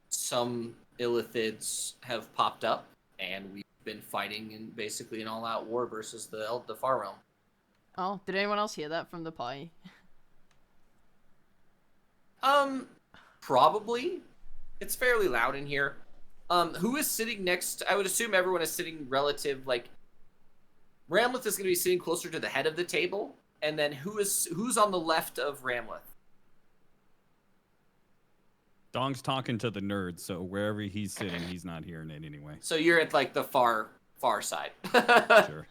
Some illithids have popped up, and we've been fighting in basically an all-out war versus the Far Realm. Oh, did anyone else hear that from the pie? Probably. It's fairly loud in here. Who is sitting next? I would assume everyone is sitting relative, like, Ramleth is going to be sitting closer to the head of the table, and then who's on the left of Ramleth? Dong's talking to the nerd, so wherever he's sitting, he's not hearing it anyway. So you're at, like, the far side. Sure.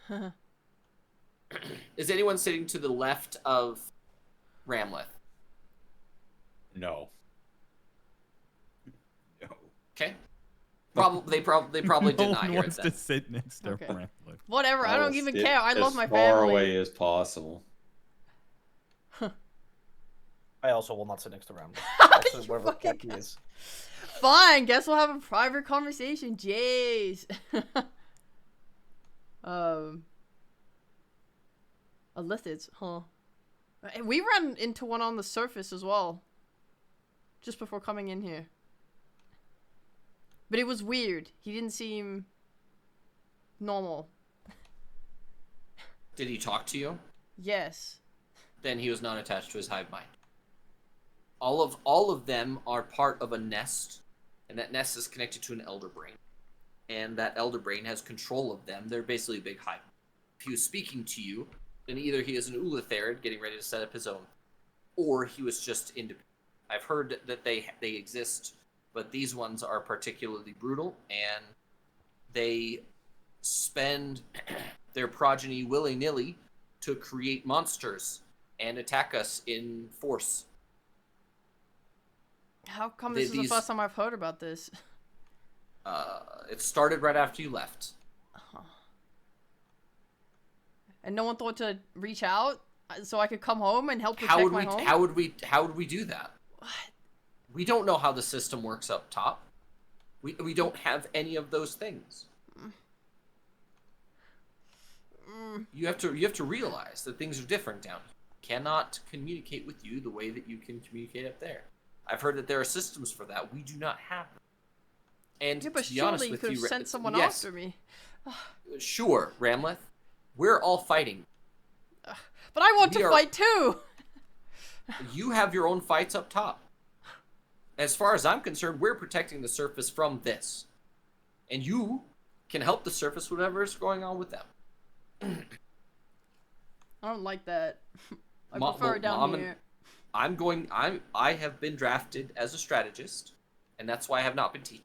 Is anyone sitting to the left of Ramleth? No. No. Okay. They probably did no not one hear it wants then. to sit next to Okay. Ramlet. Whatever, I don't will even sit care. I love my as far family. away as possible. I also will not sit next to Ram. You Also, wherever fucking Jackie is. Fine, guess we'll have a private conversation. Jeez. Lithids, huh? We ran into one on the surface as well. Just before coming in here. But it was weird. He didn't seem normal. Did he talk to you? Yes. Then he was not attached to his hive mind. All of them are part of a nest, and that nest is connected to an elder brain. And that elder brain has control of them. They're basically a big hive. If he was speaking to you, then either he is an Ulatharid getting ready to set up his own, or he was just independent. I've heard that they exist, but these ones are particularly brutal, and they spend their progeny willy-nilly to create monsters and attack us in force. How come this is the first time I've heard about this? It started right after you left. And no one thought to reach out so I could come home and help protect my home? How would we do that? What? We don't know how the system works up top. We don't have any of those things. You have to realize that things are different down here. Cannot communicate with you the way that you can communicate up there. I've heard that there are systems for that. We do not have them. And Yeah, but to be honest surely you with could have you, sent someone yes, after me. sure, Ramleth. We're all fighting. But I want We to are- fight too! You have your own fights up top. As far as I'm concerned, we're protecting the surface from this. And you can help the surface whatever is going on with them. I don't like that. I Mom- prefer it down Mom and- here. I have been drafted as a strategist, and that's why I have not been teaching.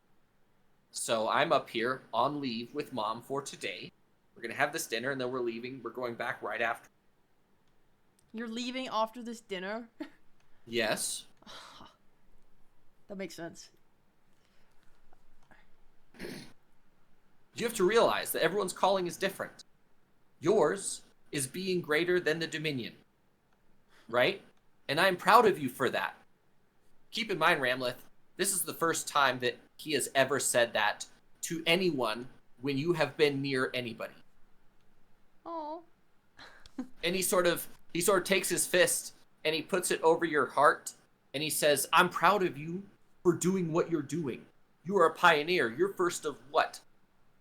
So I'm up here on leave with Mom for today. We're gonna have this dinner, and then we're leaving. We're going back right after. You're leaving after this dinner? Yes. That makes sense. You have to realize that everyone's calling is different. Yours is being greater than the Dominion. Right? And I'm proud of you for that. Keep in mind, Ramleth, this is the first time that he has ever said that to anyone when you have been near anybody. Oh. And he sort of takes his fist and he puts it over your heart and he says, I'm proud of you for doing what you're doing. You are a pioneer. You're first of what?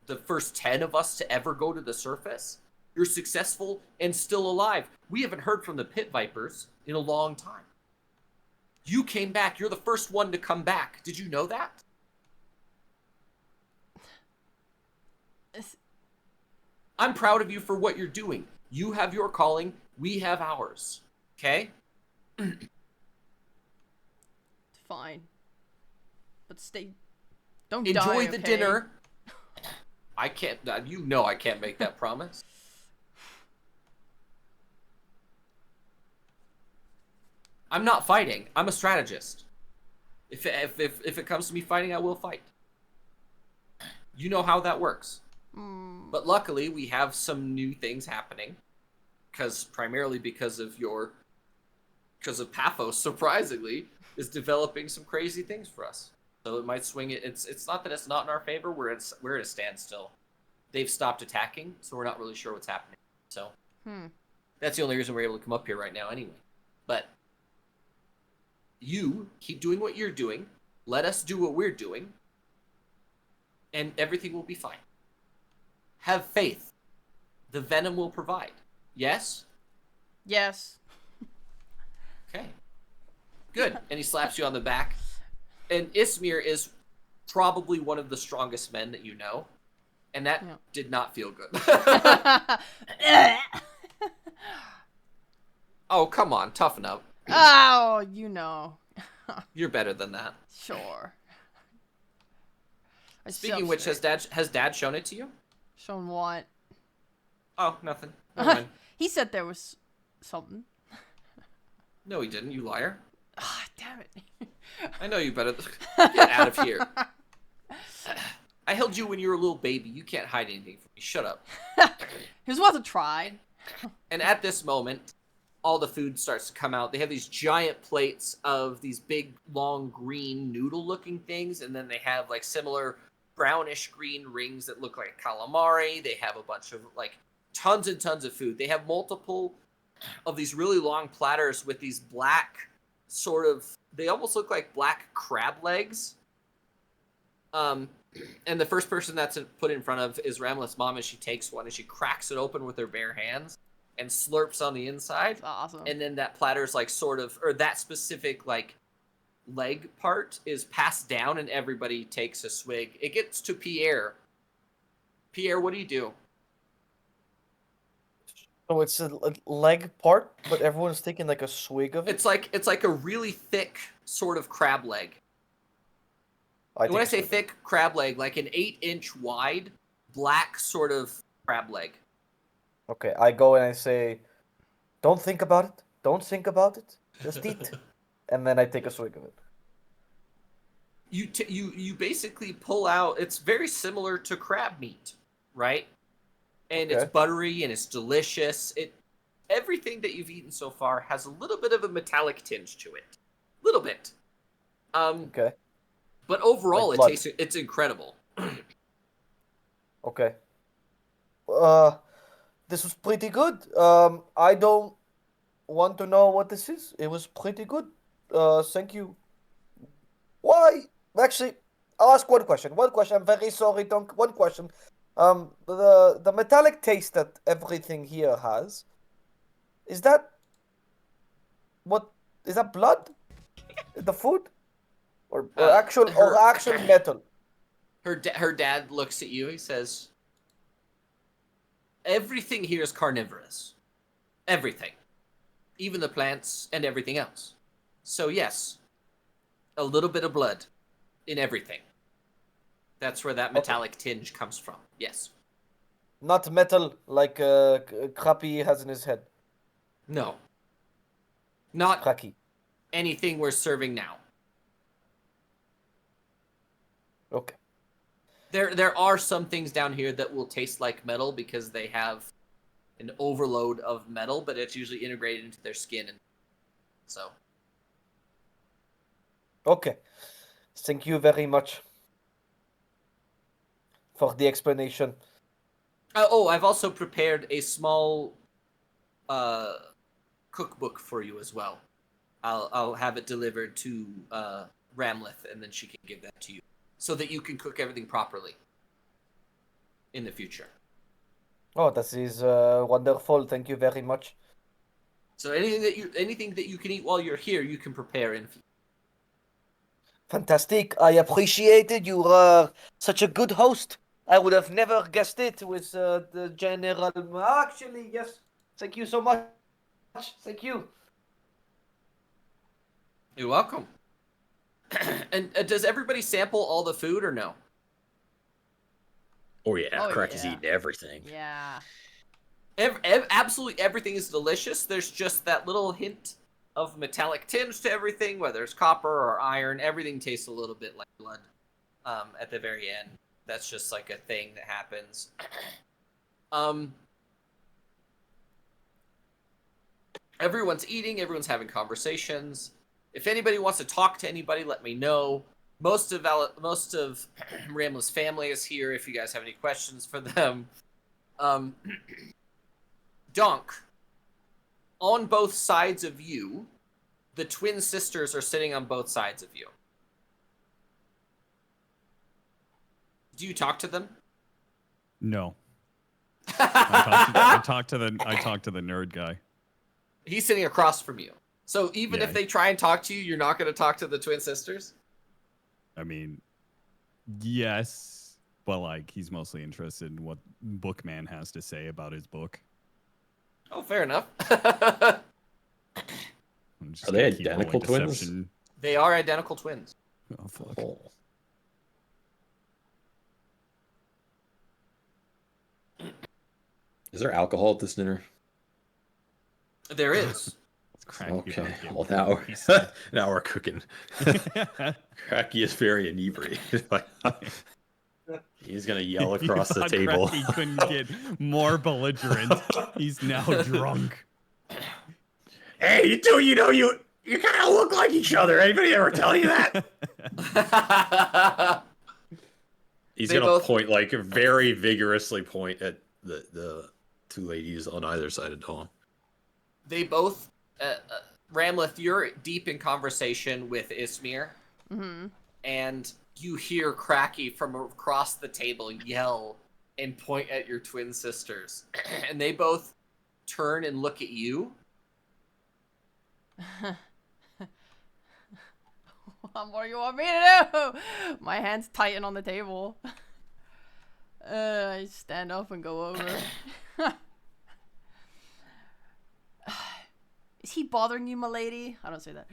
The first 10 of us to ever go to the surface? You're successful and still alive. We haven't heard from the Pit Vipers in a long time. You came back. You're the first one to come back. Did you know that? I'm proud of you for what you're doing. You have your calling. We have ours. Okay? Fine. But stay. Don't Enjoy die, the okay? dinner. I can't. You know I can't make that promise. I'm not fighting. I'm a strategist. If it comes to me fighting, I will fight. You know how that works. But luckily, we have some new things happening. Primarily because of Paphos, surprisingly, is developing some crazy things for us. So it might swing it. It's not that it's not in our favor. We're at a standstill. They've stopped attacking, so we're not really sure what's happening. So that's the only reason we're able to come up here right now, anyway. But you keep doing what you're doing. Let us do what we're doing, and everything will be fine. Have faith. The venom will provide. Yes? Yes. Okay. Good. And he slaps you on the back. And Ismir is probably one of the strongest men that you know. And that did not feel good. Oh, come on. Toughen up. Oh, you know. You're better than that. Sure. Speaking of which, has Dad shown it to you? Shown what? Oh, nothing. Never mind. He said there was something. No, he didn't. You liar. Ah, damn it. I know you better. Get out of here. I held you when you were a little baby. You can't hide anything from me. Shut up. He was worth a try. And at this moment, all the food starts to come out. They have these giant plates of these big, long, green noodle-looking things, and then they have like similar brownish green rings that look like calamari. They have a bunch of like tons and tons of food. They have multiple of these really long platters with these black sort of, they almost look like black crab legs. And the first person that's put in front of is Ramlet's mom, and she takes one and she cracks it open with her bare hands and slurps on the inside. That's awesome. And then that platter's like sort of, or that specific like leg part is passed down and everybody takes a swig. It gets to Pierre. Pierre, what do you do? So it's a leg part, but everyone's taking like a swig of it. It's like a really thick sort of crab leg. I When I take a say swig. thick crab leg, like an 8-inch wide black sort of crab leg. Okay, I go and I say, "Don't think about it. Don't think about it. Just eat." And then I take a swig of it. You basically pull out. It's very similar to crab meat, right? And it's Okay. buttery and it's delicious. Everything that you've eaten so far has a little bit of a metallic tinge to it, little bit. Okay. But overall, Like blood. it's incredible. Okay. This was pretty good. I don't want to know what this is. It was pretty good. Thank you. Why? Actually, I'll ask one question. One question. I'm very sorry, Dunk. One question. The metallic taste that everything here has, is that blood? The food? Or actual metal? Her dad looks at you. He says, "Everything here is carnivorous. Everything, even the plants and everything else. So yes, a little bit of blood in everything. That's where that metallic tinge comes from. Yes. Not metal like Crappy has in his head. No. Not Cracky. anything we're serving now. Okay. There are some things down here that will taste like metal because they have an overload of metal, but it's usually integrated into their skin, and so." Okay. Thank you very much for the explanation. I've also prepared a small cookbook for you as well. I'll have it delivered to Ramleth, and then she can give that to you, so that you can cook everything properly in the future. Oh, that is wonderful. Thank you very much. So anything that you can eat while you're here, you can prepare in. Fantastic. I appreciate it. You are such a good host. I would have never guessed it with the general. Actually, yes. Thank you so much. Thank you. You're welcome. And does everybody sample all the food or no? Oh yeah, Oh, Cracky's yeah. eating everything. Yeah. Absolutely everything is delicious. There's just that little hint of metallic tinge to everything, whether it's copper or iron. Everything tastes a little bit like blood at the very end. That's just like a thing that happens. Everyone's eating, everyone's having conversations. If anybody wants to talk to anybody, let me know. Most of Ramla's family is here if you guys have any questions for them. Donk, on both sides of you, the twin sisters are sitting on both sides of you. Do you talk to them? No. I talked to the nerd guy. He's sitting across from you. So even Yeah. if they try and talk to you, you're not going to talk to the twin sisters? I mean, yes, but like he's mostly interested in what Bookman has to say about his book. Oh, fair enough. I'm just Are they gonna keep rolling identical twins? deception. They are identical twins. Oh fuck. Oh. Is there alcohol at this dinner? There is. Okay. Well, now we're cooking. Cracky is very inebriated. He's gonna yell across the table. He couldn't get more belligerent. He's now drunk. Hey, you two, you kind of look like each other. Anybody ever tell you that? He's gonna point, like, very vigorously point at the two ladies on either side of Dawn. They both, Ramleth, you're deep in conversation with Ismir, and you hear Cracky from across the table yell and point at your twin sisters, and they both turn and look at you. What do you want me to do? My hands tighten on the table. I stand up and go over. Is he bothering you, milady? I don't say that.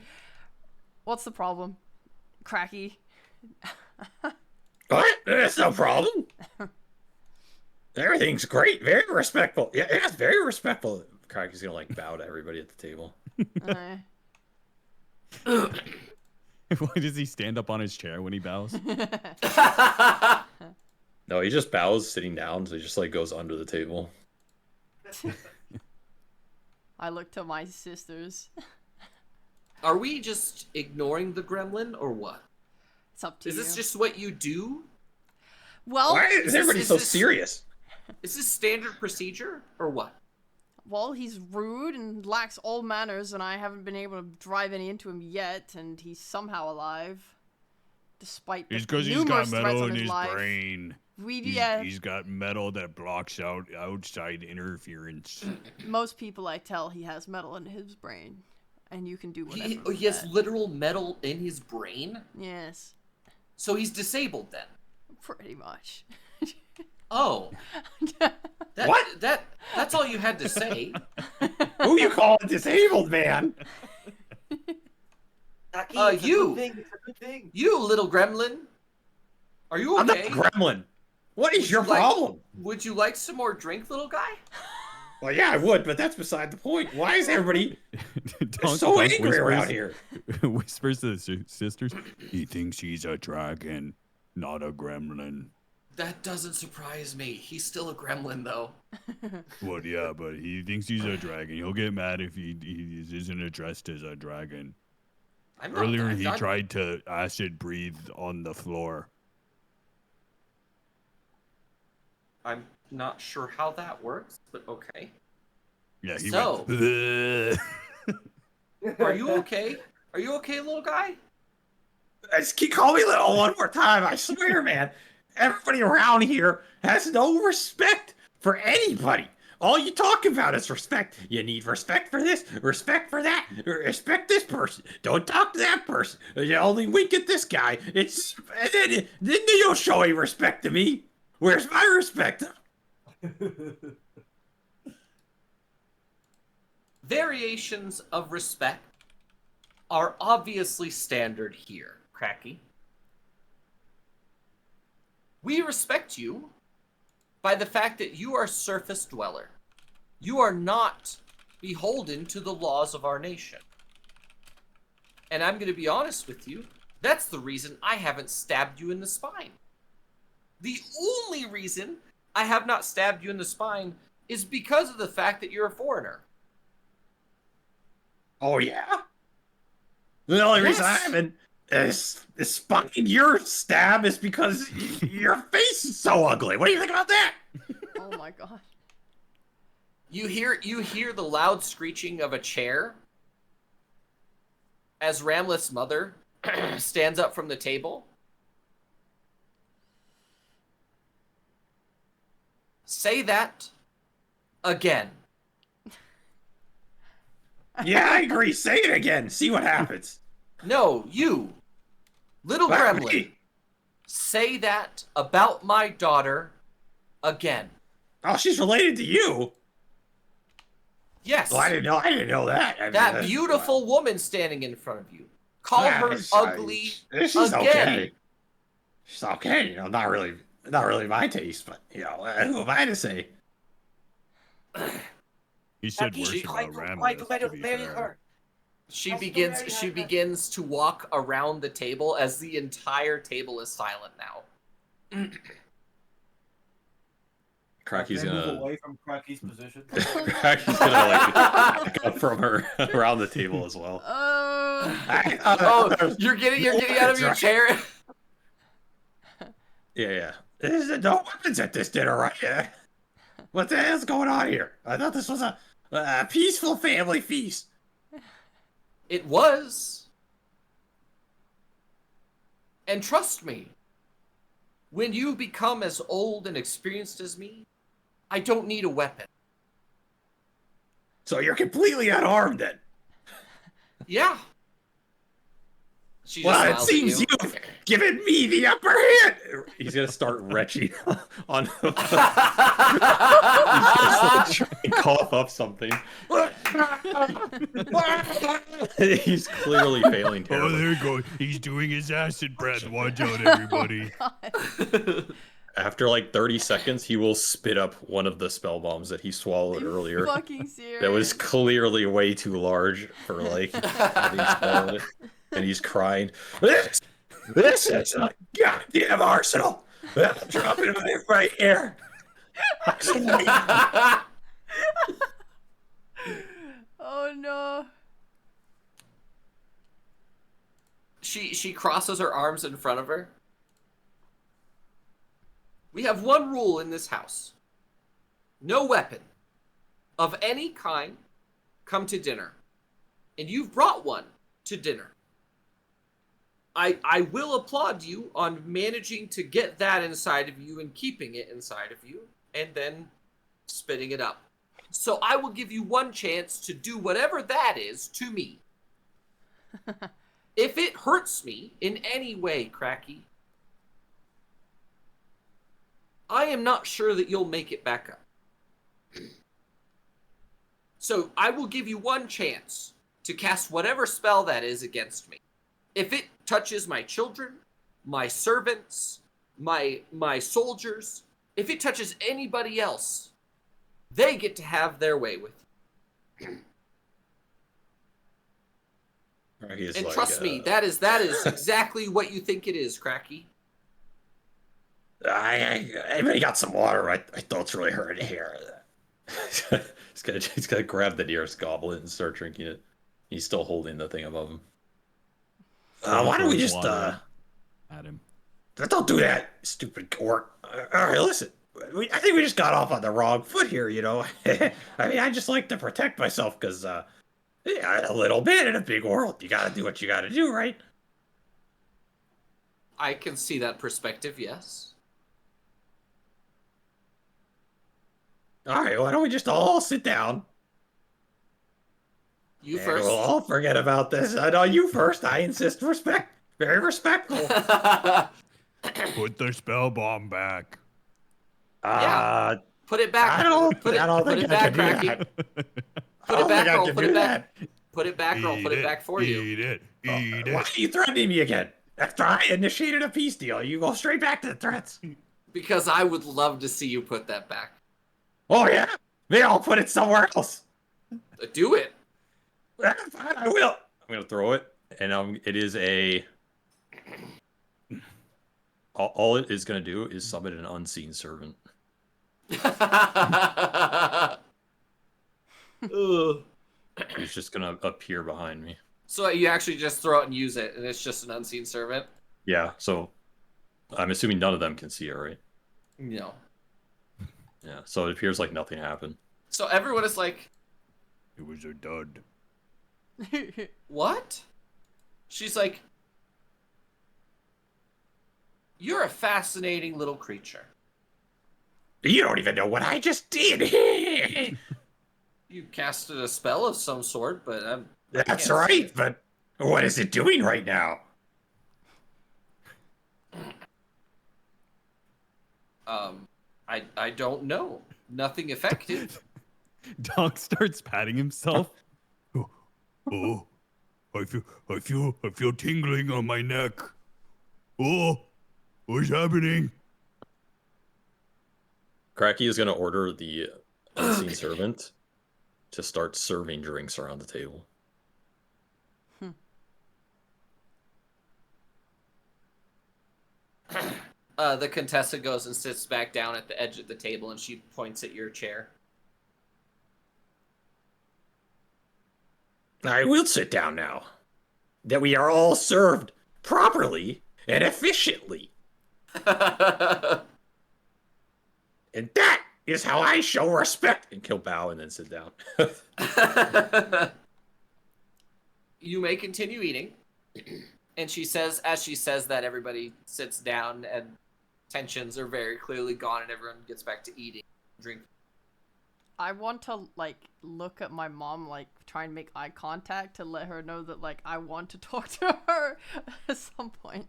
What's the problem? Cracky. What? That's no problem. Everything's great. Very respectful. Yeah, it's very respectful. Cracky's gonna, like, bow to everybody at the table. Why does he stand up on his chair when he bows? No, he just bows sitting down, so he just, like, goes under the table. I look to my sisters. Are we just ignoring the gremlin, or what? It's up to you. Is this just what you do? Well, why is everybody so serious? Is this standard procedure, or what? Well, he's rude and lacks all manners, and I haven't been able to drive any into him yet, and he's somehow alive. Despite the It's because he's got metal in his brain. He's got metal that blocks out outside interference. Most people I tell he has metal in his brain, and you can do whatever. He has literal metal in his brain? Yes. So he's disabled then? Pretty much. Oh. What? That's all you had to say. Who you calling disabled, man? You little gremlin. Are you okay? I'm not gremlin. What is your problem? Would you like some more drink, little guy? Well, yeah, I would, but that's beside the point. Why is everybody so angry around here? Whispers to the sisters. He thinks he's a dragon, not a gremlin. That doesn't surprise me. He's still a gremlin, though. Well, yeah, but he thinks he's a dragon. He'll get mad if he isn't addressed as a dragon. Earlier, he tried to acid breathe on the floor. I'm not sure how that works, but okay. Yeah, he went. Bleh. Are you okay? Are you okay, little guy? Just keep calling me little one more time. I swear, man. Everybody around here has no respect for anybody. All you talk about is respect. You need respect for this, respect for that, respect this person. Don't talk to that person. You only wink at this guy. Then you'll show any respect to me. Where's my respect? Variations of respect are obviously standard here, Cracky. We respect you by the fact that you are a surface dweller. You are not beholden to the laws of our nation. And I'm going to be honest with you, that's the reason I haven't stabbed you in the spine. The only reason I have not stabbed you in the spine is because of the fact that you're a foreigner. Oh, yeah? The only reason I haven't spine your stab is because your face is so ugly. What do you think about that? Oh my god. You hear the loud screeching of a chair as Ramleth's mother stands up from the table. Say that again. Yeah, I agree. Say it again. See what happens. No, you, little gremlin. Say that about my daughter again. Oh, she's related to you. Yes. Well, I didn't know that. I mean, that beautiful woman standing in front of you. Call her ugly she's again. Okay. She's okay. You know, not really my taste, but you know, who am I to say? He said Cracky, worse she about quite Ramleth, to be marry fair. her. She begins to walk around the table as the entire table is silent now. Cracky's Can I move gonna away from Cracky's position. Cracky's gonna like back up from her around the table as well. Oh, you're getting out of your chair. Yeah. There's no weapons at this dinner, right? Yeah. What the hell's going on here? I thought this was a peaceful family feast. It was. And trust me, when you become as old and experienced as me, I don't need a weapon. So you're completely unarmed then? Yeah. She just Well, it smiles at seems you. you've given me the upper hand. He's gonna start retching on. He's gonna try and cough up something. He's clearly failing Oh, terribly. there you go. He's doing his acid breath. Watch out, everybody. After like 30 seconds, he will spit up one of the spell bombs that he swallowed earlier. Fucking serious. That was clearly way too large for like having swallowed it. And he's crying. This is a goddamn arsenal. I'm dropping it right here. Oh no. She crosses her arms in front of her. We have one rule in this house. No weapon of any kind come to dinner. And you've brought one to dinner. I will applaud you on managing to get that inside of you and keeping it inside of you and then spitting it up. So I will give you one chance to do whatever that is to me. If it hurts me in any way, Cracky, I am not sure that you'll make it back up. So I will give you one chance to cast whatever spell that is against me. If it touches my children, my servants, my soldiers, if it touches anybody else, they get to have their way with you. And trust me, that is exactly what you think it is, Cracky. I got some water. My throat's really hurting here. He's gonna grab the nearest goblet and start drinking it. He's still holding the thing above him. Why don't we just at him? Don't do that, stupid orc. All right, listen. I think we just got off on the wrong foot here. You know, I mean, I just like to protect myself because, yeah, a little bit in a big world. You gotta do what you gotta do, right? I can see that perspective, yes. All right, why don't we just all sit down? You and first. we'll all forget about this. No, you first. I insist. Respect. Very respectful. Put the spell bomb back. Yeah. Put it back. I don't Put think it I back, can do Cracky. that. Put it back, roll. Put it back. That. Put it back, roll. Put it back for you. Eat it. Eat Why it. are you threatening me again? After I initiated a peace deal, you go straight back to the threats. Because I would love to see you put that back. Oh yeah? Maybe I'll put it somewhere else. Do it. Fine, I will. I'm gonna throw it, and it is a. All it is gonna do is summon an unseen servant. He's just gonna appear behind me. So you actually just throw it and use it, and it's just an unseen servant? Yeah. So, I'm assuming none of them can see it, right? No. Yeah. So it appears like nothing happened. So everyone is like, It was a dud. what? She's like, you're a fascinating little creature. You don't even know what I just did. You casted a spell of some sort, but I That's can't see right, it. but what is it doing right now? I don't know. Nothing effective. Doc starts patting himself. Oh, I feel tingling on my neck. Oh, what's happening? Cracky is going to order the unseen servant to start serving drinks around the table. The Contessa goes and sits back down at the edge of the table, and she points at your chair. I will sit down now. That we are all served properly and efficiently. And that is how I show respect. And he'll bow and then sit down. You may continue eating. And she says, as she says that, everybody sits down and tensions are very clearly gone and everyone gets back to eating, drinking. I want to, like, look at my mom, like, try and make eye contact to let her know that, like, I want to talk to her at some point.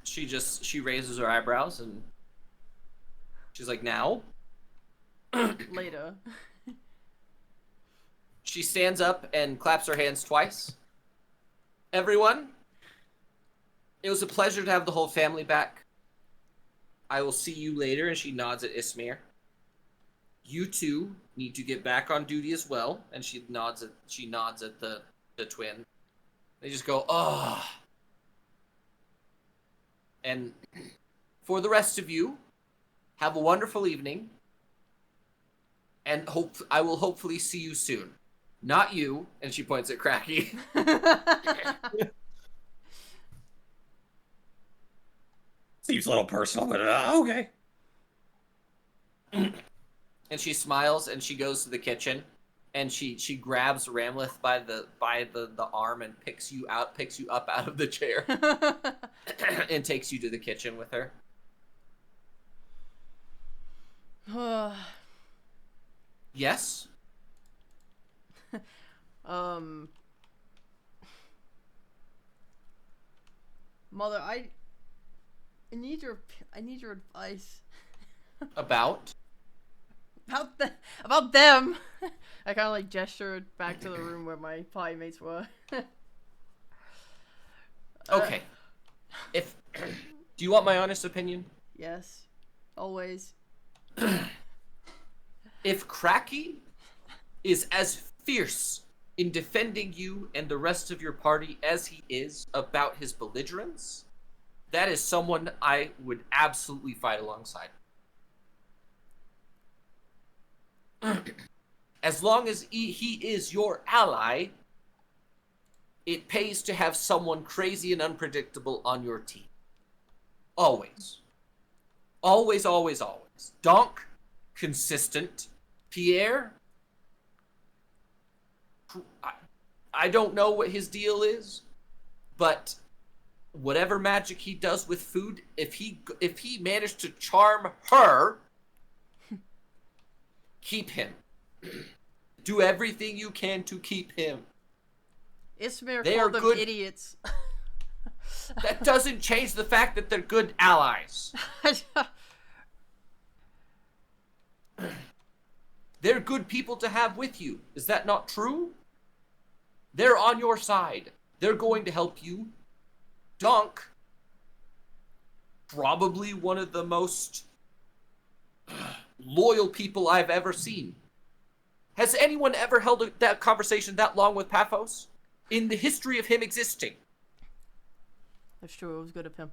She raises her eyebrows and she's like, now? Later. She stands up and claps her hands twice. Everyone, it was a pleasure to have the whole family back. I will see you later, and she nods at Ismir. You two need to get back on duty as well, and she nods at the twin. They just go, oh. And for the rest of you, have a wonderful evening, and I will hopefully see you soon. Not you, and she points at Cracky. Seems a little personal, but okay. And she smiles and she goes to the kitchen and she grabs Ramleth by the arm and picks you up out of the chair and takes you to the kitchen with her. Yes? Mother, I need your advice. About them. I kind of like gestured back to the room where my pie mates were. Okay. Do you want my honest opinion? Yes, always. If Cracky is as fierce in defending you and the rest of your party as he is about his belligerence, that is someone I would absolutely fight alongside. As long as he is your ally, it pays to have someone crazy and unpredictable on your team. Always. Always, always, always. Donk, consistent. Pierre, I don't know what his deal is, but whatever magic he does with food, if he managed to charm her, keep him. Do everything you can to keep him. Ismir They called are them good idiots. That doesn't change the fact that they're good allies. They're good people to have with you. Is that not true? They're on your side. They're going to help you. Donk, probably one of the most loyal people I've ever seen. Has anyone ever held that conversation that long with Paphos? In the history of him existing? That's true, it was good of him.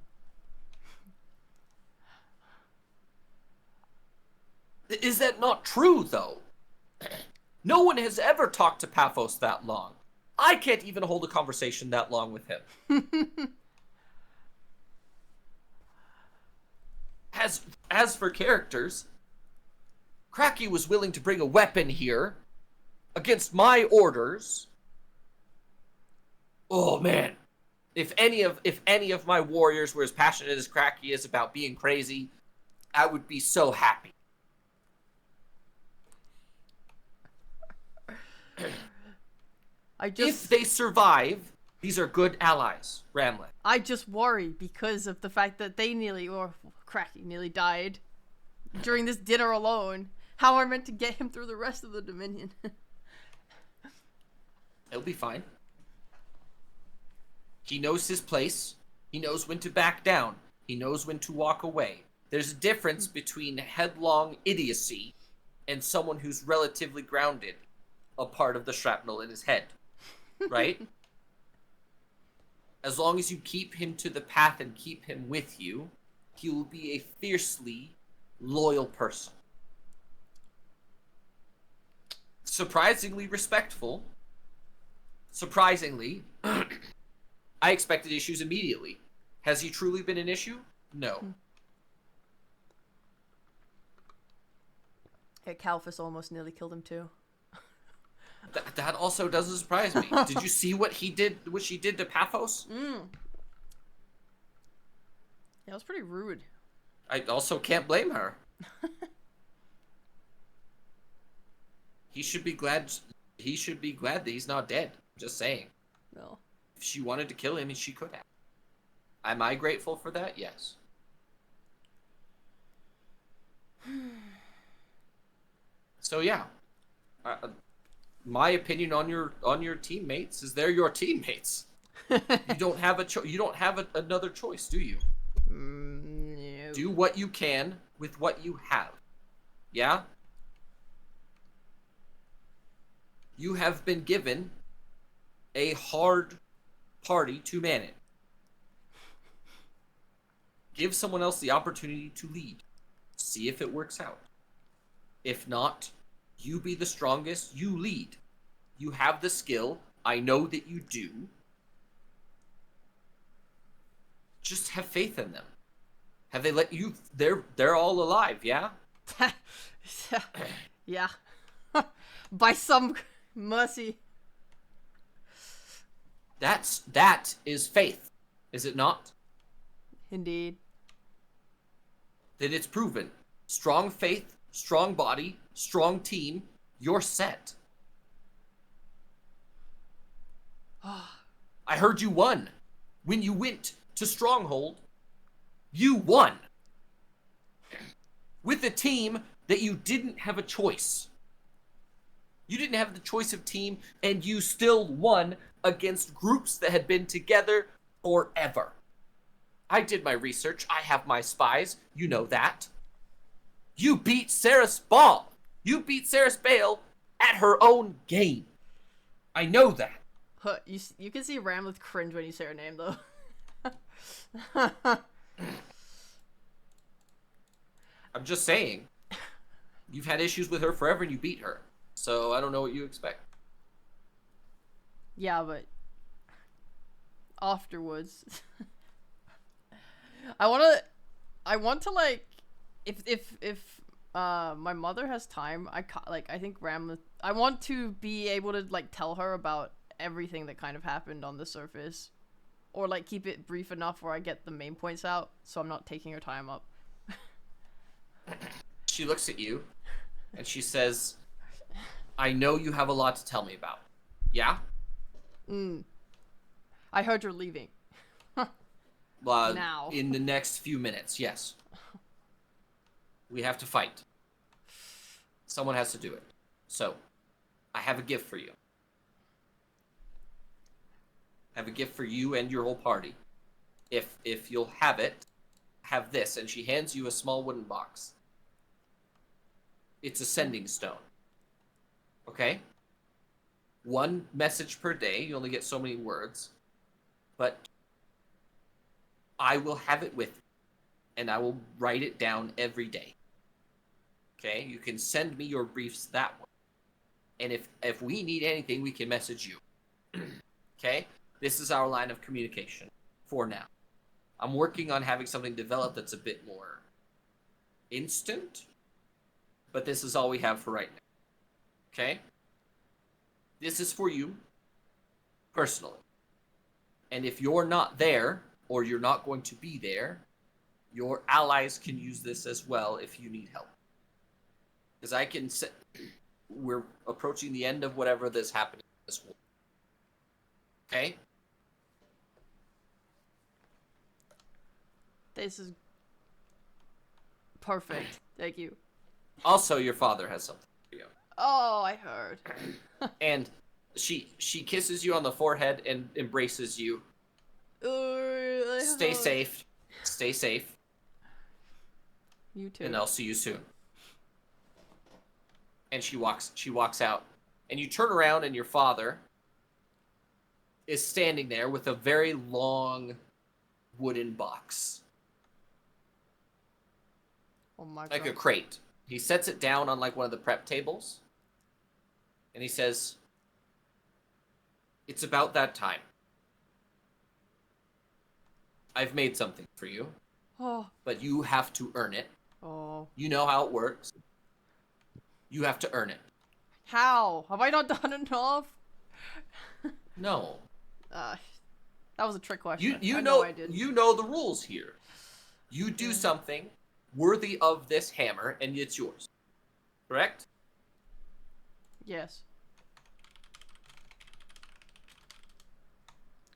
Is that not true, though? No one has ever talked to Paphos that long. I can't even hold a conversation that long with him. As for characters, Cracky was willing to bring a weapon here against my orders. Oh man, if any of my warriors were as passionate as Cracky is about being crazy, I would be so happy. If they survive, these are good allies, Ramlet. I just worry because of the fact that they Cracky nearly died during this dinner alone. How am I meant to get him through the rest of the Dominion? It'll be fine. He knows his place. He knows when to back down. He knows when to walk away. There's a difference between headlong idiocy and someone who's relatively grounded, a part of the shrapnel in his head, right? As long as you keep him to the path and keep him with you, he will be a fiercely loyal person. Surprisingly respectful. Surprisingly, I expected issues immediately. Has he truly been an issue? No. Yeah, Calphus almost nearly killed him too. That also doesn't surprise me. Did you see what he did? What she did to Paphos? Yeah, it was pretty rude. I also can't blame her. He should be glad. He should be glad that he's not dead. Just saying. No. If she wanted to kill him, she could have. Am I grateful for that? Yes. So yeah, my opinion on your teammates is they're your teammates. You don't have another choice, do you? No. Do what you can with what you have. Yeah? You have been given a hard party to manage. Give someone else the opportunity to lead. See if it works out. If not, you be the strongest, you lead. You have the skill. I know that you do. Just have faith in them. Have they let you? They're all alive, yeah? Yeah. By some mercy. That is faith, is it not? Indeed. Then it's proven. Strong faith, strong body, strong team, you're set. I heard you won. When you went to Stronghold, you won. With a team that you didn't have a choice. You didn't have the choice of team, and you still won against groups that had been together forever. I did my research. I have my spies. You know that. You beat Sarah Ball. You beat Sarah Bale at her own game. I know that. You can see Ramleth cringe when you say her name, though. I'm just saying. You've had issues with her forever and you beat her. So I don't know what you expect. Yeah, but afterwards, I want to like, if my mother has time, I think Ramleth, I want to be able to like tell her about everything that kind of happened on the surface, or like keep it brief enough where I get the main points out, so I'm not taking her time up. She looks at you, and she says, I know you have a lot to tell me about. Yeah? I heard you're leaving. Now. In the next few minutes, yes. We have to fight. Someone has to do it. So, I have a gift for you. I have a gift for you and your whole party. If you'll have it, have this. And she hands you a small wooden box. It's a sending stone. Okay? One message per day. You only get so many words. But I will have it with me. And I will write it down every day. Okay? You can send me your briefs that way. And if we need anything, we can message you. Okay? This is our line of communication for now. I'm working on having something developed that's a bit more instant. But this is all we have for right now. Okay? This is for you, personally. And if you're not there, or you're not going to be there, your allies can use this as well if you need help. Because I can say, we're approaching the end of whatever this happening in this war. Okay? This is perfect. Thank you. Also, your father has something for you. Oh, I heard. And she kisses you on the forehead and embraces you. Stay safe. Stay safe. You too. And I'll see you soon. And she walks out. And you turn around and your father is standing there with a very long wooden box. Oh my god. Like a crate. He sets it down on like one of the prep tables. And he says, "It's about that time. I've made something for you, Oh. but you have to earn it. Oh. You know how it works. You have to earn it." How? Have I not done enough? No. That was a trick question. You I know I did. you know the rules here. You do something worthy of this hammer, and it's yours. Correct? Yes.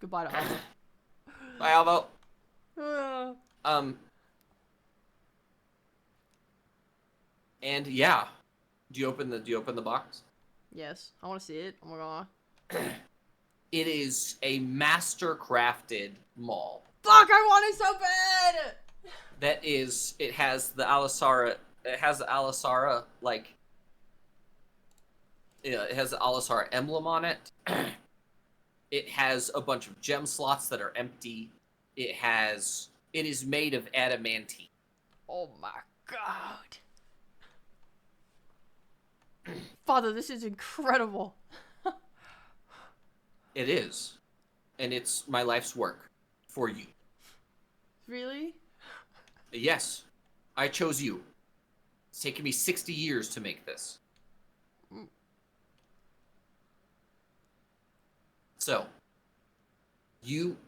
Goodbye to Alva. Bye, Alvo. Uh, And yeah. Do you open the box? yes. I want to see it. Oh my god. It is a master crafted maul. Fuck! I want it so bad. It has the Alisara like it has the Alisara emblem on it. It has a bunch of gem slots that are empty. It is made of adamantine. Oh my god. Father, this is incredible. It is. And it's my life's work for you. Really? Yes. I chose you. It's taken me 60 years to make this. So,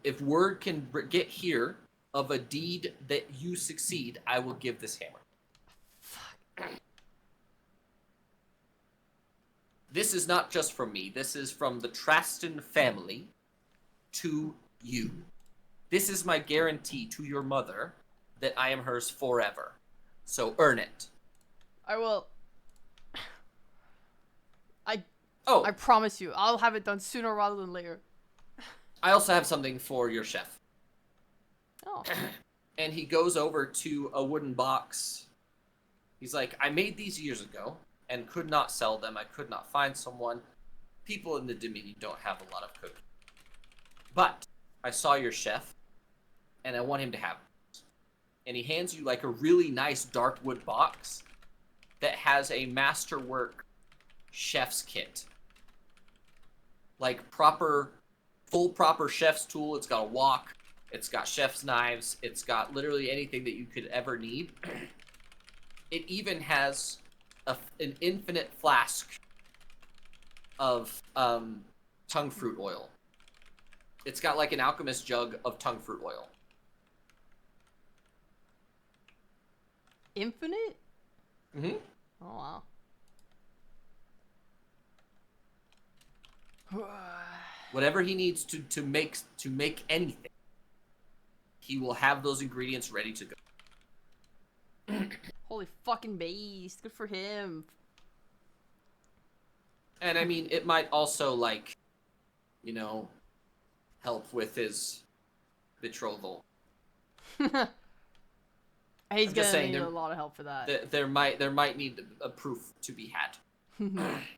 if word can get here of a deed that you succeed, I will give this hammer. Fuck. This is not just from me. This is from the Traston family to you. This is my guarantee to your mother that I am hers forever. So earn it. I will. Oh, I promise you, I'll have it done sooner rather than later. I also have something for your chef. Oh. And he goes over to a wooden box. He's like, I made these years ago and could not sell them. I could not find someone. People in the Dominion don't have a lot of cooking. But I saw your chef, and I want him to have it. And he hands you like a really nice dark wood box that has a masterwork chef's kit. Like full proper chef's tool. It's got a wok. It's got chef's knives. It's got literally anything that you could ever need. It even has an infinite flask of tongue fruit oil. It's got like an alchemist jug of tongue fruit oil. Infinite? Mm-hmm. Oh wow. Whatever he needs to make anything, he will have those ingredients ready to go. Holy fucking beast. Good for him. And I mean, it might also, like, you know, help with his betrothal. He's I'm just gonna saying need there- a lot of help for that. There might need a proof to be had.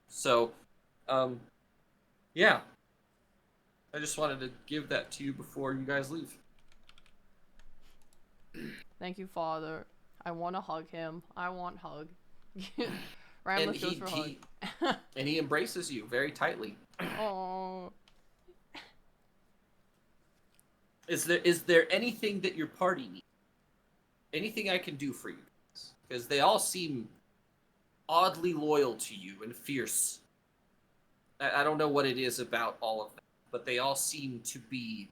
So, yeah. I just wanted to give that to you before you guys leave. Thank you, Father. I want to hug him. I want hug. And Ramlet goes for hug. and he embraces you very tightly. Oh. Is there anything that your party needs? Anything I can do for you? Because they all seem oddly loyal to you and fierce. I don't know what it is about all of them, but they all seem to be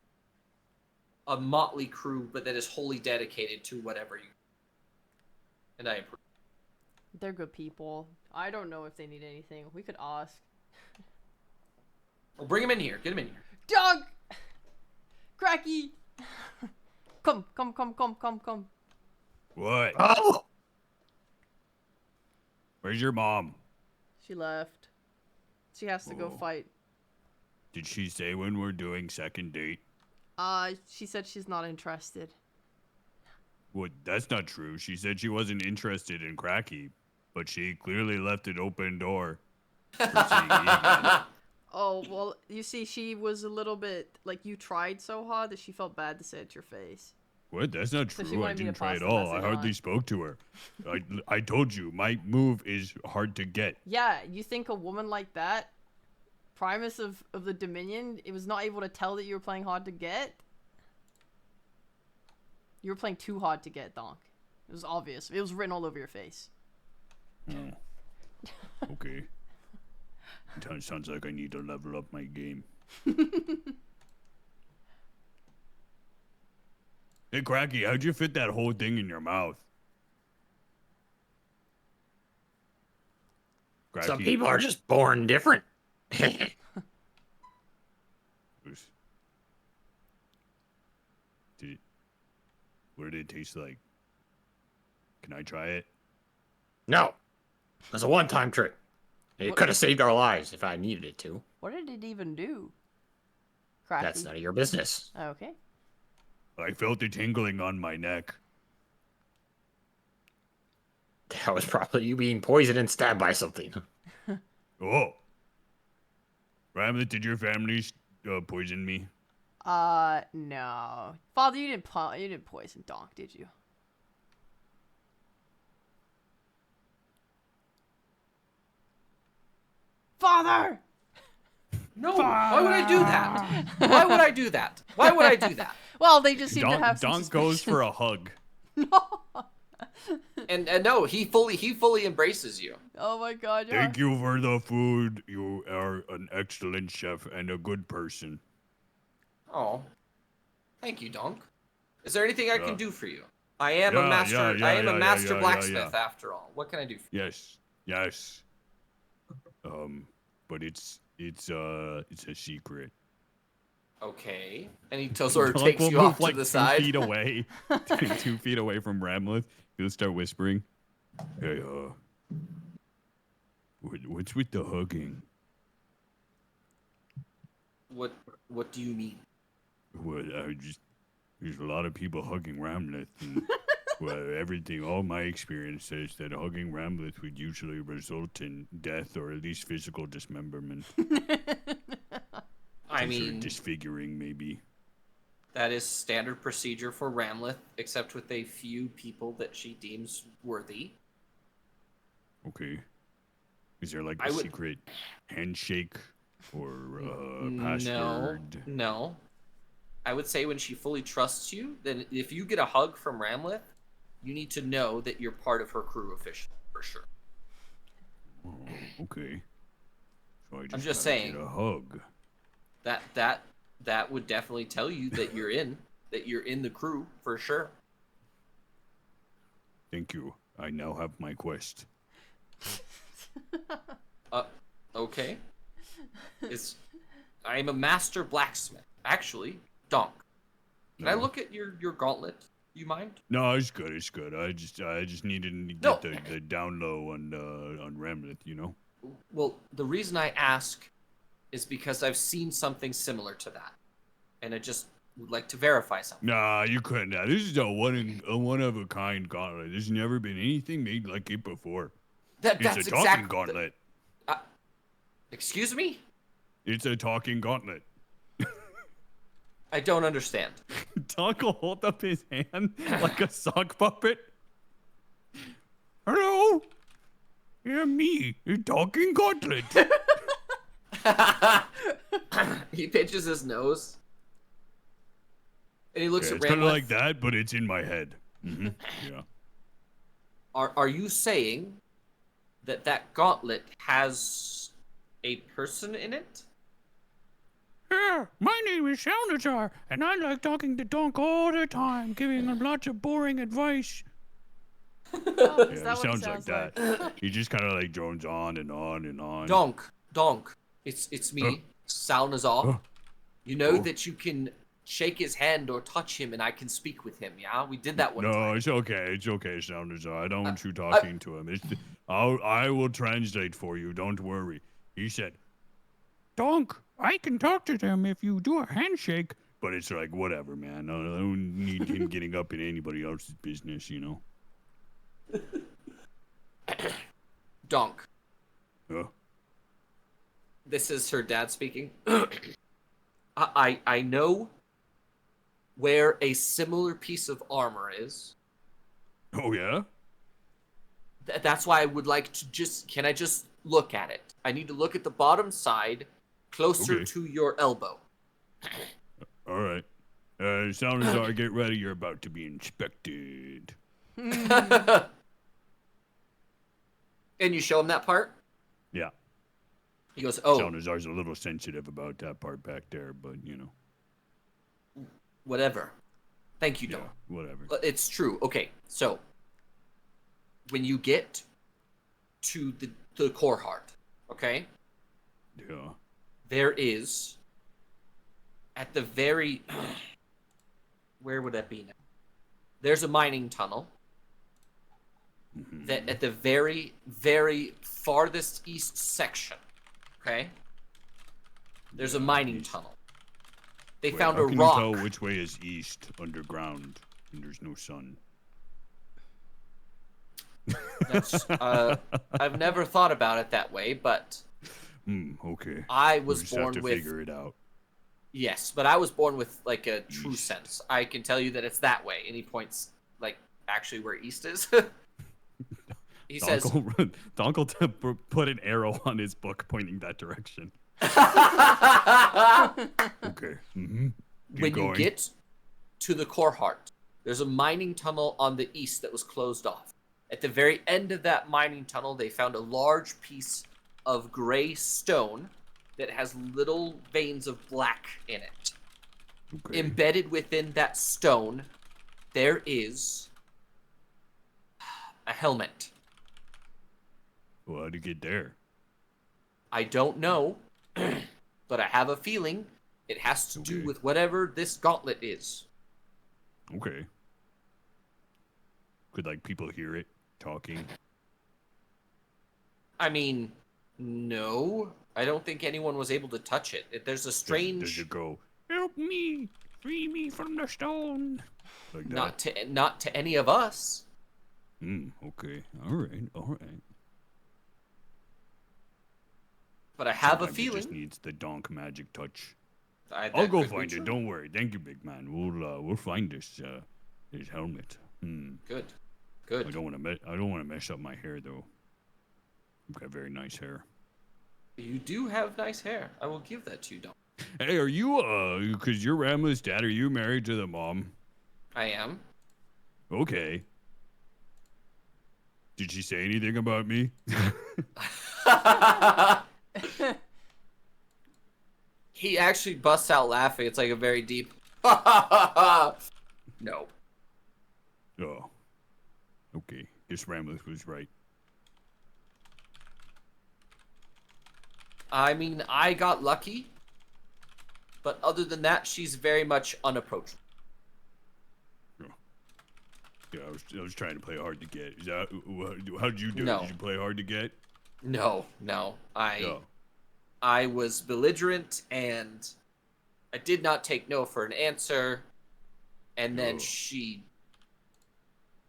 a motley crew, but that is wholly dedicated to whatever you. And I approve. They're good people. I don't know if they need anything. We could ask. Well, bring him in here. Get him in here. Dog! Cracky! Come. What? Oh! Where's your mom? She left. She has to go Oh. fight. Did she say when we're doing second date? She said she's not interested. What? That's not true. She said she wasn't interested in Cracky, but she clearly left an open door for seeing Egan. Oh, well, you see, she was a little bit, like, you tried so hard that she felt bad to say it to your face. What? That's not So she true. I wanted me to didn't try pass at the all. I message hardly on. spoke to her. I told you, my move is hard to get. Yeah, you think a woman like that, Primus of the Dominion, it was not able to tell that you were playing hard to get? You were playing too hard to get, Donk. It was obvious. It was written all over your face. Oh. Okay. Sounds like I need to level up my game. Hey, Cracky, how'd you fit that whole thing in your mouth? Cracky, Some people are just born different. What did it taste like? Can I try it? No. It was a one-time trick. It What- could have saved our lives if I needed it to. What did it even do? Cracky. That's none of your business. Okay. I felt it tingling on my neck. That was probably you being poisoned and stabbed by something. Oh. Ramlet, did your family poison me? No. Father, you didn't poison Donk, did you? Father! No, why would I do that? Why would I do that? Why would I do that? Well, they just seem to have some Donk goes suspicion. for a hug. No. And no, he fully embraces you. Oh my god, you're... Thank you for the food. You are an excellent chef and a good person. Oh, thank you, Donk. Is there anything I Yeah. can do for you? I am a Yeah, master. yeah, I am a yeah, master yeah, blacksmith yeah. after all. What can I do for you? Yes. But it's a secret. Okay. And he sort of Donk takes will you move off like to the 2 side. feet away, 2 feet away from Ramleth. He'll start whispering. Hey, what's with the hugging? What do you mean? Well, there's a lot of people hugging Ramlet, and all my experience says that hugging Ramlet would usually result in death or at least physical dismemberment. I Some sort of mean, disfiguring, maybe. that is standard procedure for Ramleth, except with a few people that she deems worthy. Okay. Is there like I a would- secret handshake or No, password? no. I would say when she fully trusts you, then if you get a hug from Ramleth, you need to know that you're part of her crew officially, for sure. Oh, okay. So I just just gotta saying. get a hug. That would definitely tell you that you're in the crew for sure. Thank you. I now have my quest. Okay. I am a master blacksmith. Actually, Donk. Can I No. look at your gauntlet? You mind? No, it's good. It's good. I just needed to No. get the down low on Ramlet, you know. Well, the reason I ask is because I've seen something similar to that, and I just would like to verify something. Nah, you couldn't. This is a one of a kind gauntlet. There's never been anything made like it before. That's It's a talking exactly. gauntlet. Excuse me? It's a talking gauntlet. I don't understand. Donk will hold up his hand like a sock puppet. Hello? Yeah, me. A talking gauntlet. He pinches his nose, and he looks Yeah, at it's kind of Ramleth. like that, but it's in my head. Mm-hmm. Yeah. Are you saying that gauntlet has a person in it? Yeah, my name is Salazar, and I like talking to Donk all the time, giving him lots of boring advice. Oh, is Yeah, that he what sounds it like sounds that. He just kind of like drones on and on and on. Donk. It's me, Salazar. Huh? You know Oh. that you can shake his hand or touch him, and I can speak with him. Yeah, we did that one No, time. it's okay. It's okay, Salazar. I don't want you talking to him. I will translate for you. Don't worry. He said, Donk, I can talk to them if you do a handshake, but it's like whatever, man. I don't need him getting up in anybody else's business, you know. Donk. Yeah. This is her dad speaking. I know where a similar piece of armor is. Oh yeah. That's why I would like to can I just look at it? I need to look at the bottom side, closer to your elbow. All right. Salazar, get ready. You're about to be inspected. And you show him that part? Yeah. He goes, oh. Salazar's a little sensitive about that part back there, but, you know. Whatever. Thank you, Don. Yeah, whatever. It's true. Okay, so when you get to the core heart, okay? Yeah. There is, at the very... where would that be now? There's a mining tunnel that at the very, very farthest east section, okay? There's a mining tunnel. They found a rock. How can you tell which way is east underground and there's no sun? That's, I've never thought about it that way, but okay. I was just born have to with figure it out. Yes, but I was born with like a true sense. I can tell you that it's that way. And he points like actually where east is. He says, Donkel put an arrow on his book pointing that direction. Okay. When you get to the core heart, there's a mining tunnel on the east that was closed off. At the very end of that mining tunnel, they found a large piece of gray stone that has little veins of black in it. Okay. Embedded within that stone, there is a helmet. Well, how'd you get there? I don't know, but I have a feeling it has to do with whatever this gauntlet is. Okay. Could, like, people hear it talking? I mean, no. I don't think anyone was able to touch it. There's a strange... Does it go, help me, free me from the stone? Like that? Not to any of us. Okay. All right. But I have Sometimes a feeling... It just needs the donk magic touch. I'll go find it. Don't worry. Thank you, big man. We'll find this helmet. Good. I don't want to mess up my hair though. I've got very nice hair. You do have nice hair. I will give that to you, Don. Hey, are you because you're Ramla's dad? Are you married to the mom? I am. Okay. Did she say anything about me? He actually busts out laughing. It's like a very deep no. Oh. Okay. Guess Ramleth was right. I mean, I got lucky. But other than that, she's very much unapproachable. Oh. Yeah, I was trying to play hard to get. Is that how did you do No. it? Did you play hard to get? No. I was belligerent, and I did not take no for an answer. And then she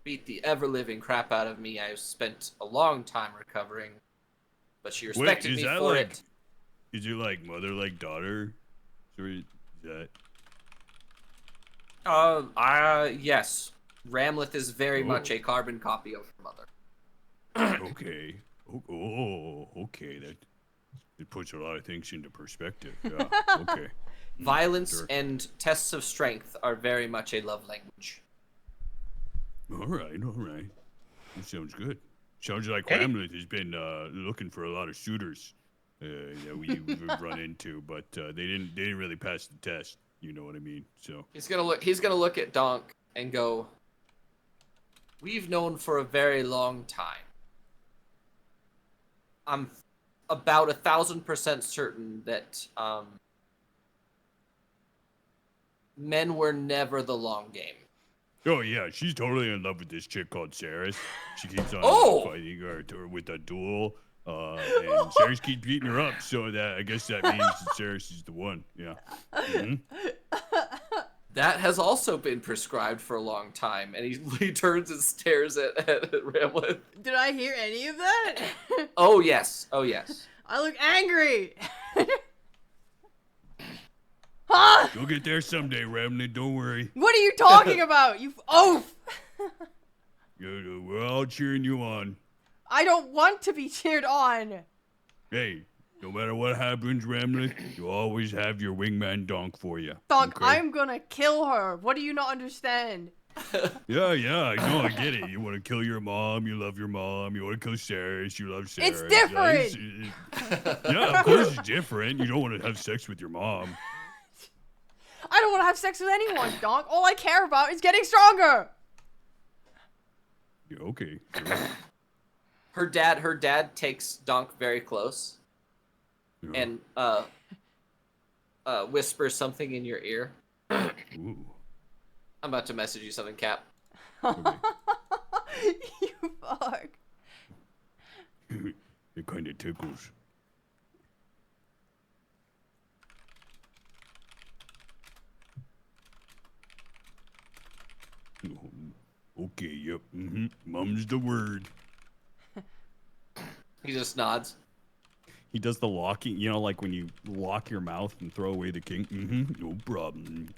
beat the ever-living crap out of me. I spent a long time recovering, but she respected me for it. Is it like mother, like daughter? Is that? Yes. Ramleth is very much a carbon copy of her mother. Okay. Okay. It puts a lot of things into perspective. Yeah. Okay. Violence and tests of strength are very much a love language. All right. That sounds good. Sounds like Ramleth has been looking for a lot of suitors that we've run into, but they didn't really pass the test. You know what I mean? So he's gonna look at Donk and go, "We've known for a very long time. I'm about 1,000% certain that men were never the long game." Oh yeah, she's totally in love with this chick called Saris. She keeps on fighting her with a duel, and Saris keeps beating her up. So that I guess that means that Saris is the one. Yeah. That has also been prescribed for a long time, and he turns and stares at Ramlet. Did I hear any of that? Oh yes, oh yes. I look angry. Huh? You'll get there someday, Ramlet. Don't worry. What are you talking about? You oaf. We're all cheering you on. I don't want to be cheered on. Hey, no matter what happens, Ramlet, you always have your wingman Donk for you. Donk, okay? I'm gonna kill her. What do you not understand? Yeah, I know, I get it. You want to kill your mom, you love your mom. You want to kill Saris, you love Saris. It's different. Yeah, of course it's different. You don't want to have sex with your mom. I don't want to have sex with anyone, Donk. All I care about is getting stronger. Yeah, okay. Her dad takes Donk very close, Yeah. and whispers something in your ear. Ooh. I'm about to message you something, Cap. Okay. You fuck. It kind of tickles. Okay, yep. Mum's the word. He just nods. He does the locking, you know, like when you lock your mouth and throw away the king. No problem.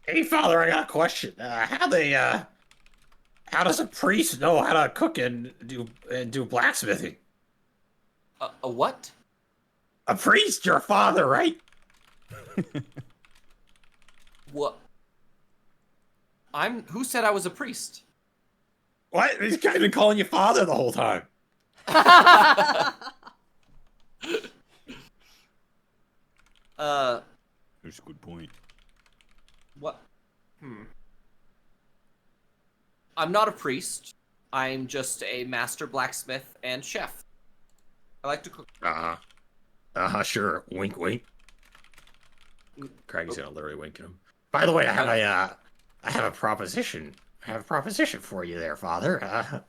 Hey, Father, I got a question. How does a priest know how to cook and do blacksmithing? A what? A priest, your father, right? What? Who said I was a priest? What? This guy's been calling you father the whole time. That's a good point. What? I'm not a priest. I'm just a master blacksmith and chef. I like to cook. Sure. Wink, wink. Craig's gonna literally wink at him. By the way, I have a proposition. I have a proposition for you there, Father.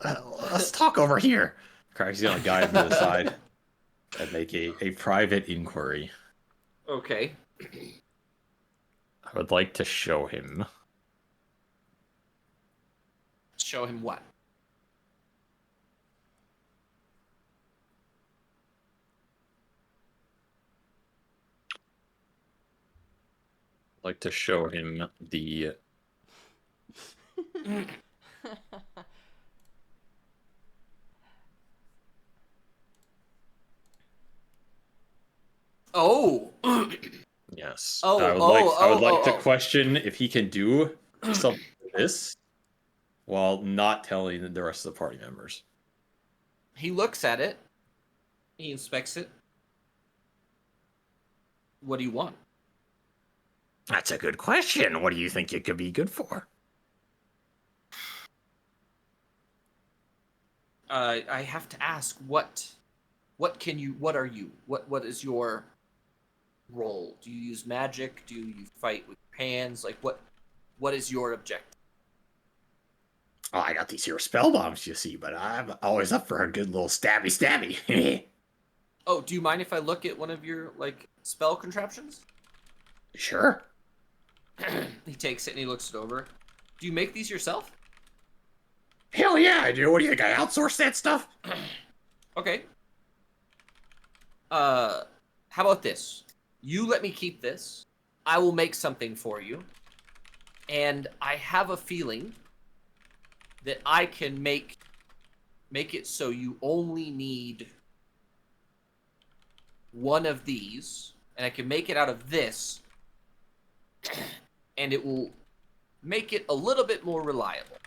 Let's talk over here. Craig's gonna guide him to the side and make a private inquiry. Okay. I would like to show him. Show him what? I'd like to show him the Oh. yes. Oh, I would like to oh. question if he can do something like this while not telling the rest of the party members. He looks at it. He inspects it. What do you want? That's a good question. What do you think it could be good for? I have to ask, what are you? What is your role? Do you use magic? Do you fight with your hands? Like, what is your objective? Oh, I got these here spell bombs, you see, but I'm always up for a good little stabby. Oh, do you mind if I look at one of your, like, spell contraptions? Sure. He takes it and he looks it over. Do you make these yourself? Hell yeah, I do. What do you think? I outsource that stuff? Okay. How about this? You let me keep this. I will make something for you. And I have a feeling that I can make it so you only need one of these, and I can make it out of this, and it will make it a little bit more reliable.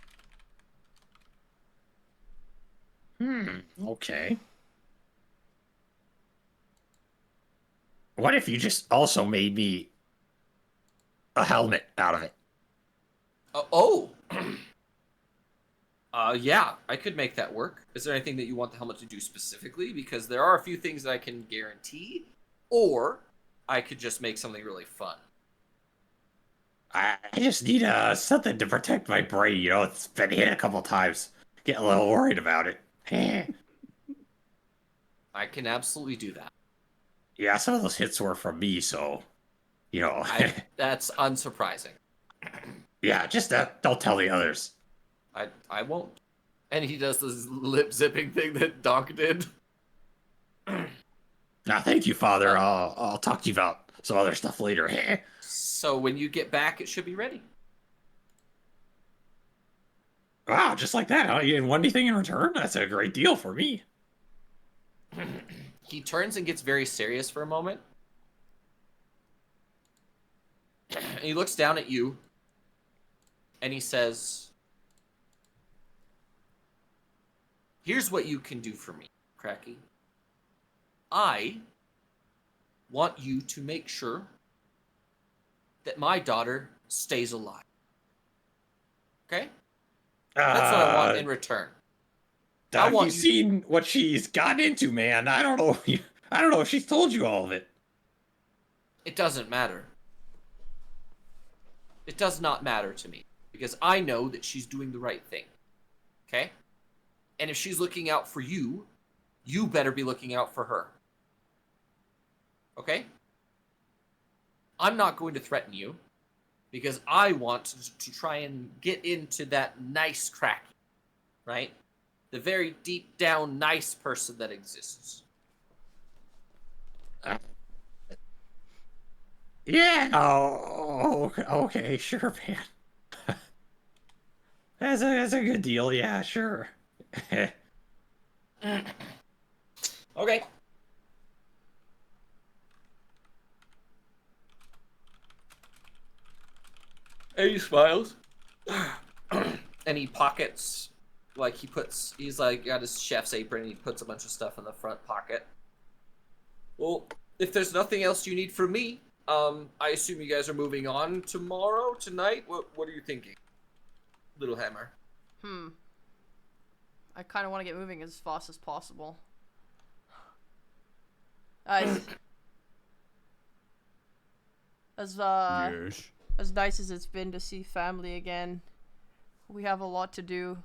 Okay. What if you just also made me a helmet out of it? Yeah, I could make that work. Is there anything that you want the helmet to do specifically? Because there are a few things that I can guarantee, or I could just make something really fun. I just need something to protect my brain. You know, it's been hit a couple times. Get a little worried about it. I can absolutely do that. Yeah, some of those hits were from me, so You know, That's unsurprising. yeah, just don't tell the others. I won't. And he does this lip zipping thing that Donk did. Now, thank you, Father. I'll talk to you about some other stuff later. So when you get back, it should be ready. Wow, just like that, huh? You didn't want anything in return? That's a great deal for me. He turns and gets very serious for a moment. And he looks down at you. And he says, here's what you can do for me, Cracky. I want you to make sure that my daughter stays alive. Okay? That's what I want in return. Doc, you've seen what she's gotten into, man. I don't know. I don't know if she's told you all of it. It doesn't matter. It does not matter to me. Because I know that she's doing the right thing. Okay? And if she's looking out for you, you better be looking out for her. Okay? I'm not going to threaten you. Because I want to try and get into that nice Cracky. Right? The very deep down nice person that exists. Yeah. Oh, okay. Sure, man. That's a good deal. Yeah, sure. Okay. And he smiles. And he pockets, like he's like got his chef's apron and he puts a bunch of stuff in the front pocket. Well, if there's nothing else you need from me, I assume you guys are moving on tomorrow, tonight? What are you thinking? Little Hammer. I kind of want to get moving as fast as possible. As Yes. as nice as it's been to see family again, we have a lot to do.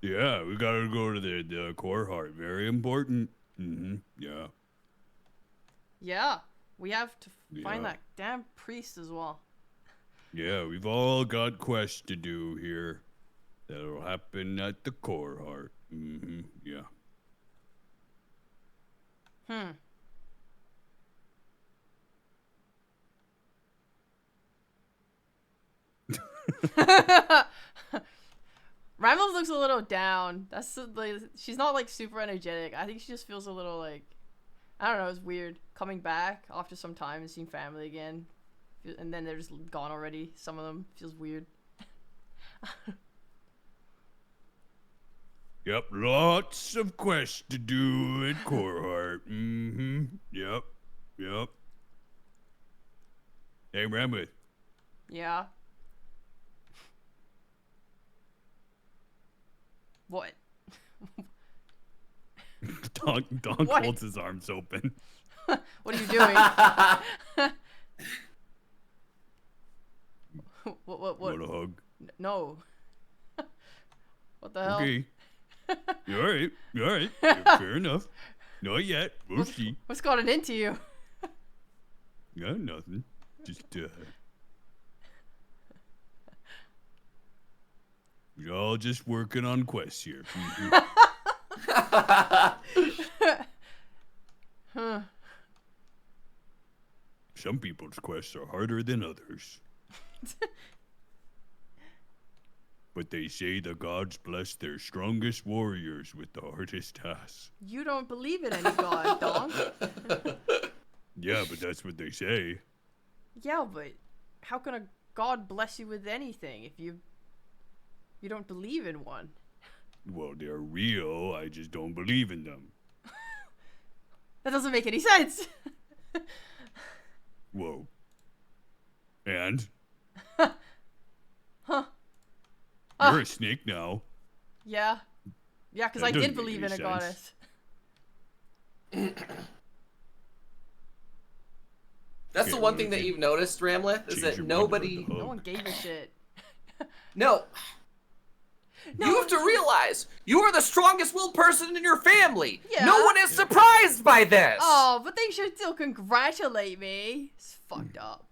Yeah, we gotta go to the core heart. Very important. Yeah. Yeah, we have to find Yeah. that damn priest as well. Yeah, we've all got quests to do here. That'll happen at the core heart. Yeah. Rambles looks a little down. Like, she's not like super energetic. I think she just feels a little like, I don't know, it's weird coming back after some time and seeing family again, and then they're just gone already. Some of them feels weird. Yep, lots of quests to do at core heart. Yep. Hey, Ramlet. Yeah. What? Donk What? holds his arms open. What are you doing? What? Want a hug? No. What the hell? Okay. You all right? Yeah, fair enough. Not yet. We'll see. What's gotten into you? Yeah, nothing. Just we're all just working on quests here. Huh. Some people's quests are harder than others. But they say the gods bless their strongest warriors with the hardest tasks. You don't believe in any god, Donk. Yeah, but that's what they say. Yeah, but how can a god bless you with anything if you don't believe in one? Well, they're real, I just don't believe in them. That doesn't make any sense. Whoa. And? Huh. You're a snake now. Yeah. Yeah, because That I doesn't did make believe any in a sense. goddess. That's Okay, the one well, thing if that you you've noticed, Ramleth, is change that your mind about nobody... the hug. No one gave a shit. No. You have to realize you are the strongest-willed person in your family. Yeah. No one is surprised by this. Oh, but they should still congratulate me. It's fucked up.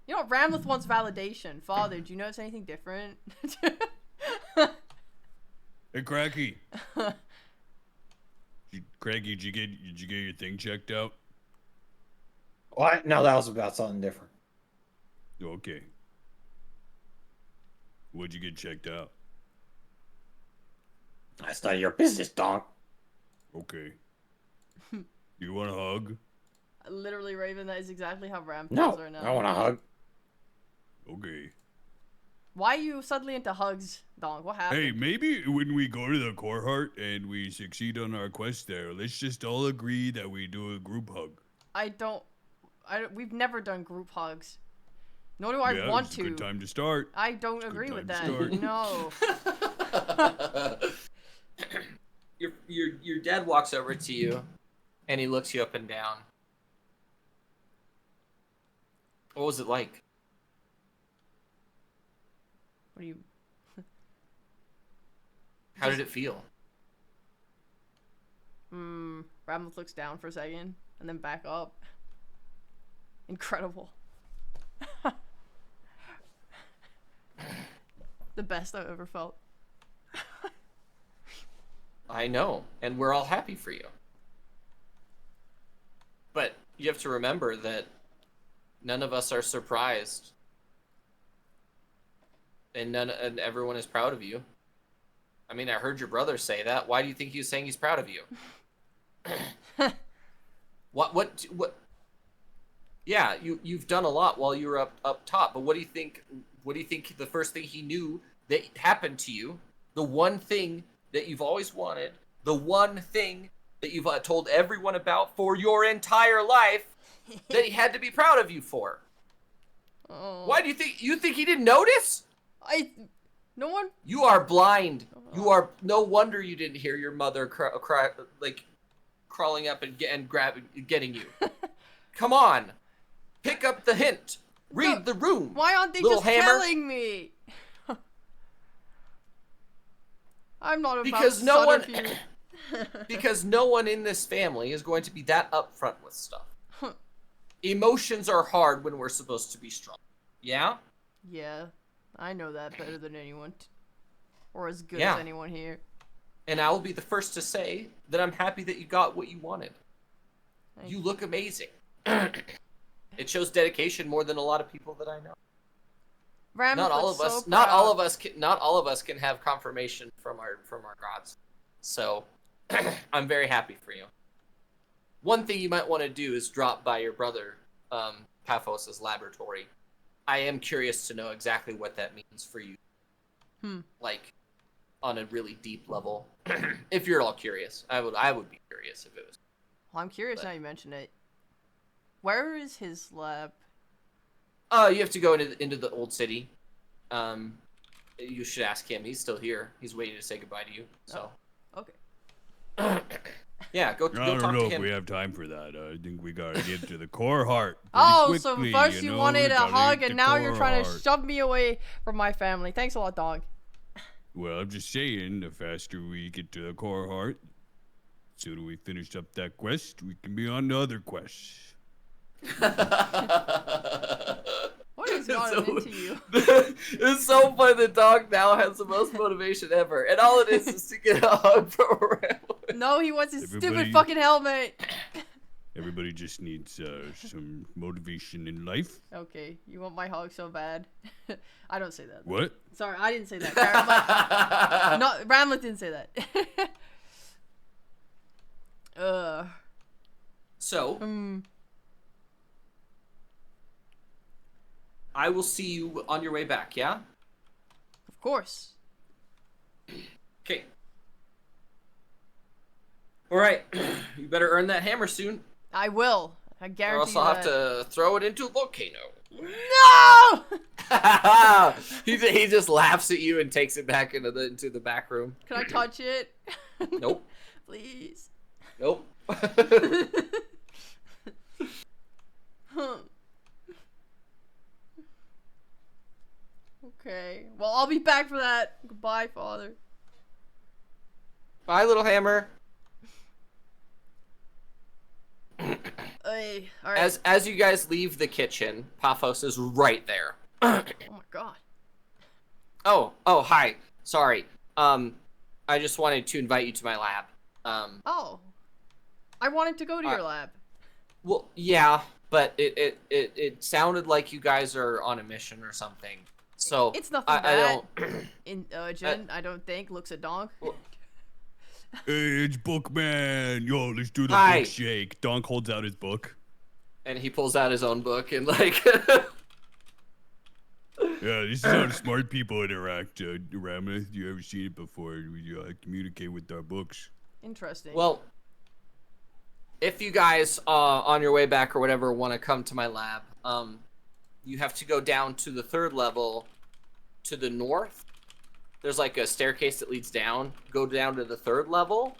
You know, Ramleth wants validation. Father, do you notice anything different? Hey, Cracky. Craigie, did you get your thing checked out? What? No, that was about something different. Okay. What'd you get checked out? That's none of your business, donk. Okay. You want a hug? Literally, Raven, that is exactly how Ram No, feels right now. I want a hug. Okay. Why are you suddenly into hugs, Donk? What happened? Hey, maybe when we go to the core heart and we succeed on our quest there, let's just all agree that we do a group hug. We've never done group hugs. Nor do I want to. Good time to start. I don't agree with that. No. Your dad walks over to you, and he looks you up and down. What was it like? What do you... How did it feel? Ramleth looks down for a second, and then back up. Incredible. The best I've ever felt. I know, and we're all happy for you. But you have to remember that none of us are surprised. And everyone is proud of you. I mean, I heard your brother say that. Why do you think he was saying he's proud of you? What? Yeah, you've done a lot while you were up top, but what do you think the first thing he knew that happened to you, the one thing that you've always wanted, the one thing that you've told everyone about for your entire life, that he had to be proud of you for? Oh. Why do you think he didn't notice? No one. You are blind. You are. No wonder you didn't hear your mother cry, like crawling up and getting you. Come on, pick up the hint. Read the room. Why aren't they little just hammer. telling me? I'm not about Because no one. subterfuge. Because no one in this family is going to be that upfront with stuff. Emotions are hard when we're supposed to be strong. Yeah? Yeah, I know that better than anyone. Or as good Yeah. as anyone here. And I will be the first to say that I'm happy that you got what you wanted. Thank You look amazing. It shows dedication more than a lot of people that I know. Ramleth Not all looks of us. so Not all proud. of us. Not all of us can have confirmation from our gods. So, I'm very happy for you. One thing you might want to do is drop by your brother, Paphos' laboratory. I am curious to know exactly what that means for you. Like, on a really deep level. If you're at all curious, I would be curious if it was. Well, I'm curious now you mention it. Where is his lab? You have to go into the old city. You should ask him. He's still here. He's waiting to say goodbye to you. So. Okay. Yeah, go I talk don't know to if him. we have time for that. I think we gotta get to the core heart. pretty Oh, so quickly, first you know? wanted We a gotta hug, hit and the now you're core trying to heart. shove me away from my family. Thanks a lot, dog. Well, I'm just saying, the faster we get to the core heart, the sooner we finish up that quest, we can be on to other quests. What is gotten into you? It's so funny. The dog now has the most motivation ever, and all it is to get a hug from a rambler. No, he wants his Everybody- stupid fucking helmet. Everybody just needs some motivation in life. Okay, you want my hug so bad. I don't say that. What? Sorry, I didn't say that. No, Ramleth didn't say that. So, I will see you on your way back, yeah? Of course. Okay. You better earn that hammer soon, I will. I or guarantee else you I'll that. have to throw it into a volcano. No! he just laughs at you and takes it back into the back room. Can I touch it? Nope. Please. Nope. Okay. Well, I'll be back for that. Goodbye, father. Bye, little hammer. Hey, all right. As you guys leave the kitchen, Paphos is right there. Oh my god. Oh, hi. Sorry. I just wanted to invite you to my lab. Oh. I wanted to go to your lab. Well, yeah, but it sounded like you guys are on a mission or something. So It's nothing I bad. don't. Urgent, I don't think. Looks at Donk. Hey, it's Bookman. Yo, let's do the Hi. book shake. Donk holds out his book. And he pulls out his own book and like. Yeah, this is how smart people interact, Rameth. You ever seen it before? We communicate with our books. Interesting. Well, if you guys on your way back or whatever want to come to my lab, you have to go down to the 3rd level to the north. There's like a staircase that leads down. Go down to the 3rd level,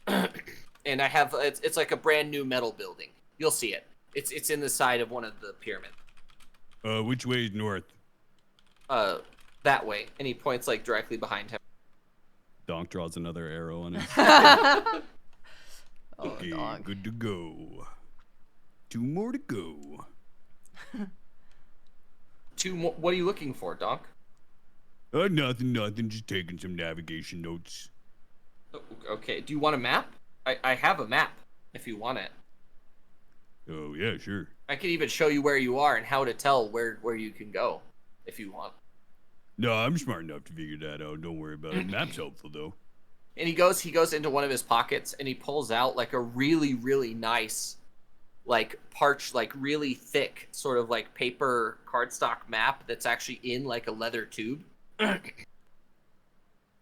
and I have it's like a brand new metal building. You'll see it. It's in the side of one of the pyramids. Which way is north? That way, and he points like directly behind him. Donk draws another arrow on it. Oh, Okay, Donk. good to go. 2 more to go. 2 more. What are you looking for, Donk? Nothing. Just taking some navigation notes. Okay. Do you want a map? I have a map if you want it. Oh yeah, sure. I can even show you where you are and how to tell where you can go if you want. No, I'm smart enough to figure that out. Don't worry about it. Map's helpful though. And he goes into one of his pockets and he pulls out like a really, really nice, like really thick sort of like paper cardstock map that's actually in like a leather tube.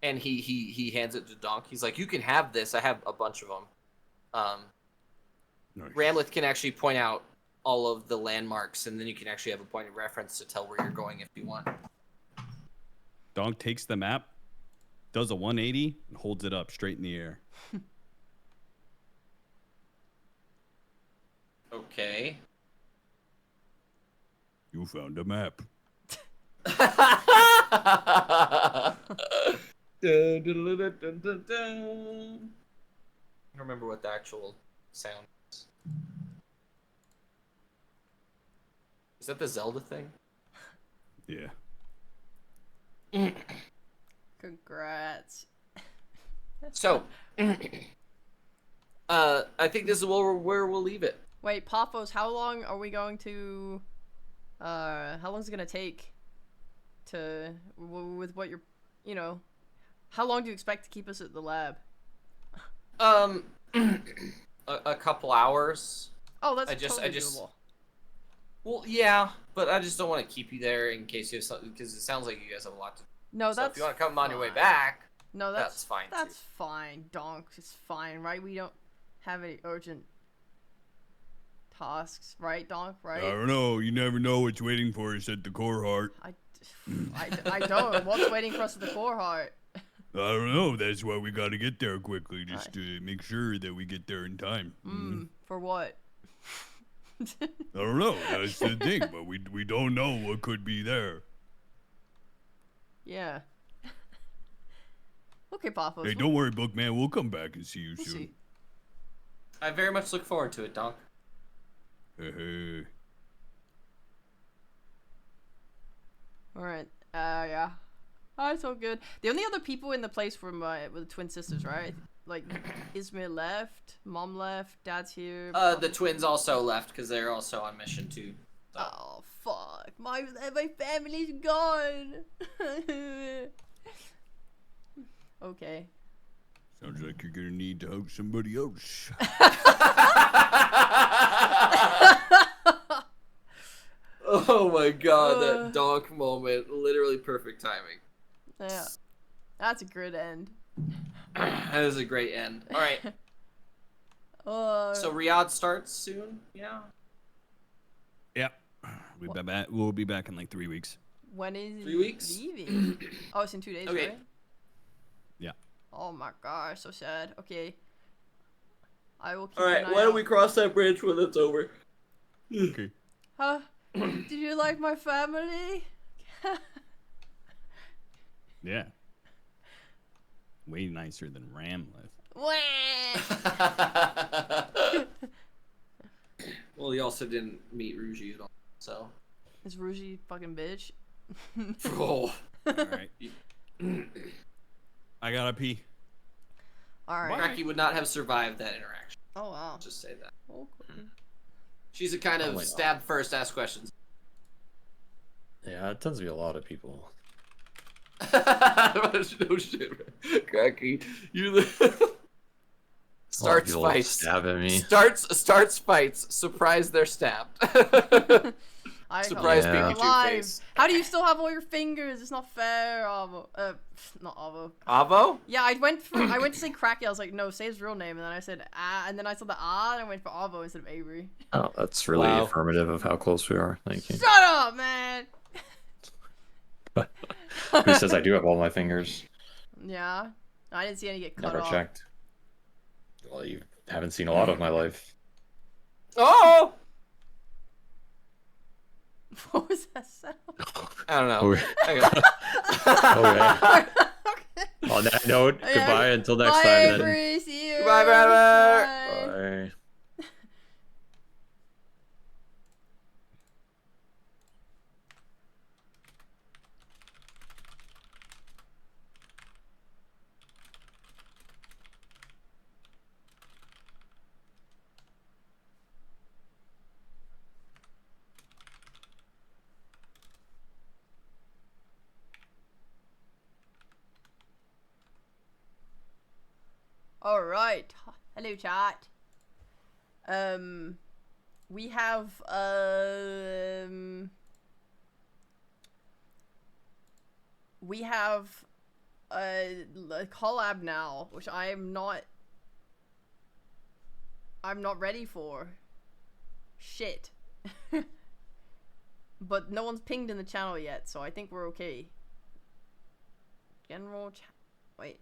And he hands it to Donk. He's like, you can have this. I have a bunch of them. Nice. Ramleth can actually point out all of the landmarks, and then you can actually have a point of reference to tell where you're going if you want. Donk takes the map, does a 180, and holds it up straight in the air. Okay. You found a map. Dun, dun, dun, dun, dun, dun. I don't remember what the actual sound is. Is that the Zelda thing? Yeah. Congrats. So, I think this is where we'll leave it. Wait, Paphos, how long are we going to... how long is it gonna take to... with what you're... You know... How long do you expect to keep us at the lab? A couple hours. Oh, that's I just- doable. Well, yeah, but I just don't want to keep you there in case you have something, because it sounds like you guys have a lot to do. No, So that's if you want to come on your way fine. back, No, that's fine, too. That's fine, Donk. It's fine, right? We don't have any urgent tasks, right, Donk? Right? I don't know. You never know what's waiting for us at the core heart. I don't. What's waiting for us at the core heart? I don't know. That's why we got to get there quickly, just to make sure that we get there in time. For what? I don't know. That's the thing, but we don't know what could be there. Yeah. Okay, Paphos. Hey, don't worry, Bookman. We'll come back and see you We'll soon. see. I very much look forward to it, Donk. Hey. Alright. Yeah. Oh, it's all good. The only other people in the place were the twin sisters, right? Like, Izmir left, Mom left, Dad's here. The twins also left because they're also on mission too. So. Oh, fuck. My family's gone. Okay. Sounds like you're gonna need to hug somebody else. Oh my god, that Donk moment. Literally perfect timing. Yeah. That's a good end. That is a great end. Alright, so Riyadh starts soon? Yeah? Yep. We'll be back in like 3 weeks. When is 3 weeks? leaving? Oh, it's in 2 days, Okay. right? Yeah. Oh my gosh, so sad. Okay. I will keep Alright, an eye why don't out. we cross that bridge when it's over? Okay. Huh? Did you like my family? Yeah. Way nicer than Ramleth. Wah! Well, he also didn't meet Ruji at all, so. Is Ruji fucking bitch? Oh. All right. I gotta pee. Alright. Cracky would not have survived that interaction. Oh wow. Just say that. Okay. She's a kind of Probably not. stab first, ask questions. Yeah, it tends to be a lot of people. No shit, man. Cracky. You starts People fights. stabbing me. Starts fights. Surprise, they're stabbed. I Surprise Yeah. Pikachu alive. face. How do you still have all your fingers? It's not fair, Avo. Not Avo. Avo? Yeah, I went to say Cracky. I was like, no, say his real name, and then I said and then I saw the and I went for Avo instead of Avery. Oh, that's really Wow. affirmative of how close we are. Thank you. Shut up, man. Who says I do have all my fingers? Yeah, I didn't see any get cut Never off. checked. Well, you haven't seen a lot of my life. Oh! What was that sound? I don't know. Okay. I Okay. Okay. On that note, Yeah. goodbye until next Bye, time. Then. Avery. See you. Goodbye, brother. Bye. Bye. All right. Hello, chat. We have a collab now, which I'm not ready for. Shit. But no one's pinged in the channel yet, so I think we're okay. General chat. Wait.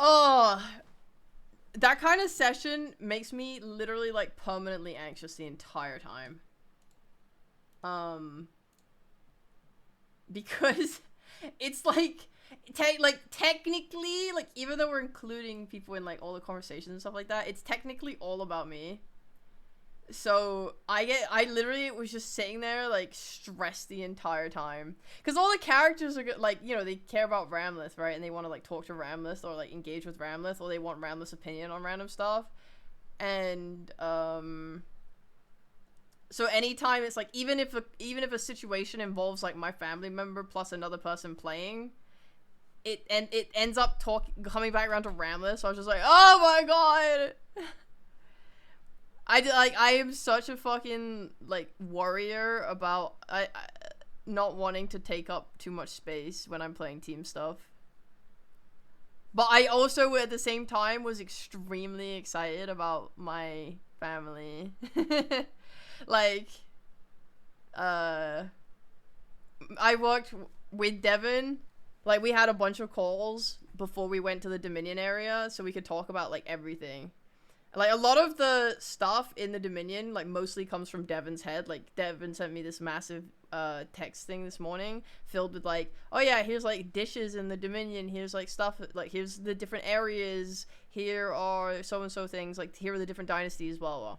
Oh, that kind of session makes me literally like permanently anxious the entire time. Because it's like, technically, like even though we're including people in like all the conversations and stuff like that, it's technically all about me. So I literally was just sitting there like stressed the entire time because all the characters are like, you know, they care about Ramleth, right, and they want to like talk to Ramleth or like engage with Ramleth, or they want Ramleth's opinion on random stuff. And so anytime it's like, even if a situation involves like my family member plus another person playing, it ends up coming back around to Ramleth. So I was just like, oh my god. I am such a fucking like warrior about I not wanting to take up too much space when I'm playing team stuff. But I also at the same time was extremely excited about my family. Like I worked with Devin. Like we had a bunch of calls before we went to the Dominion area so we could talk about like everything. Like, a lot of the stuff in the Dominion, like, mostly comes from Devin's head. Like, Devin sent me this massive, text thing this morning filled with, like, oh, yeah, here's, like, dishes in the Dominion. Here's, like, stuff, like, here's the different areas. Here are so-and-so things. Like, here are the different dynasties, blah, blah.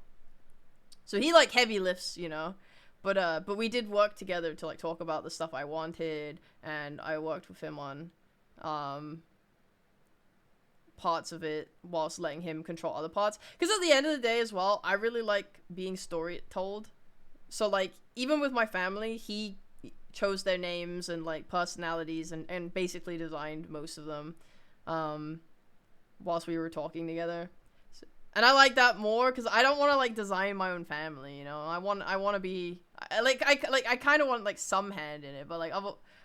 So he, like, heavy lifts, you know? But we did work together to, like, talk about the stuff I wanted. And I worked with him on, parts of it whilst letting him control other parts, because at the end of the day as well, I really like being story told. So like even with my family, he chose their names and like personalities and basically designed most of them whilst we were talking together. And I like that more because I don't want to like design my own family, you know. I want to be I kind of want like some hand in it, but like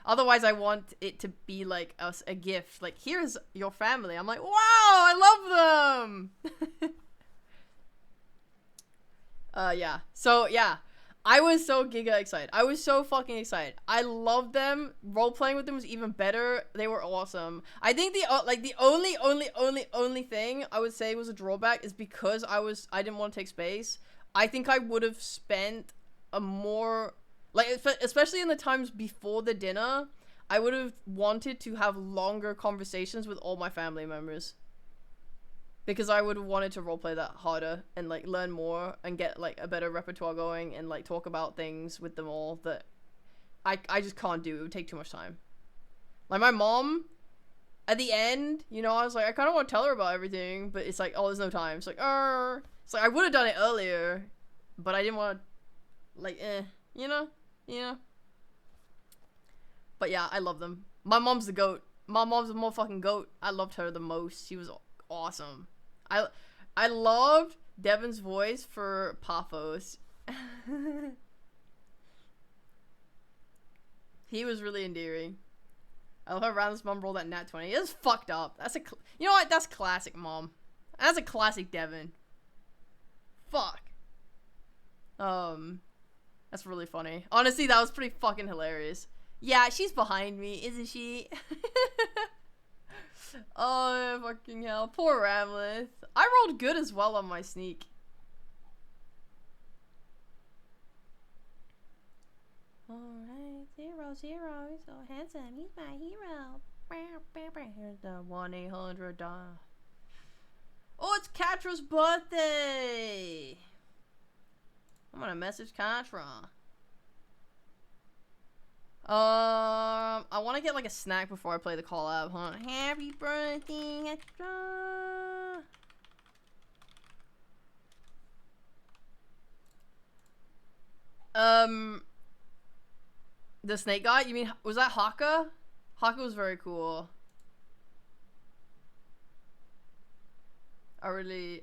otherwise I want it to be like a gift. Like, here's your family. I'm like, wow, I love them. Yeah. So yeah, I was so giga excited. I was so fucking excited. I loved them. Role playing with them was even better. They were awesome. I think the only thing I would say was a drawback is because I didn't want to take space. I think I would have spent a more, like, especially in the times before the dinner, I would have wanted to have longer conversations with all my family members. Because I would have wanted to roleplay that harder and, like, learn more and get, like, a better repertoire going and, like, talk about things with them all that I just can't do. It would take too much time. Like, my mom, at the end, you know, I was like, I kind of want to tell her about everything, but it's like, oh, there's no time. It's like, It's like, I would have done it earlier, but I didn't want to, like, you know? You know? But yeah, I love them. My mom's the goat. My mom's the motherfucking goat. I loved her the most. She was awesome. I loved Devin's voice for Paphos. He was really endearing. I love how Randall's mom rolled that nat 20. It's fucked up. That's you know what? That's classic mom. That's a classic Devin. Fuck. That's really funny. Honestly, that was pretty fucking hilarious. Yeah, she's behind me, isn't she? Oh, fucking hell. Poor Ramleth. I rolled good as well on my sneak. Alright, 0-0. So handsome. He's my hero. Here's the 1-800 dial. Oh, it's Katra's birthday! I'm gonna message Katra. I want to get like a snack before I play the call out. Huh? Happy birthday, extra. The snake guy? You mean, was that Haka? Haka was very cool. I really...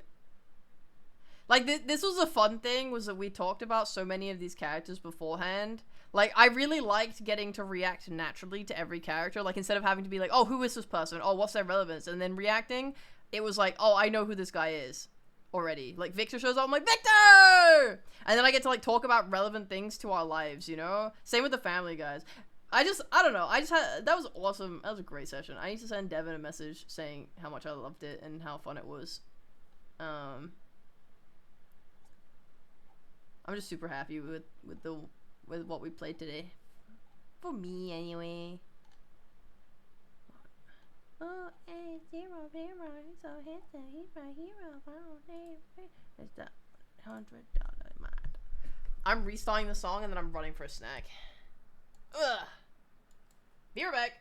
Like, this was a fun thing, was that we talked about so many of these characters beforehand. Like, I really liked getting to react naturally to every character. Like, instead of having to be like, oh, who is this person? Oh, what's their relevance? And then reacting, it was like, oh, I know who this guy is already. Like, Victor shows up, I'm like, Victor! And then I get to, like, talk about relevant things to our lives, you know? Same with the family guys. I don't know. That was awesome. That was a great session. I need to send Devin a message saying how much I loved it and how fun it was. I'm just super happy with what we played today. For me, anyway. Oh, 8-0, so handsome, he's my hero. It's that $100 man. I'm restarting the song and then I'm running for a snack. Ugh. Be right back.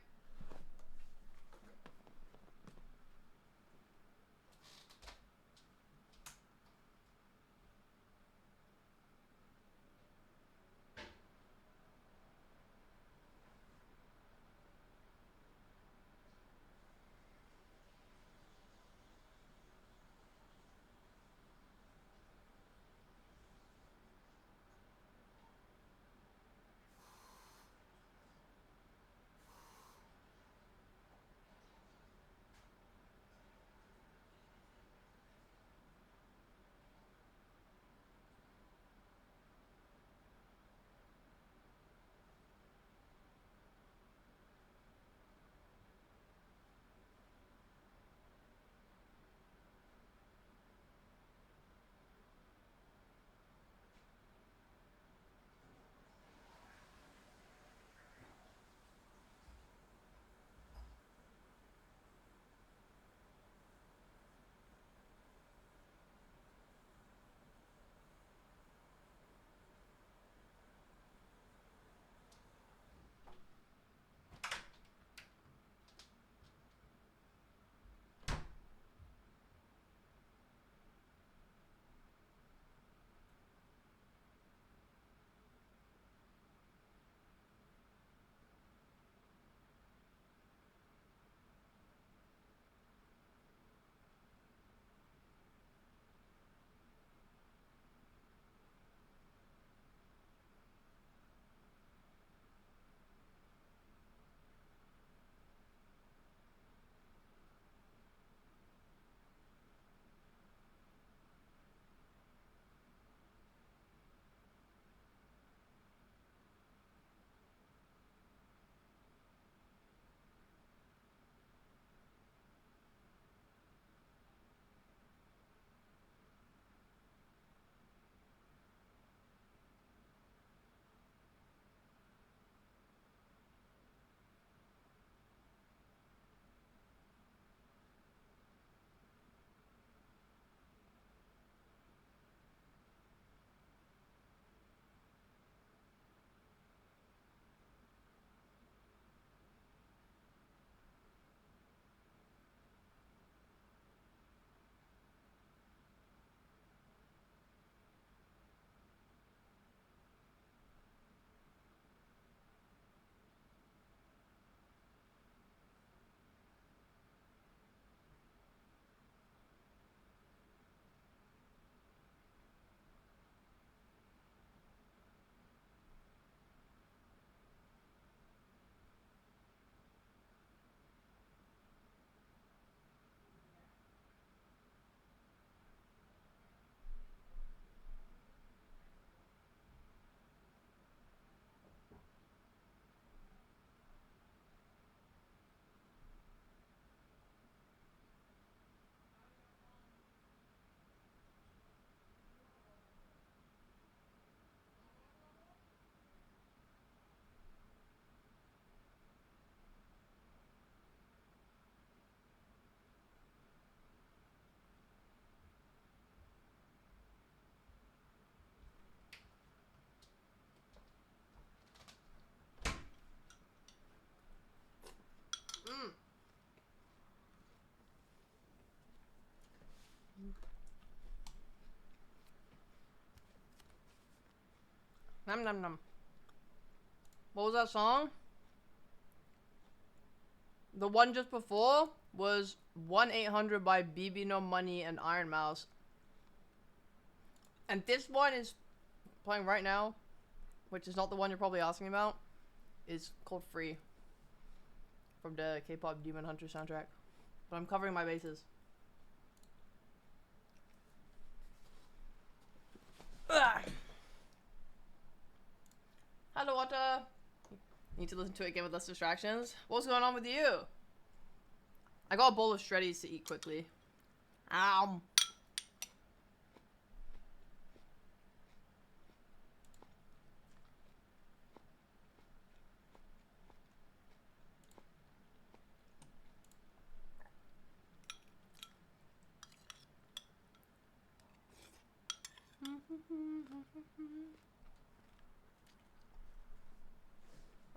Nom nom nom. What was that song? The one just before was 1-800 by BB No Money and Iron Mouse. And this one is playing right now, which is not the one you're probably asking about, is called Free from the K-pop Demon Hunter soundtrack. But I'm covering my bases. Ugh. Hello, Otta. Need to listen to it again with less distractions. What's going on with you? I got a bowl of shreddies to eat quickly. Ow.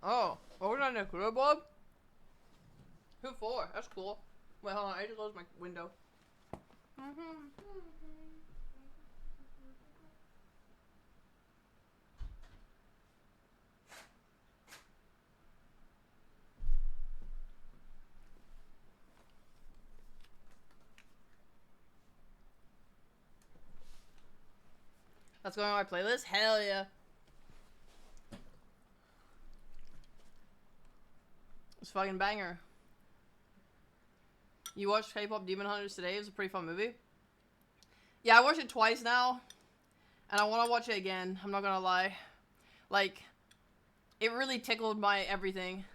Oh, we're on the cooler, Bob? Who for? That's cool. Wait, hold on, I just closed my window. That's going on my playlist? Hell yeah. It's fucking banger. You watched K-pop Demon Hunters today? It was a pretty fun movie. Yeah, I watched it twice now. And I want to watch it again. I'm not gonna lie. Like, it really tickled my everything.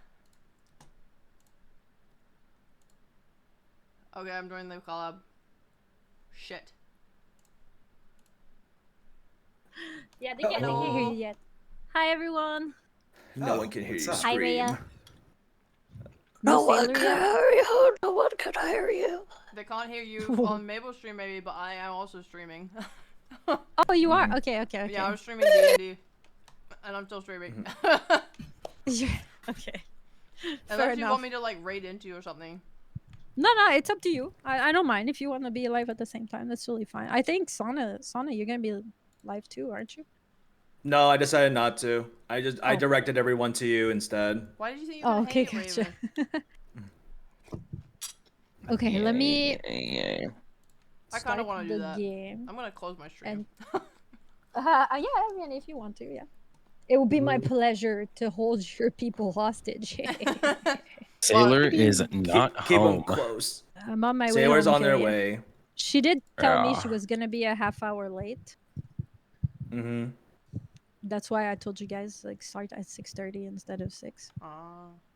Okay, I'm joining the collab. Shit. Yeah, they can't hear you yet. Hi, everyone. No one can hear you Hi, scream. Rhea. No one can hear you. No one can hear you. They can't hear you on Mabel's stream maybe, but I am also streaming. Oh, you are? Okay, okay, okay. Yeah, I was streaming D&D. And I'm still streaming. Okay. Unless you want me to like raid into you or something. No, it's up to you. I don't mind if you want to be live at the same time. That's totally fine. I think Sana, you're gonna be live too, aren't you? No, I decided not to. I directed everyone to you instead. Why did you think you were gonna okay, hang it, gotcha. Raven? Okay, let me. I kind of want to do that. Game. I'm gonna close my stream. Yeah, I mean, if you want to, yeah. It would be my pleasure to hold your people hostage. Sailor is not Keep home. them close. I'm on my way. Sailor's home, on their Carrie. way. She did tell me Yeah. she was gonna be a half hour late. Mm-hmm. That's why I told you guys like start at 6:30 instead of 6.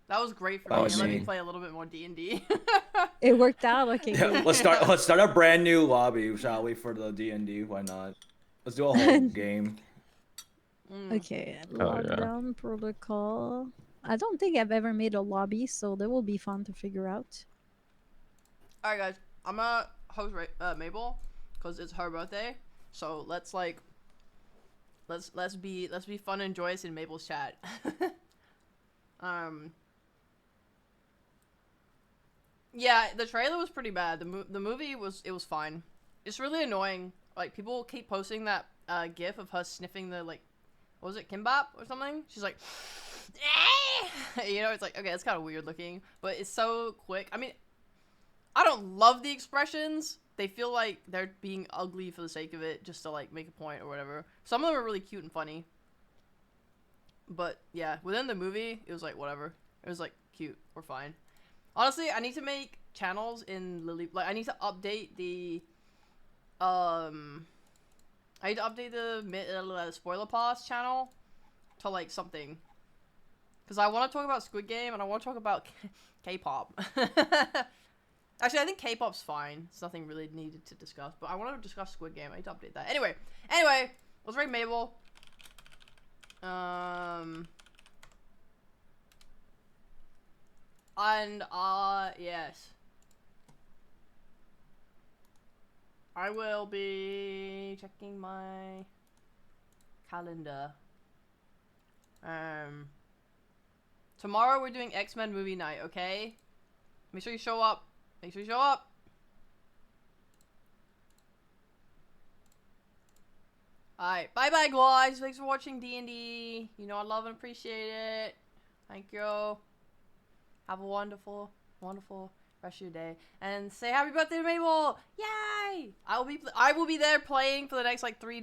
That was great for Oh, me. It let me see. play a little bit more D&D. It worked out. Okay, Yeah, good. let's start a brand new lobby, shall we, for the D&D? Why not? Let's do a whole game. Okay, Oh, yeah. lockdown protocol. I don't think I've ever made a lobby, so that will be fun to figure out. Alright guys, I'm gonna host Mabel because it's her birthday. So let's be fun and joyous in Mabel's chat. Yeah, the trailer was pretty bad. The movie was fine. It's really annoying. Like people keep posting that gif of her sniffing the like, what was it, kimbap or something? She's like, you know, it's like, okay, it's kind of weird looking, but it's so quick. I mean, I don't love the expressions. They feel like they're being ugly for the sake of it, just to like make a point or whatever. Some of them are really cute and funny. But yeah, within the movie, it was like whatever. It was like cute or fine. Honestly, I need to make channels in Lily. Like I need to update the I need to update the spoiler pass channel to like something. Cause I want to talk about Squid Game and I want to talk about K-pop. Actually, I think K-pop's fine. It's nothing really needed to discuss. But I want to discuss Squid Game. I need to update that. Anyway, let's rate Mabel. And yes. I will be checking my calendar. Tomorrow we're doing X-Men movie night, okay? Make sure you show up. Make sure you show up. Alright, bye bye guys. Thanks for watching D&D. You know I love and appreciate it. Thank you. Have a wonderful, wonderful rest of your day. And say happy birthday to Mabel! Yay! I will be there playing for the next like 3 to 4